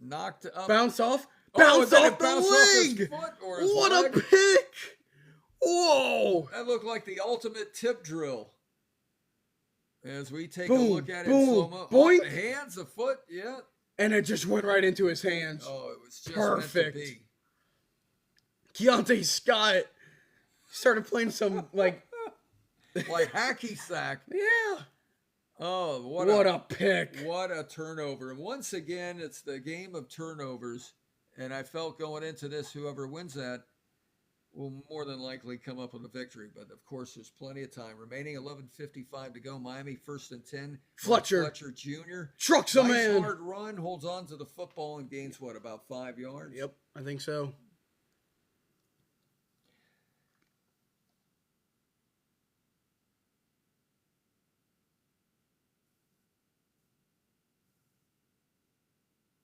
knocked up, bounce off the leg. What a pick! Whoa! That looked like the ultimate tip drill. As we take a look at it in slow-mo. Boink. The hands, the foot, yeah. And it just went right into his hands. Oh, it was just perfect. Meant to be. Keontae Scott started playing some, like hacky sack. Yeah. Oh, what a pick. What a turnover. And once again, it's the game of turnovers. And I felt going into this, whoever wins that will more than likely come up with a victory. But, of course, there's plenty of time. Remaining 11:55 to go. Miami 1st and 10. Fletcher Jr. trucks a man. Hard run, holds on to the football and gains, about 5 yards? Yep, I think so.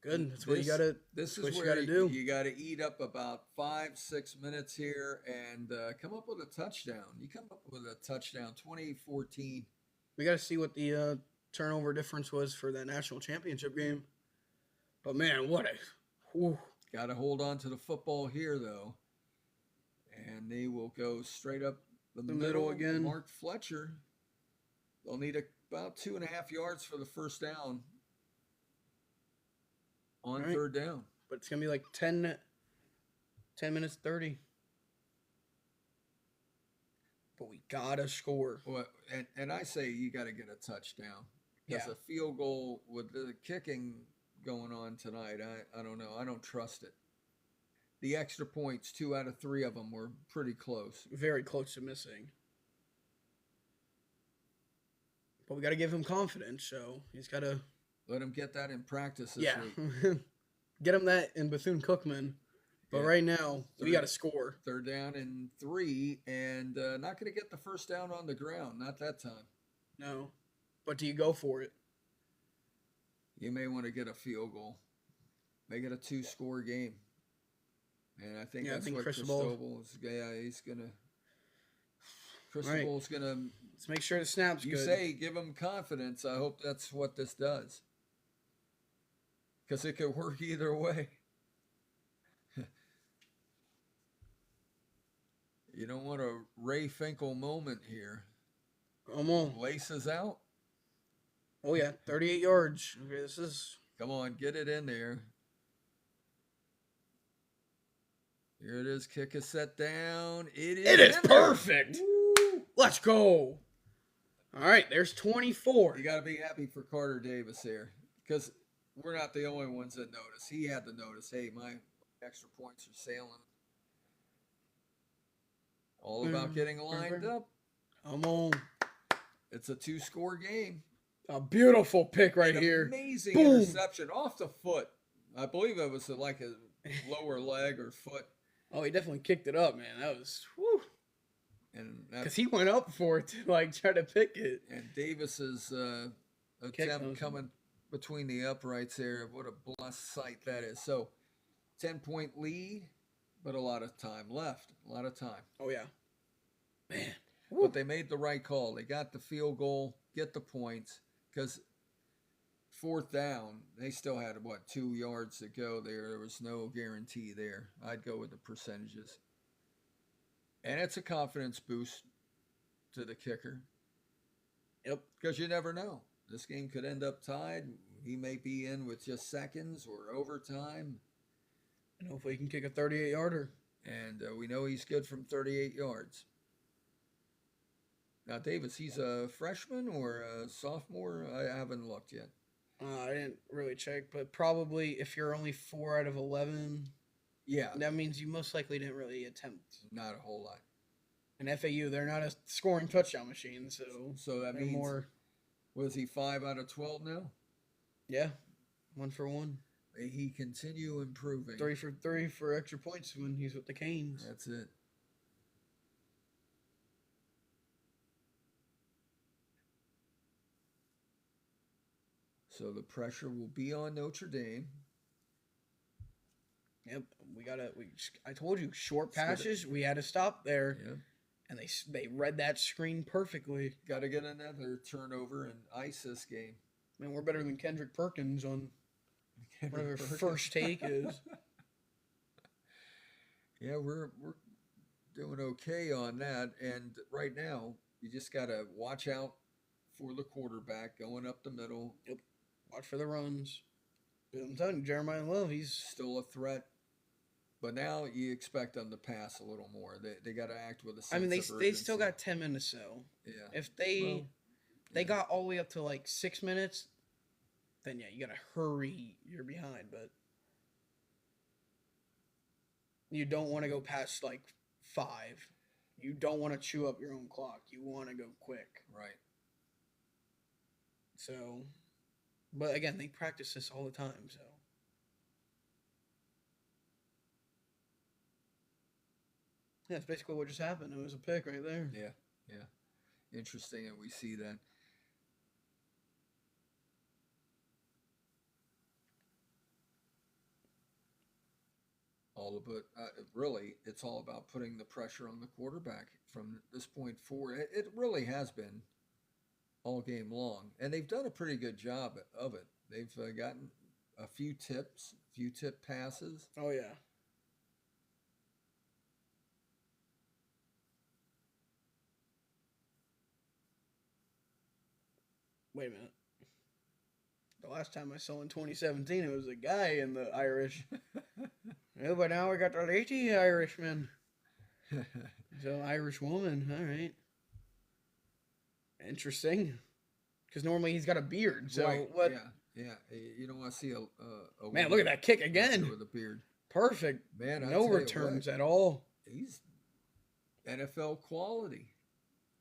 Good. That's what you got to. This is what you got to do. You got to eat up about 5-6 minutes here and come up with a touchdown. You come up with a touchdown, 2014. We got to see what the turnover difference was for that national championship game. But man, what a! Got to hold on to the football here though, and they will go straight up the middle again. Mark Fletcher. They'll need about 2.5 yards for the first down. On third down. But it's going to be like 10 minutes 30. But we got to score. Well, and I say you got to get a touchdown. Because a field goal with the kicking going on tonight, I don't know. I don't trust it. The extra points, 2 out of 3 of them were pretty close. Very close to missing. But we got to give him confidence, so he's got to Let him get that in practice this Yeah. week. Get him that in Bethune-Cookman. But right now, we got to score. 3rd down and 3, and not going to get the first down on the ground. Not that time. No. But do you go for it? You may want to get a field goal. Make it a 2-score game. And I think that's what Cristobal is. Yeah, he's going to. Cristobal's going to. Let's make sure the snap's good. You say give him confidence. I hope that's what this does. Because it could work either way. You don't want a Ray Finkel moment here. Come on. Laces out. Oh, yeah. 38 yards. Okay, this is... Come on, get it in there. Here it is. Kick a set down. It is perfect. Let's go. All right, there's 24. You got to be happy for Carter Davis here. Because we're not the only ones that notice. He had to notice, hey, my extra points are sailing. All about getting lined up. Come on. It's a 2-score game. A beautiful pick right here. Amazing interception off the foot. I believe it was like a lower leg or foot. Oh, he definitely kicked it up, man. That was, whew. And because he went up for it to like try to pick it. And Davis's attempt coming between the uprights there. What a blessed sight that is. So, 10-point lead. But a lot of time left. A lot of time. Oh, yeah. Man. But they made the right call. They got the field goal, get the points. Because 4th down, they still had, 2 yards to go there. There was no guarantee there. I'd go with the percentages. And it's a confidence boost to the kicker. Yep. Because you never know. This game could end up tied. He may be in with just seconds or overtime. And hopefully he can kick a 38-yarder. And we know he's good from 38 yards. Now, Davis, he's a freshman or a sophomore? I haven't looked yet. I didn't really check, but probably if you're only 4 out of 11, yeah, that means you most likely didn't really attempt. Not a whole lot. And FAU, they're not a scoring touchdown machine, so that means more. Was he 5 out of 12 now? Yeah, 1 for 1. May he continue improving. 3 for 3 for extra points when he's with the Canes. That's it. So the pressure will be on Notre Dame. Yep, I told you, short passes. We had to stop there. Yep. And they read that screen perfectly. Got to get another turnover and ice this game. Man, we're better than Kendrick Perkins on whatever first take is. Yeah, we're doing okay on that. And right now, you just got to watch out for the quarterback going up the middle. Yep. Watch for the runs. I'm telling you, Jeremiah Love, he's still a threat. But now you expect them to pass a little more. They got to act with a sense of urgency. They still got 10 minutes though. Yeah. If they got all the way up to like 6 minutes, then yeah, you got to hurry. You're behind, but you don't want to go past like 5. You don't want to chew up your own clock. You want to go quick. Right. So, but again, they practice this all the time, so. Yeah, that's basically what just happened. It was a pick right there. Yeah, yeah. Interesting that we see that. Really, it's all about putting the pressure on the quarterback from this point forward. It really has been all game long, and they've done a pretty good job of it. They've gotten a few tip passes. Oh, yeah. Wait a minute. The last time I saw in 2017, it was a guy in the Irish. Yeah, but now we got the lady Irishman. So, Irish woman. All right. Interesting. Because normally he's got a beard. So, right. what? Yeah. You don't want to see a man, look at that kick again. With a beard. Perfect. Man, no returns at all. He's NFL quality.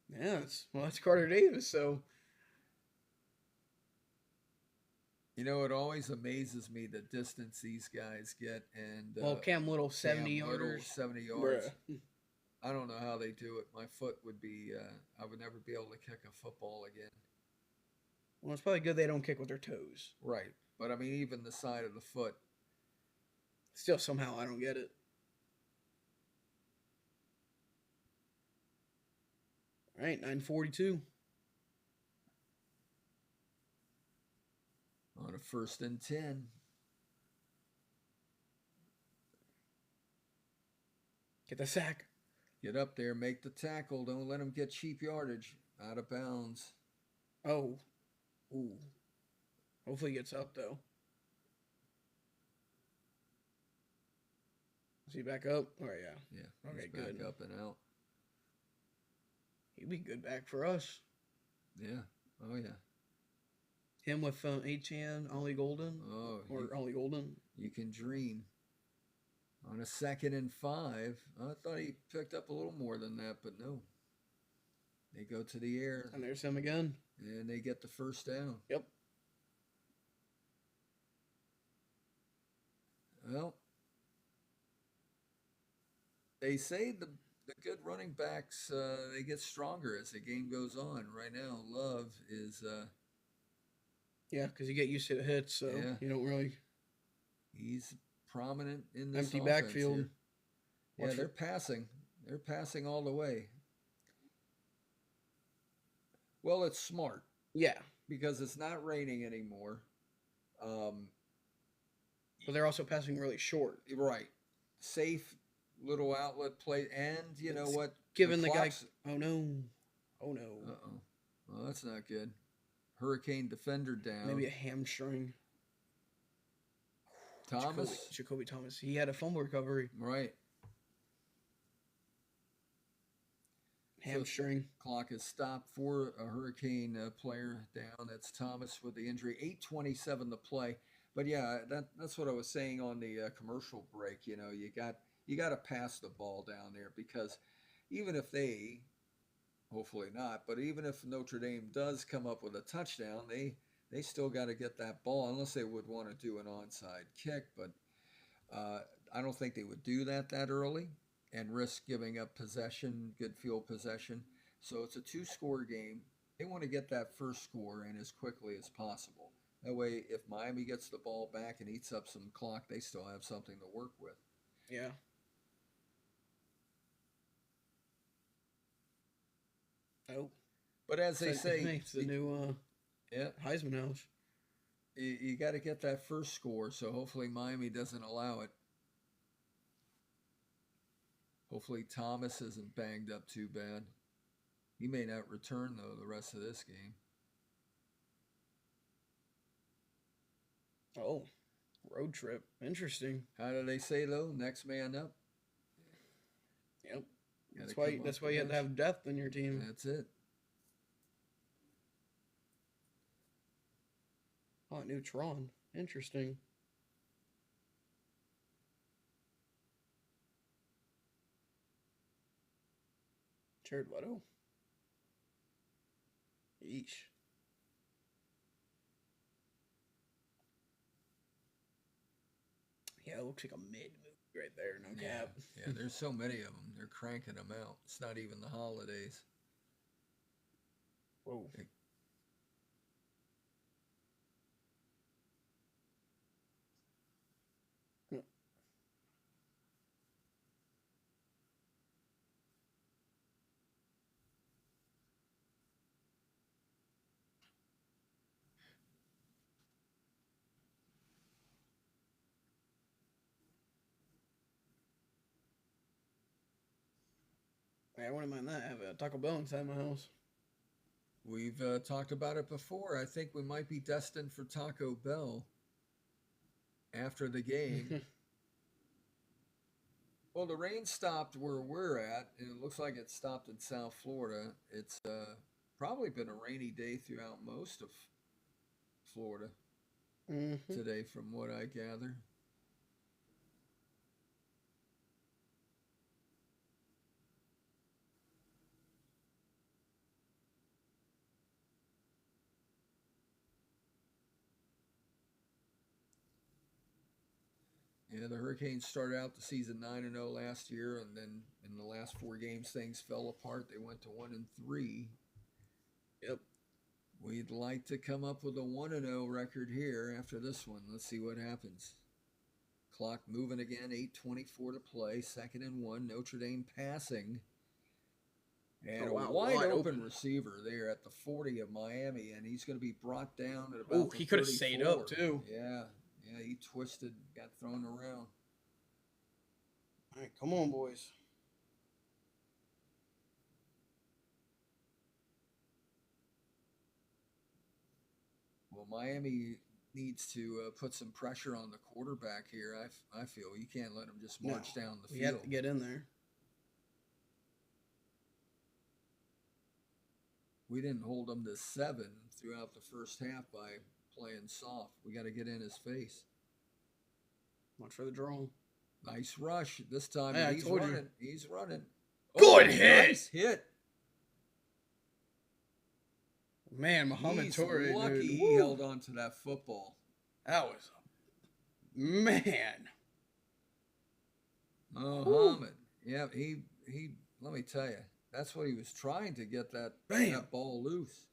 Yeah, that's Carter Davis, so. You know, it always amazes me the distance these guys get. And well, Cam Little, 70 yarders. 70 yards. Bruh. I don't know how they do it. My foot would be, I would never be able to kick a football again. Well, it's probably good they don't kick with their toes. Right. But, I mean, even the side of the foot. Still, somehow, I don't get it. All right, 9:42. On a 1st and 10. Get the sack. Get up there, make the tackle. Don't let them get cheap yardage. Out of bounds. Oh. Ooh. Hopefully he gets up, though. Is he back up? Oh, yeah. Yeah. Okay, back good. up and out. He'd be good back for us. Yeah. Oh, yeah. Him with Etienne, Ollie Golden. Oh, or Ollie Golden. You can dream. On a 2nd and 5. I thought he picked up a little more than that, but no. They go to the air. And there's him again. And they get the 1st down. Yep. Well, they say the good running backs, they get stronger as the game goes on. Right now, Love is... yeah, because you get used to the hits, so you don't really... He's prominent in this empty backfield. Here. Yeah, they're passing. They're passing all the way. Well, it's smart. Yeah. Because it's not raining anymore. But they're also passing really short. Right. Safe little outlet play. And you know what? Given the guy... Oh, no. Oh, no. Uh-oh. Well, that's not good. Hurricane defender down. Maybe a hamstring. Thomas. Jacoby Thomas. He had a fumble recovery. Right. Hamstring. So clock is stopped for a Hurricane player down. That's Thomas with the injury. 8:27 to play. But yeah, that's what I was saying on the commercial break. You know, you got to pass the ball down there, because even if they, hopefully not, but even if Notre Dame does come up with a touchdown, they still got to get that ball, unless they would want to do an onside kick. But I don't think they would do that early and risk giving up possession, good field possession. So it's a 2-score game. They want to get that first score in as quickly as possible. That way, if Miami gets the ball back and eats up some clock, they still have something to work with. Yeah. Oh. But as they say... It's the new Heisman House. You got to get that first score, so hopefully Miami doesn't allow it. Hopefully Thomas isn't banged up too bad. He may not return, though, the rest of this game. Oh, road trip. Interesting. How do they say, though? Next man up? Yep. That's why you have to have depth in your team. That's it. Oh, Neutron. Interesting. Jared Leto. Yeesh. Yeah, it looks like a mid movie right there. No cap. Yeah, there's so many of them. They're cranking them out. It's not even the holidays. Whoa. I wouldn't mind that. I have a Taco Bell inside my house. We've talked about it before. I think we might be destined for Taco Bell after the game. Well, the rain stopped where we're at, and it looks like it stopped in South Florida. It's probably been a rainy day throughout most of Florida today, from what I gather. Yeah, the Hurricanes started out the season 9-0 last year, and then in the last 4 games things fell apart. They went to 1-3. Yep. We'd like to come up with a 1-0 record here after this one. Let's see what happens. Clock moving again, 8:24 to play. 2nd and 1. Notre Dame passing. And a wide open receiver there at the 40 of Miami, and he's going to be brought down at about he could have stayed up too. Yeah, he twisted, got thrown around. All right, come on, boys. Well, Miami needs to put some pressure on the quarterback here. I feel you can't let him just march down the field. You have to get in there. We didn't hold him to 7 throughout the first half by playing soft. We got to get in his face. Watch for the draw. Nice rush this time. Yeah, he's running. He's running. Good hit. Nice hit. Man, Muhammad Torre, lucky dude. He held on to that football. That was man. Muhammad. Yeah, he. Let me tell you, that's what he was trying to get that ball loose.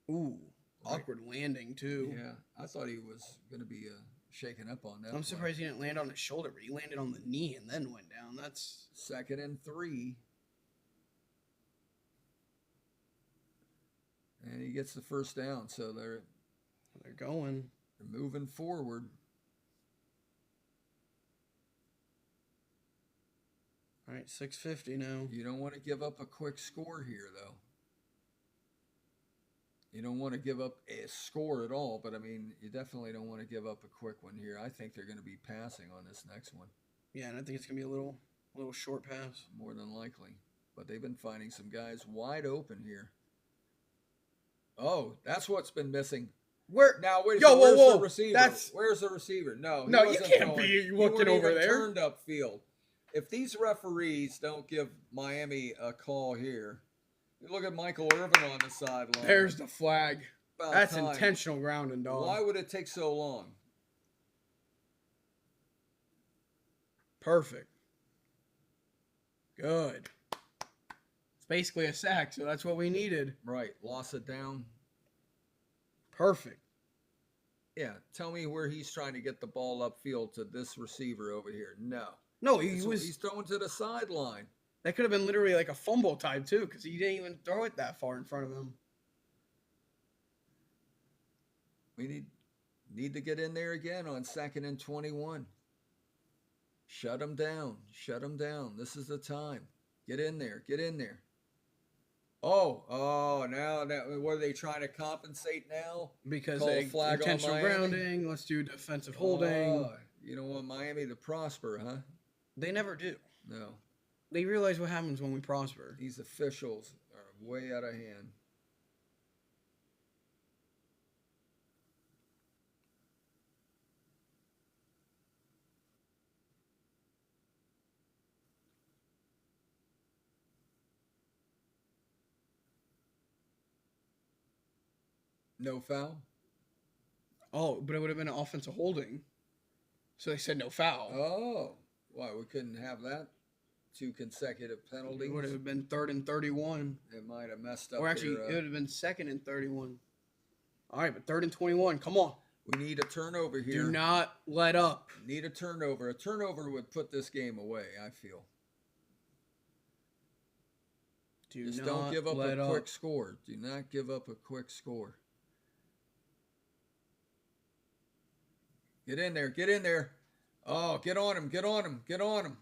Ooh, awkward landing too. Yeah, I thought he was going to be shaken up on that. I'm surprised he didn't land on his shoulder, but he landed on the knee and then went down. That's 2nd and 3. And he gets the first down, so they're going. They're moving forward. All right, 6:50 now. You don't want to give up a quick score here, though. You don't want to give up a score at all, but I mean, you definitely don't want to give up a quick one here. I think they're going to be passing on this next one. Yeah, and I think it's going to be a little short pass. More than likely. But they've been finding some guys wide open here. Oh, that's what's been missing. Where's the receiver? Where's the receiver? No, you can't be looking over there. Turned upfield. If these referees don't give Miami a call here, you look at Michael Irvin on the sideline. There's the flag. That's intentional grounding, dog. Why would it take so long? Perfect. Good. It's basically a sack, so that's what we needed. Right. Loss it down. Perfect. Yeah. Tell me where he's trying to get the ball upfield to this receiver over here. No, he's throwing to the sideline. That could have been literally like a fumble type too, because he didn't even throw it that far in front of him. We need to get in there again on 2nd and 21. Shut him down. Shut him down. This is the time. Get in there. Get in there. Now what are they trying to compensate now? Because intentional grounding. Let's do defensive holding. You don't want Miami to prosper, huh? They never do. No. They realize what happens when we prosper. These officials are way out of hand. No foul? Oh, but it would have been an offensive holding. So they said no foul. Oh. Why, we couldn't have that? 2 consecutive penalties? It would have been 3rd and 31. It might have messed up. Or actually, it would have been 2nd and 31. All right, but 3rd and 21. Come on. We need a turnover here. Do not let up. Need a turnover. A turnover would put this game away, I feel. Just don't give up a quick score. Do not give up a quick score. Get in there. Get in there. Oh, get on him. Get on him. Get on him.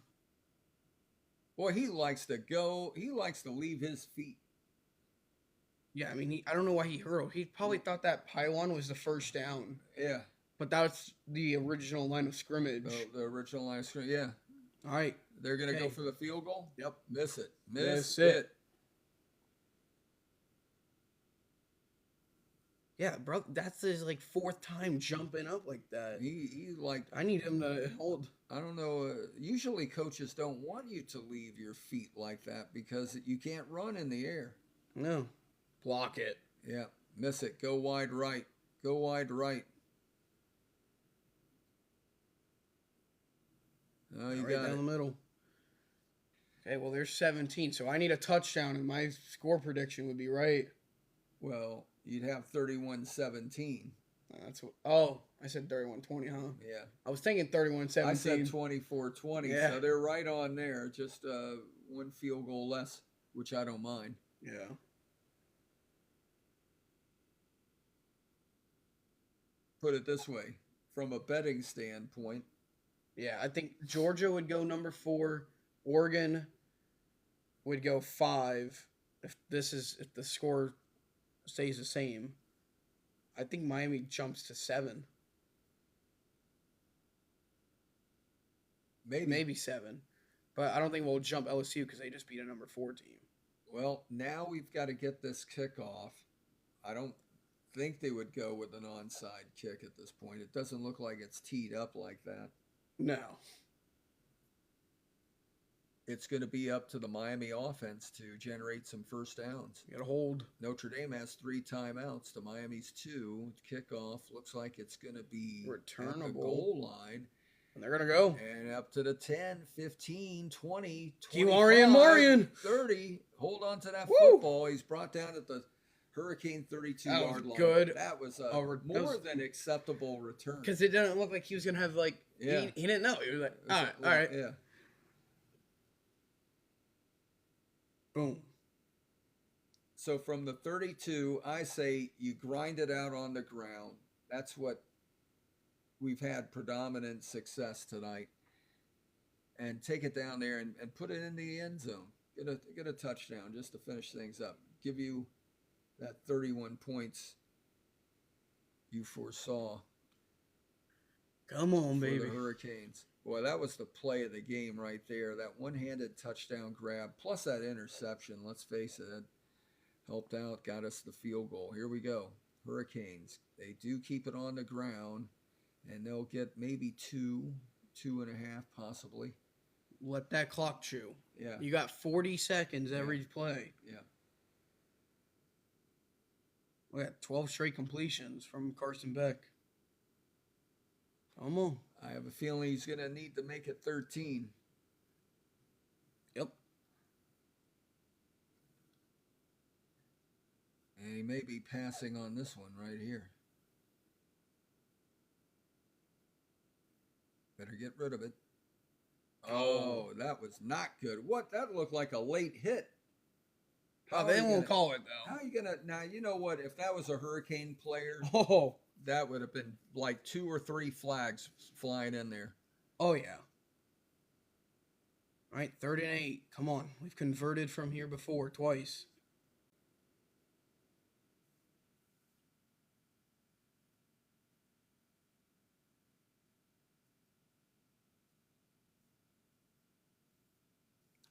Boy, he likes to go. He likes to leave his feet. Yeah, I mean, I don't know why he hurled. He probably thought that pylon was the first down. Yeah. But that's the original line of scrimmage. The original line of scrimmage, yeah. All right. They're going to go for the field goal? Yep. Miss it. Miss it. Yeah, bro, that's his, 4th time jumping up like that. I need him to hold. I don't know. Usually coaches don't want you to leave your feet like that because you can't run in the air. No. Block it. Yeah. Miss it. Go wide right. Go wide right. Oh, you right got down it. the middle. Okay, well, there's 17, so I need a touchdown, and my score prediction would be right. Well, you'd have 31-17. That's what. Oh, I said 31-20, huh? Yeah. I was thinking 31-17. I said 24-20, Yeah. so they're right on there. Just one field goal less, which I don't mind. Yeah. Put it this way, from a betting standpoint. Yeah, I think Georgia would go number 4. Oregon would go 5 if the score stays the same. I think Miami jumps to 7. Maybe 7. But I don't think we'll jump LSU because they just beat a number 4 team. Well, now we've got to get this kickoff. I don't think they would go with an onside kick at this point. It doesn't look like it's teed up like that. No. It's going to be up to the Miami offense to generate some first downs. You got to hold. Notre Dame has 3 timeouts. The Miami's 2. Kickoff looks like it's going to be returnable. At the goal line. And they're going to go. And up to the 10, 15, 20, 25, 30. Hold on to that Woo! football. He's brought down at the Hurricane 32-yard line. Good. That was more than acceptable return. Because it didn't look like he was going to have, like, yeah. he didn't know. He was like, all right. Yeah. Boom. So from the 32, I say you grind it out on the ground. That's what we've had predominant success tonight. And take it down there and put it in the end zone. Get a touchdown just to finish things up. Give you that 31 points you foresaw. Come on, baby. For the Hurricanes. Boy, that was the play of the game right there. That one-handed touchdown grab, plus that interception, let's face it, helped out, got us the field goal. Here we go. Hurricanes. They do keep it on the ground, and they'll get maybe 2.5 possibly. Let that clock chew. Yeah. You got 40 seconds every play. Yeah. We got 12 straight completions from Carson Beck. Come on. I have a feeling he's going to need to make it 13. Yep. And he may be passing on this one right here. Better get rid of it. Oh, that was not good. What? That looked like a late hit. They won't call it, though. How are you going to... Now, you know what? If that was a Hurricane player... Oh. That would have been like 2 or 3 flags flying in there. Oh, yeah. All right, 3rd and 8. Come on. We've converted from here before, twice.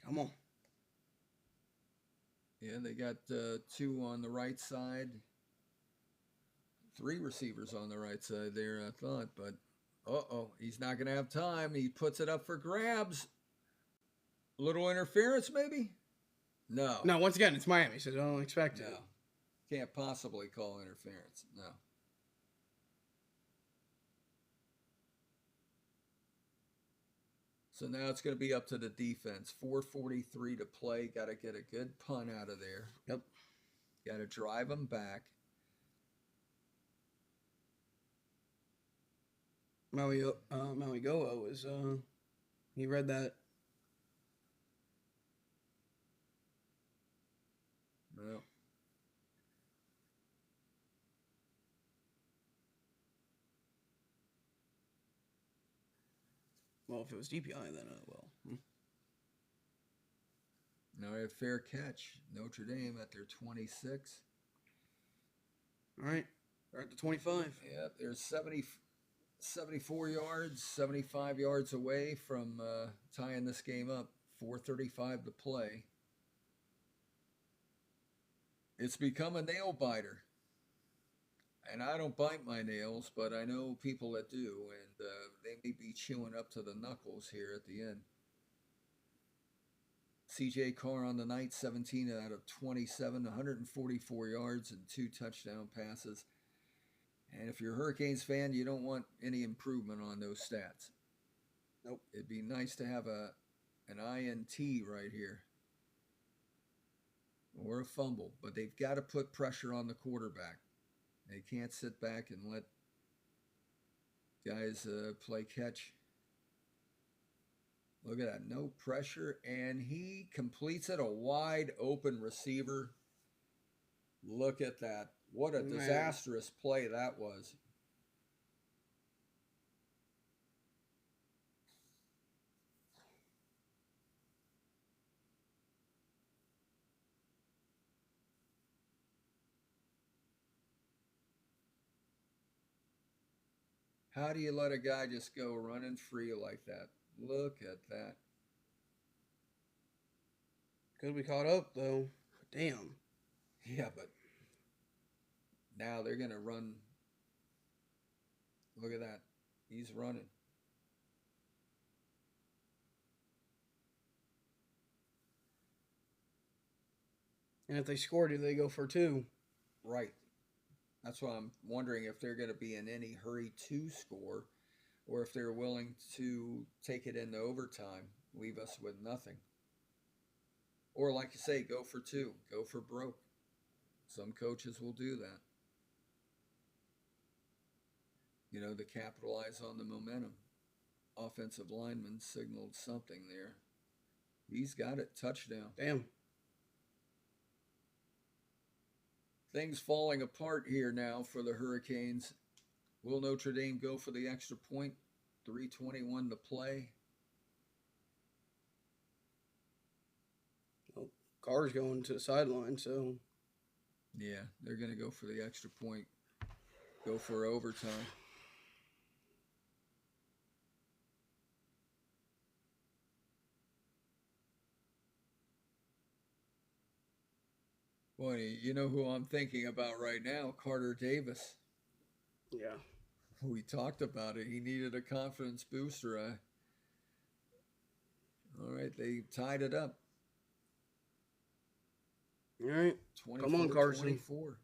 Come on. Yeah, they got 2 on the right side. 3 receivers on the right side there, I thought. But, he's not going to have time. He puts it up for grabs. A little interference, maybe? No. No, once again, it's Miami, so don't expect it. No. Can't possibly call interference. No. So now it's going to be up to the defense. 4:43 to play. Got to get a good punt out of there. Yep. Got to drive them back. Maui Goa was, he read that. No. Well, if it was DPI, then, well. Now we have fair catch. Notre Dame at their 26. All right. They're at the 25. Yeah, they're 74 yards, 75 yards away from tying this game up. 4:35 to play. It's become a nail biter. And I don't bite my nails, but I know people that do, and they may be chewing up to the knuckles here at the end. C.J. Carr on the night, 17 out of 27, 144 yards and 2 touchdown passes. And if you're a Hurricanes fan, you don't want any improvement on those stats. Nope. It'd be nice to have an INT right here. Or a fumble. But they've got to put pressure on the quarterback. They can't sit back and let guys play catch. Look at that. No pressure. And he completes it. A wide open receiver. Look at that. What a disastrous play that was. How do you let a guy just go running free like that? Look at that. Could be caught up, though. Damn. Yeah, but now they're going to run. Look at that. He's running. And if they score, do they go for 2? Right. That's why I'm wondering if they're going to be in any hurry to score or if they're willing to take it into overtime, leave us with nothing. Or like you say, go for 2, go for broke. Some coaches will do that. You know, to capitalize on the momentum. Offensive lineman signaled something there. He's got it. Touchdown. Damn. Things falling apart here now for the Hurricanes. Will Notre Dame go for the extra point? 3:21 to play. Well, Carr's going to the sideline, so. Yeah, they're going to go for the extra point. Go for overtime. Boy, you know who I'm thinking about right now? Carter Davis. Yeah. We talked about it. He needed a confidence booster. All right, they tied it up. All right. Come on, Carson. 24.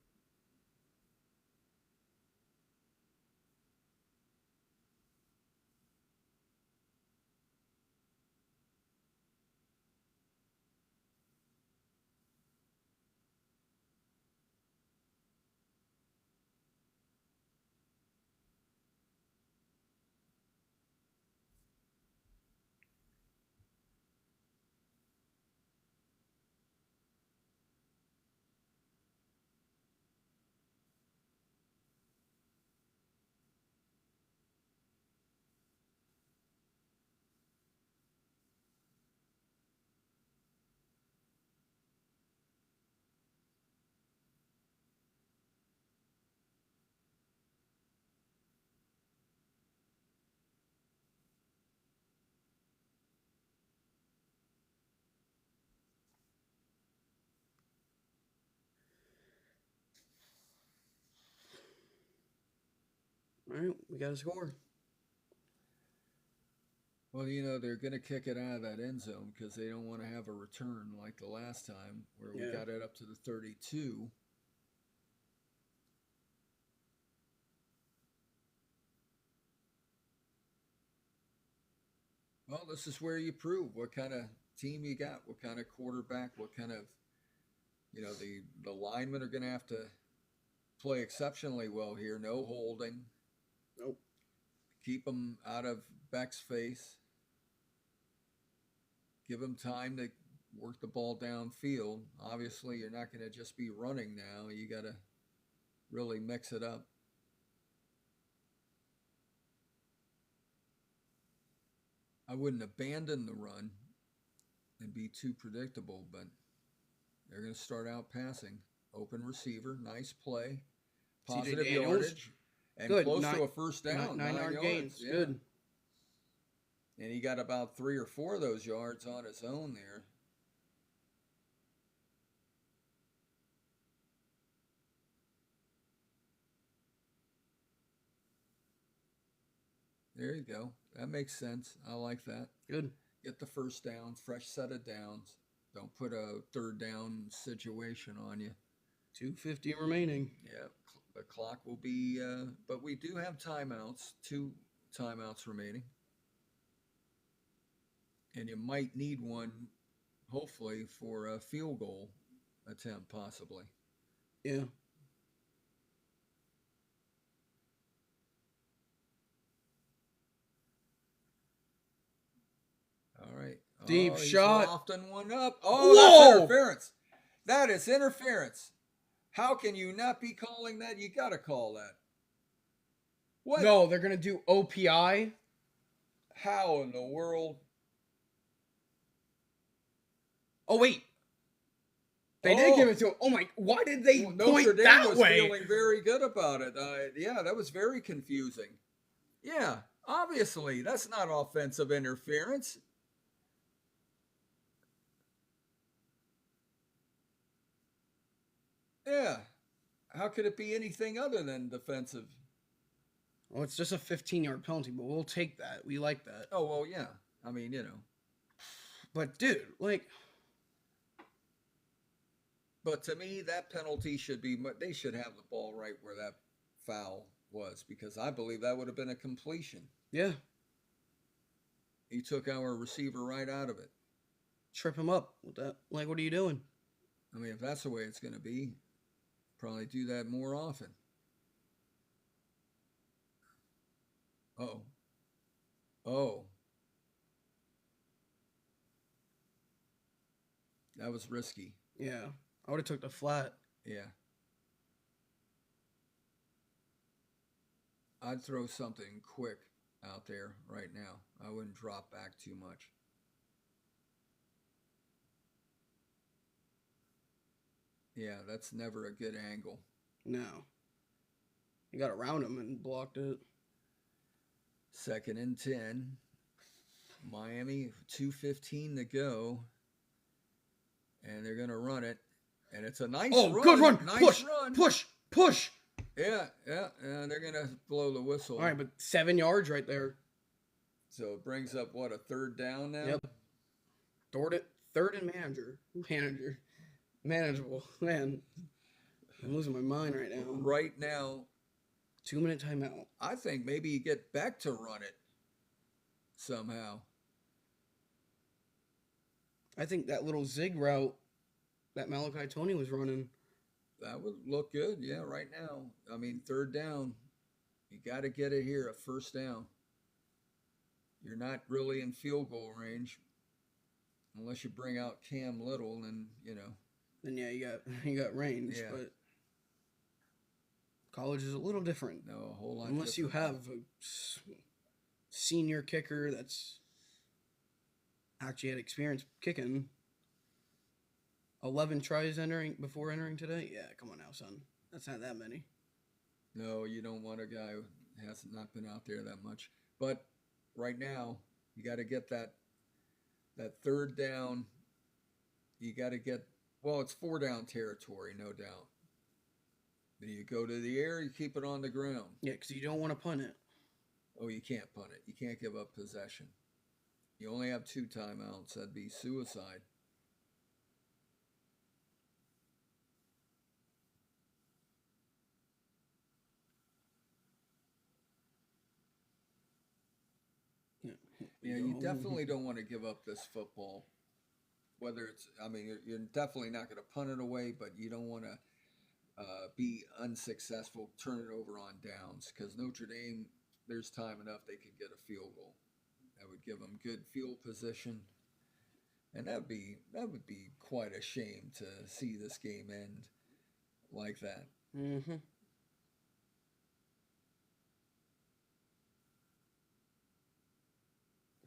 All right, we got to score. Well, you know, they're going to kick it out of that end zone because they don't want to have a return like the last time where we got it up to the 32. Well, this is where you prove what kind of team you got, what kind of quarterback, what kind of, you know, the linemen are going to have to play exceptionally well here. No holding. Nope. Keep them out of Beck's face. Give them time to work the ball downfield. Obviously, you're not going to just be running now. You got to really mix it up. I wouldn't abandon the run and be too predictable, but they're going to start out passing. Open receiver, nice play, positive yardage, and good. Close to a first down. 9-yard gains, yeah. Good. And he got about 3 or 4 of those yards on his own there. There you go. That makes sense. I like that. Good. Get the first down, fresh set of downs. Don't put a third down situation on you. 2:50 remaining. Yeah. The clock will be, but we do have timeouts, 2 timeouts remaining. And you might need one, hopefully, for a field goal attempt, possibly. Yeah. All right. Deep shot. Often one up. Oh, that's interference. That is interference. How can you not be calling that? You got to call that. What? No, they're going to do OPI. How in the world? Oh, wait. They did give it to him. Oh, my. Why did they point Notre Dame that was way? feeling very good about it. Yeah, that was very confusing. Yeah, obviously, that's not offensive interference. Yeah. How could it be anything other than defensive? Well, it's just a 15-yard penalty, but we'll take that. We like that. Oh, well, yeah. I mean, you know. But, dude, like... But to me, that penalty should be... They should have the ball right where that foul was, because I believe that would have been a completion. Yeah. He took our receiver right out of it. Trip him up with that. Like, what are you doing? I mean, if that's the way it's going to be, probably do that more often. Oh. That was risky. Yeah. I would have took the flat. Yeah. I'd throw something quick out there right now. I wouldn't drop back too much. Yeah, that's never a good angle. No. You got around him and blocked it. 2nd and 10. Miami, 2:15 to go. And they're going to run it. And it's a nice run. Oh, good run. Nice run. Push. Yeah. And they're going to blow the whistle. All right, but 7 yards right there. So it brings up, what, a 3rd down now? Yep. Third and manageable. Man, I'm losing my mind right now. Right now. 2-minute timeout. I think maybe you get back to run it somehow. I think that little zig route that Malachi Tony was running. That would look good, yeah, right now. I mean, 3rd down. You got to get it here, a 1st down. You're not really in field goal range unless you bring out Cam Little and, you know. Then, yeah, you got range, yeah. But college is a little different. No, a whole lot unless different. you have a senior kicker that's actually had experience kicking. 11 tries before entering today? Yeah, come on now, son. That's not that many. No, you don't want a guy who has not been out there that much. But right now, you got to get that 3rd down. You got to get, well, it's 4-down territory, no doubt. Then you go to the air, you keep it on the ground. Yeah, because you don't want to punt it. Oh, you can't punt it. You can't give up possession. You only have 2 timeouts. That'd be suicide. Yeah, you definitely don't want to give up this football. Whether it's, I mean, you're definitely not going to punt it away, but you don't want to be unsuccessful, turn it over on downs, because Notre Dame, there's time enough they could get a field goal. That would give them good field position, and that would be quite a shame to see this game end like that. Mm-hmm.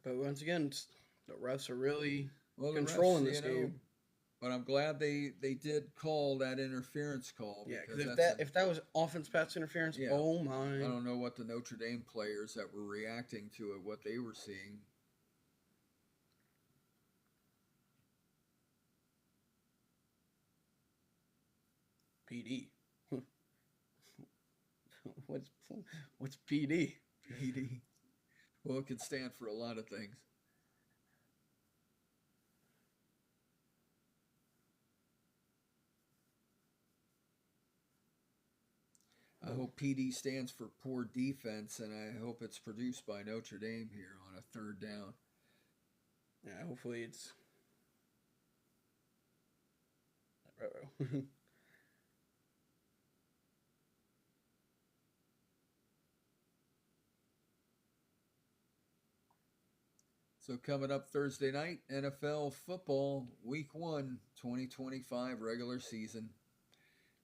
But once again, the refs are really controlling this game. But I'm glad they did call that interference call. Yeah, because if that was offense pass interference, yeah. Oh my! I don't know what the Notre Dame players that were reacting to it, what they were seeing. PD. What's PD? PD. Well, it could stand for a lot of things. hope PD stands for poor defense, and I hope it's produced by Notre Dame here on a third down. Yeah, hopefully it's... So coming up Thursday night, NFL football, Week 1, 2025 regular season.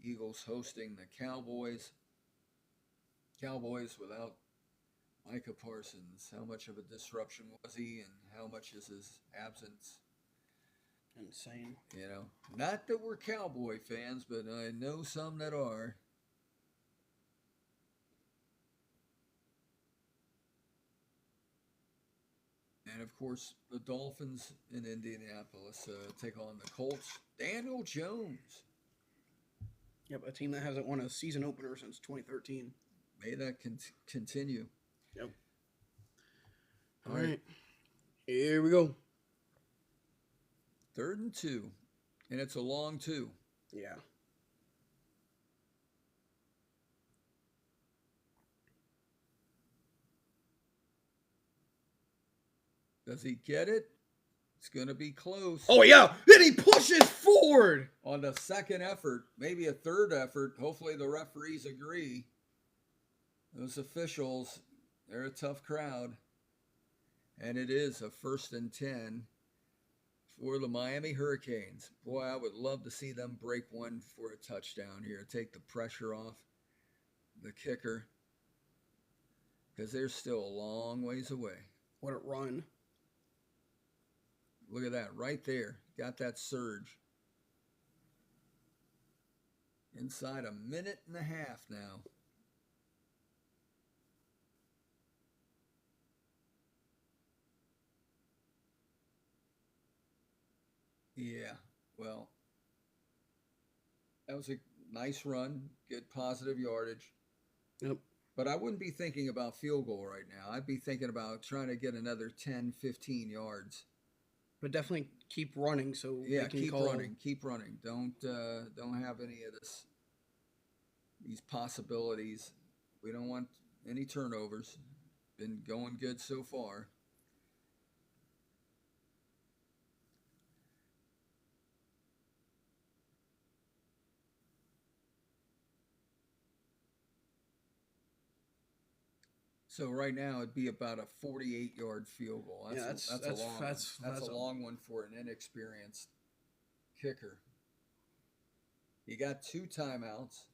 Eagles hosting the Cowboys. Cowboys without Micah Parsons. How much of a disruption was he, and how much is his absence? Insane. You know, not that we're Cowboy fans, but I know some that are. And of course, the Dolphins in Indianapolis take on the Colts. Daniel Jones. Yep, a team that hasn't won a season opener since 2013. May that continue. Yep. All right. Here we go. 3rd and 2. And it's a long 2. Yeah. Does he get it? It's going to be close. Oh, yeah. Then he pushes forward. On the second effort, maybe a third effort. Hopefully the referees agree. Those officials, they're a tough crowd. And it is a 1st and 10 for the Miami Hurricanes. Boy, I would love to see them break one for a touchdown here. Take the pressure off the kicker. Because they're still a long ways away. What a run. Look at that, right there. Got that surge. Inside a minute and a half now. Yeah, well, that was a nice run. Good positive yardage. Yep. But I wouldn't be thinking about field goal right now. I'd be thinking about trying to get another 10, 15 yards. But definitely keep running so yeah, they can keep running. Don't have any of these possibilities. We don't want any turnovers. Been going good so far. So right now it'd be about a 48-yard field goal. That's a long one for an inexperienced kicker. You got 2 timeouts.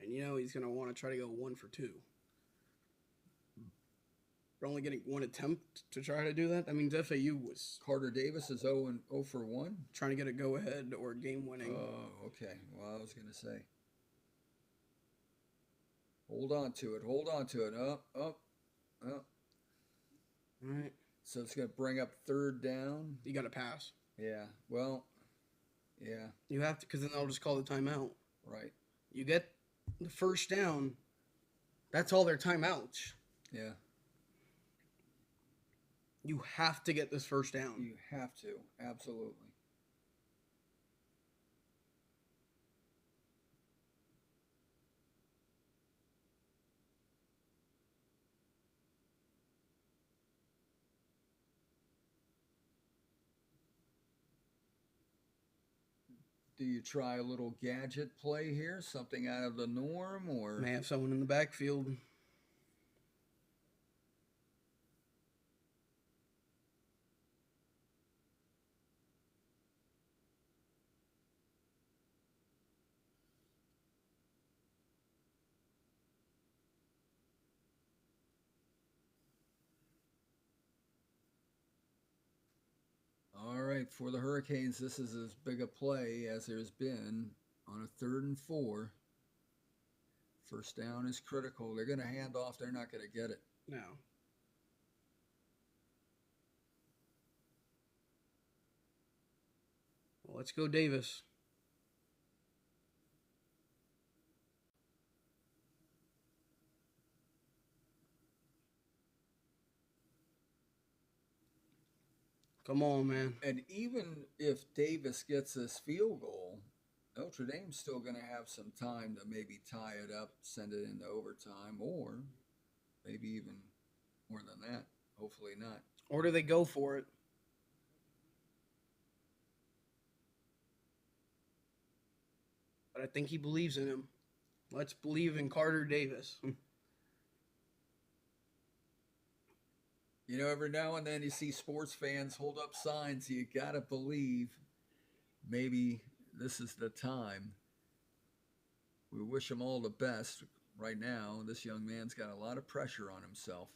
And he's going to want to try to go 1 for 2. We're only getting one attempt to try to do that. I mean, FAU was... Carter Davis is 0 for 1. Trying to get a go-ahead or game-winning. Oh, okay. Well, I was going to say. Hold on to it. Up. All right. So it's going to bring up 3rd down. You got to pass. Yeah. Well, yeah. You have to, because then they'll just call the timeout. Right. You get the 1st down. That's all their timeouts. Yeah. You have to get this 1st down. You have to. Absolutely. Do you try a little gadget play here? Something out of the norm, or may have someone in the backfield. All right, for the Hurricanes, this is as big a play as there's been on a 3rd and 4. 1st down is critical. They're going to hand off. They're not going to get it. No. Well, let's go, Davis. Come on, man. And even if Davis gets this field goal, Notre Dame's still going to have some time to maybe tie it up, send it into overtime, or maybe even more than that. Hopefully not. Or do they go for it? But I think he believes in him. Let's believe in Carter Davis. You know, every now and then you see sports fans hold up signs. You got to believe maybe this is the time. We wish him all the best right now. This young man's got a lot of pressure on himself.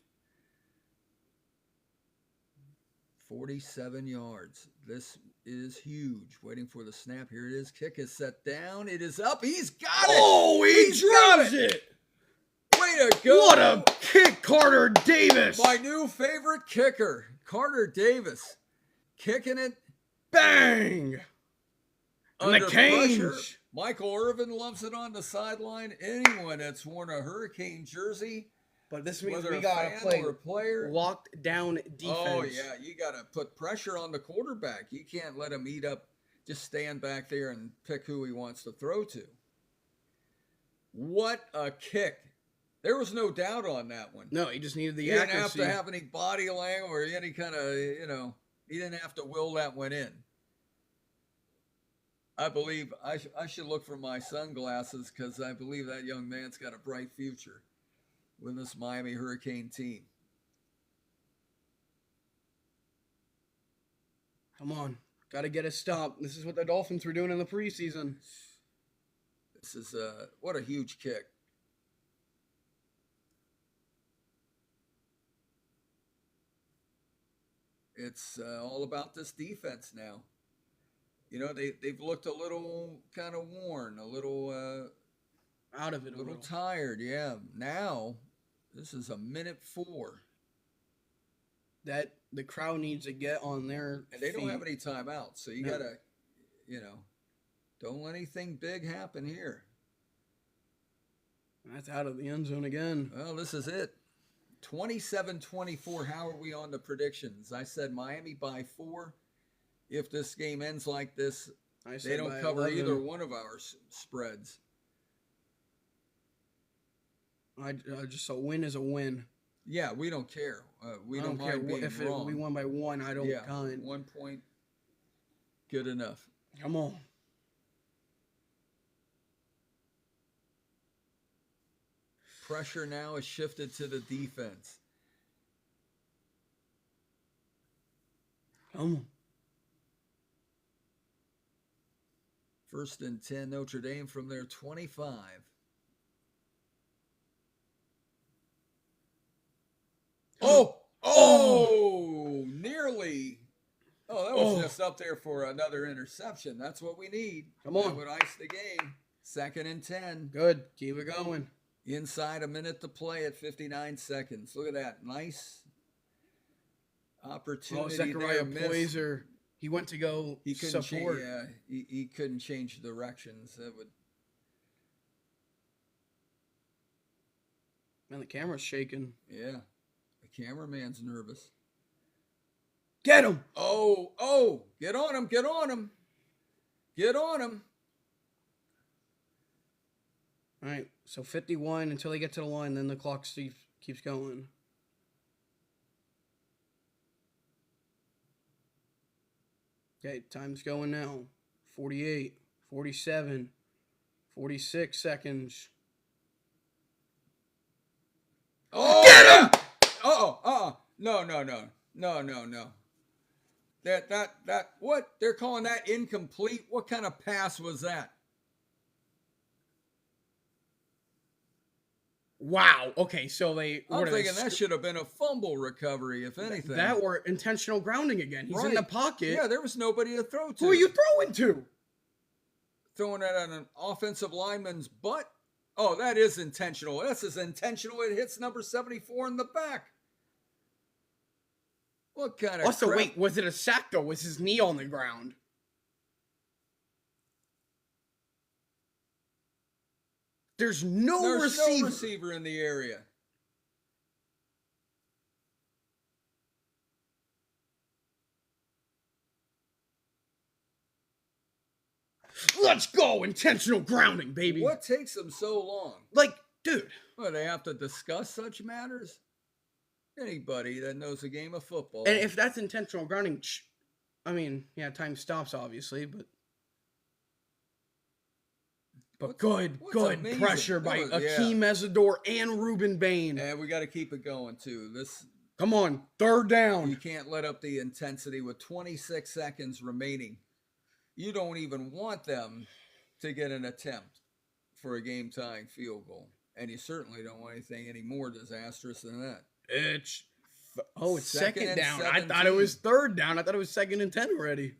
47 yards. This is huge. Waiting for the snap. Here it is. Kick is set down. It is up. He's got it. Oh, he drives it. Way to go. What a kick, Carter Davis. My new favorite kicker, Carter Davis. Kicking it. Bang. And the Canes. Pressure. Michael Irvin loves it on the sideline. Anyone that's worn a Hurricane jersey. But this means whether we a got to play or a player. Locked down defense. Oh, yeah. You got to put pressure on the quarterback. You can't let him eat up. Just stand back there and pick who he wants to throw to. What a kick. There was no doubt on that one. No, he just needed the accuracy. accuracy. He didn't have to have any body language or any kind of, he didn't have to will that one in. I believe I should look for my sunglasses because I believe that young man's got a bright future with this Miami Hurricane team. Come on. Got to get a stop. This is what the Dolphins were doing in the preseason. This is what a huge kick. It's all about this defense now. You know, they've looked a little kind of worn, a little out of it, a little tired. Yeah. Now, this is a minute 4. That the crowd needs to get on their and they feet. don't have any timeouts, so you gotta, don't let anything big happen here. That's out of the end zone again. Well, this is it. 27-24. How are we on the predictions? I said Miami by 4. If this game ends like this, they don't cover 11. either one of our spreads. Just a win is a win. Yeah, we don't care. We don't care mind being if wrong. we won by 1. I don't mind. 1 point, good enough. Come on. Pressure now is shifted to the defense. Come on. 1st and 10, Notre Dame from their 25. Oh, nearly. Oh, that was just up there for another interception. That's what we need. Come on. That would ice the game. 2nd and 10. Good. Keep it going. Inside a minute to play at 59 seconds. Look at that. Nice opportunity. Zechariah Poyser. He went to go support. He couldn't change directions. That would. Man, the camera's shaking. Yeah. The cameraman's nervous. Get him! Oh! Get on him! Get on him! Get on him! All right, so 51 until they get to the line, then the clock keeps going. Okay, time's going now. 48, 47, 46 seconds. Oh! Get him! No. That what? They're calling that incomplete? What kind of pass was that? Wow. Okay, so I'm thinking that should have been a fumble recovery, if anything. That were intentional grounding again. He's in the pocket. Yeah, there was nobody to throw to. Who are you throwing to? Throwing it at an offensive lineman's butt? Oh, that is intentional. That's as intentional. It hits number 74 in the back. What kind of Also, wait, was it a sack, though? Was his knee on the ground? There's no receiver in the area. Let's go. Intentional grounding, baby. What takes them so long? Like, dude. Well, they have to discuss such matters? Anybody that knows the game of football. And if that's intentional grounding, I mean, yeah, time stops, obviously, but good amazing? pressure by Akeem Mesidor and Ruben Bain. And we got to keep it going, too. Come on, third down. You can't let up the intensity with 26 seconds remaining. You don't even want them to get an attempt for a game-tying field goal. And you certainly don't want anything any more disastrous than that. It's second down. 17. I thought it was third down. I thought it was 2nd and 10 already.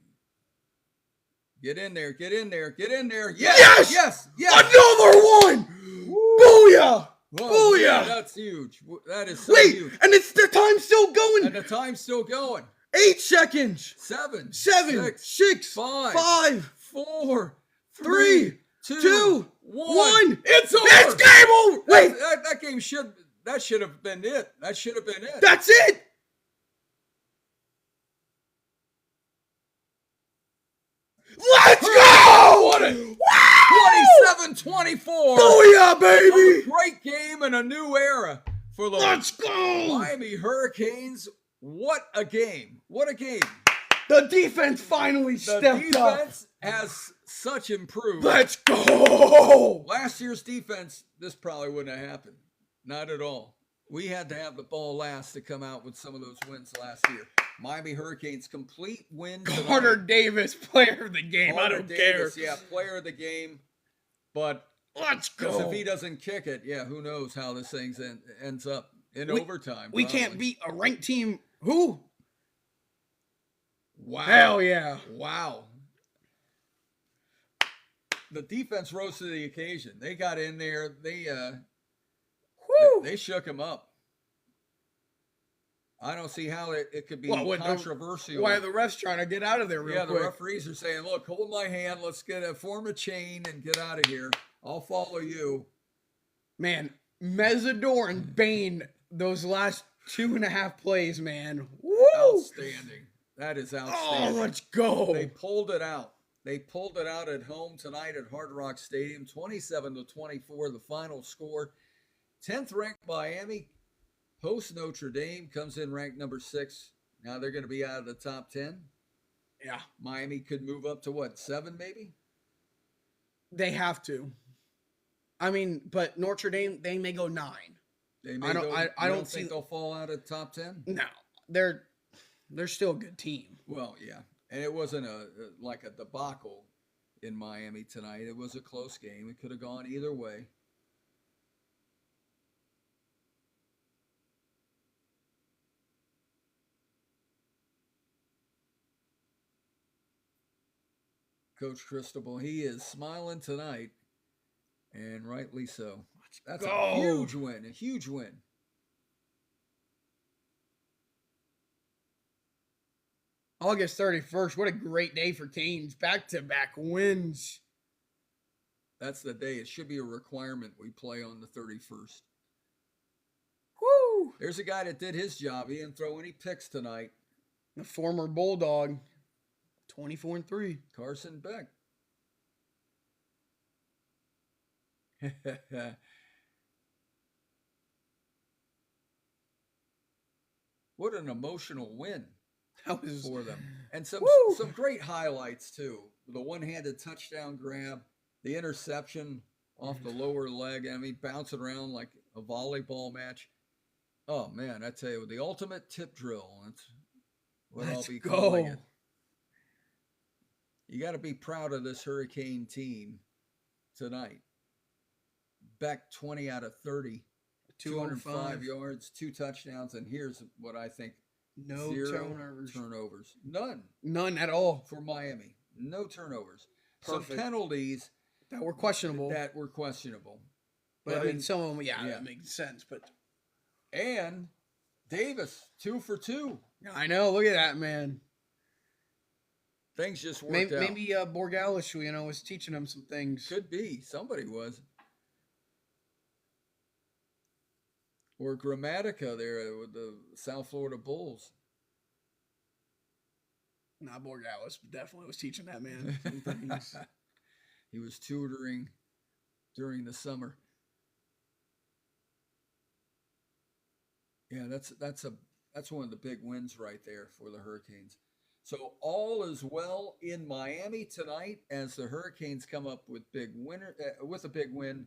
Get in there. Yes! Yes! Another one! Woo. Booyah! Whoa, Booyah! Man, that's huge. That is so huge. And the time's still going. And the time's still going. 8 seconds. 7, 6, 5, 4, 3, 2, 1. It's over. It's game over. Wait. That game should have been it. That should have been it. That's it. Let's go! 27-24. Booyah, baby! A great game and a new era for the Let's go! Miami Hurricanes. What a game. What a game. The defense finally stepped up. The defense has such improved. Let's go! Last year's defense, this probably wouldn't have happened. Not at all. We had to have the ball last to come out with some of those wins last year. Miami Hurricanes complete win tonight. Carter Davis, player of the game. I don't care. Yeah, player of the game. But let's go. Because if he doesn't kick it, yeah, who knows how this thing ends up in overtime. We can't beat a ranked team. Who? Wow. Hell yeah. Wow. The defense rose to the occasion. They got in there. They shook him up. I don't see how it could be controversial. Why are the refs trying to get out of there real quick? Yeah, the referees are saying, look, hold my hand. Let's form a chain and get out of here. I'll follow you. Man, Mesidor and Bain, those last 2.5 plays, man. Woo! Outstanding. That is outstanding. Oh, let's go. They pulled it out. They pulled it out at home tonight at Hard Rock Stadium, 27-24, the final score. 10th ranked Miami hosts Notre Dame, comes in ranked number 6. Now they're going to be out of the top 10. Yeah. Miami could move up to what, 7 maybe? They have to. I mean, but Notre Dame, they may go 9. They may I don't think they'll fall out of the top 10? No. They're still a good team. Well, yeah. And it wasn't like a debacle in Miami tonight. It was a close game. It could have gone either way. Coach Cristobal, he is smiling tonight, and rightly so. That's a huge win, a huge win. August 31st, what a great day for Canes. Back-to-back wins. That's the day. It should be a requirement we play on the 31st. Woo! There's a guy that did his job. He didn't throw any picks tonight. The former Bulldog. 24-3. Carson Beck. What an emotional win for them. And some great highlights, too. The one-handed touchdown grab, the interception off the lower leg. I mean, bouncing around like a volleyball match. Oh, man, I tell you, the ultimate tip drill. That's what I'll be calling it. You got to be proud of this Hurricane team tonight. Beck 20 out of 30, 205 yards, 2 touchdowns, and here's what I think: no turnovers, none at all for Miami. No turnovers. Perfect. Some penalties that were questionable. But I mean, some of them, that makes sense. And Davis 2 for 2. I know. Look at that, man. Things just worked out. Maybe Borgalis, was teaching him some things. Could be. Somebody was. Or Grammatica there with the South Florida Bulls. Not Borgalis, but definitely was teaching that man some things. He was tutoring during the summer. Yeah, that's one of the big wins right there for the Hurricanes. So all is well in Miami tonight as the Hurricanes come up with with a big win,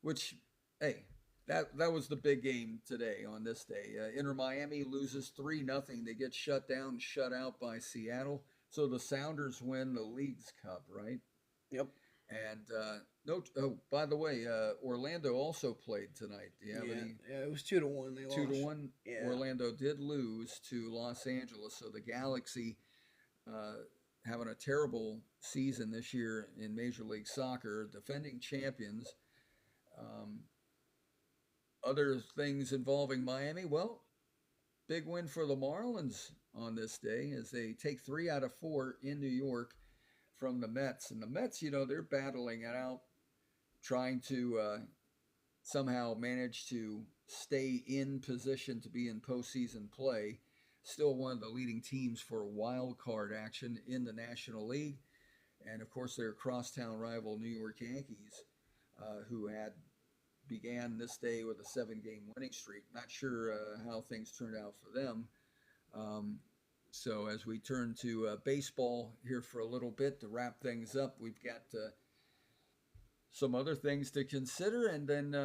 which hey, that was the big game today on this day. Inter Miami loses 3-0. They get shut down, shut out by Seattle. So the Sounders win the League's Cup, right? Yep. And no. Oh, by the way, Orlando also played tonight. Do you have any? Yeah, it was 2-1. They lost. 2-1. Yeah. Orlando did lose to Los Angeles, so the Galaxy having a terrible season this year in Major League Soccer, defending champions. Other things involving Miami, well, big win for the Marlins on this day as they take 3 out of 4 in New York from the Mets. And the Mets, they're battling it out, trying to somehow manage to stay in position to be in postseason play. Still one of the leading teams for wild card action in the National League. And, of course, their crosstown rival New York Yankees, who began this day with a 7-game winning streak. Not sure how things turned out for them. So as we turn to baseball here for a little bit to wrap things up, we've got some other things to consider. And then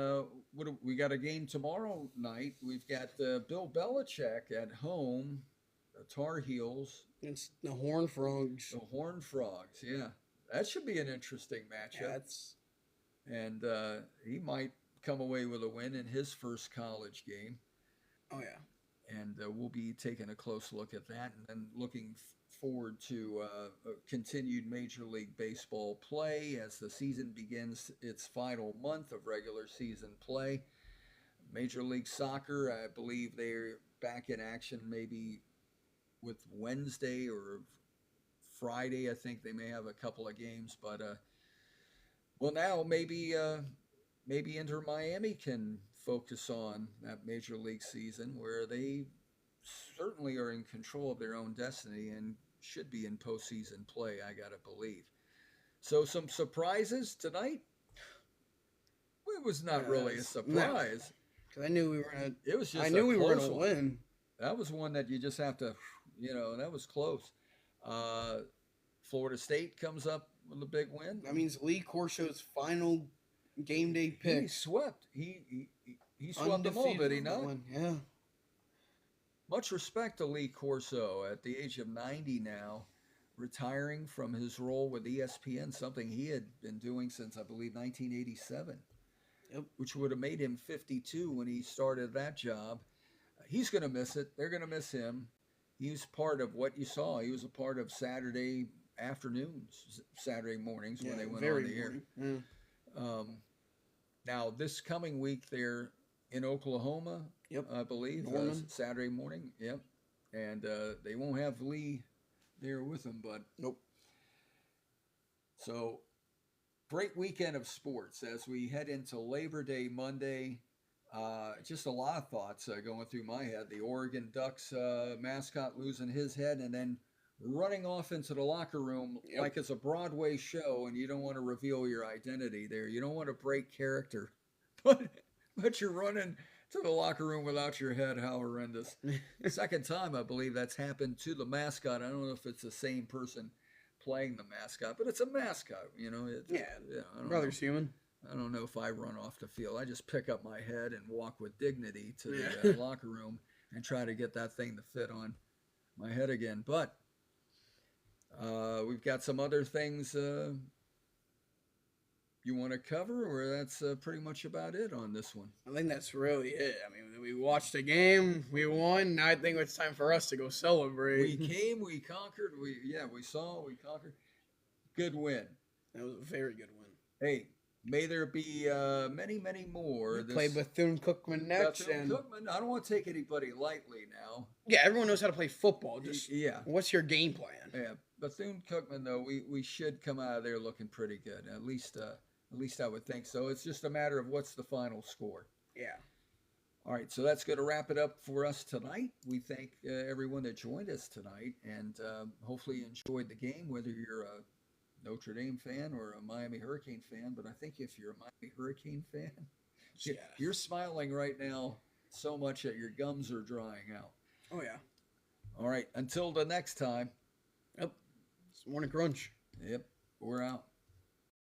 we got a game tomorrow night. We've got Bill Belichick at home, the Tar Heels. It's the Horned Frogs. The Horned Frogs, yeah. That should be an interesting matchup. And he might come away with a win in his first college game. Oh, yeah. And we'll be taking a close look at that and then looking forward to continued Major League Baseball play as the season begins its final month of regular season play. Major League Soccer, I believe they're back in action maybe with Wednesday or Friday. I think they may have a couple of games, but well, now maybe Inter Miami can focus on that Major League season where they certainly are in control of their own destiny and should be in postseason play, I gotta believe. So some surprises tonight? It was not really a surprise. Because I knew we were gonna. It was just. I knew we were gonna win. That was one that you just have to, that was close. Florida State comes up with a big win. That means Lee Corso's final game day pick. He swept. He swept them all, did he not? Yeah. Much respect to Lee Corso at the age of 90 now, retiring from his role with ESPN, something he had been doing since, I believe, 1987, which would have made him 52 when he started that job. He's going to miss it. They're going to miss him. He was part of what you saw. He was a part of Saturday afternoons, Saturday mornings when they went on the air. Yeah. Now, this coming week, they're in Oklahoma, I believe, Saturday morning. Yep. And they won't have Lee there with them, but nope. So, great weekend of sports as we head into Labor Day Monday. Just a lot of thoughts going through my head. The Oregon Ducks mascot losing his head and then running off into the locker room like it's a Broadway show and you don't want to reveal your identity there. You don't want to break character. But you're running to the locker room without your head. How horrendous. Second time, I believe that's happened to the mascot. I don't know if it's the same person playing the mascot, but it's a mascot, brother's human. I don't know if I run off the field. I just pick up my head and walk with dignity to the locker room and try to get that thing to fit on my head again. But we've got some other things you want to cover, or that's pretty much about it on this one? I think that's really it. I mean, we watched a game, we won. Now I think it's time for us to go celebrate. We came, we conquered. We saw, we conquered. Good win. That was a very good win. Hey, may there be many, many more. We play Bethune-Cookman next. Bethune-Cookman. I don't want to take anybody lightly now. Yeah, everyone knows how to play football. Just what's your game plan? Yeah, Bethune-Cookman though, we should come out of there looking pretty good. At least I would think so. It's just a matter of what's the final score. Yeah. All right, so that's going to wrap it up for us tonight. We thank everyone that joined us tonight, and hopefully you enjoyed the game, whether you're a Notre Dame fan or a Miami Hurricane fan, but I think if you're a Miami Hurricane fan, you're smiling right now so much that your gums are drying out. Oh, yeah. All right. Until the next time. Yep. It's Morning Crunch. Yep. We're out.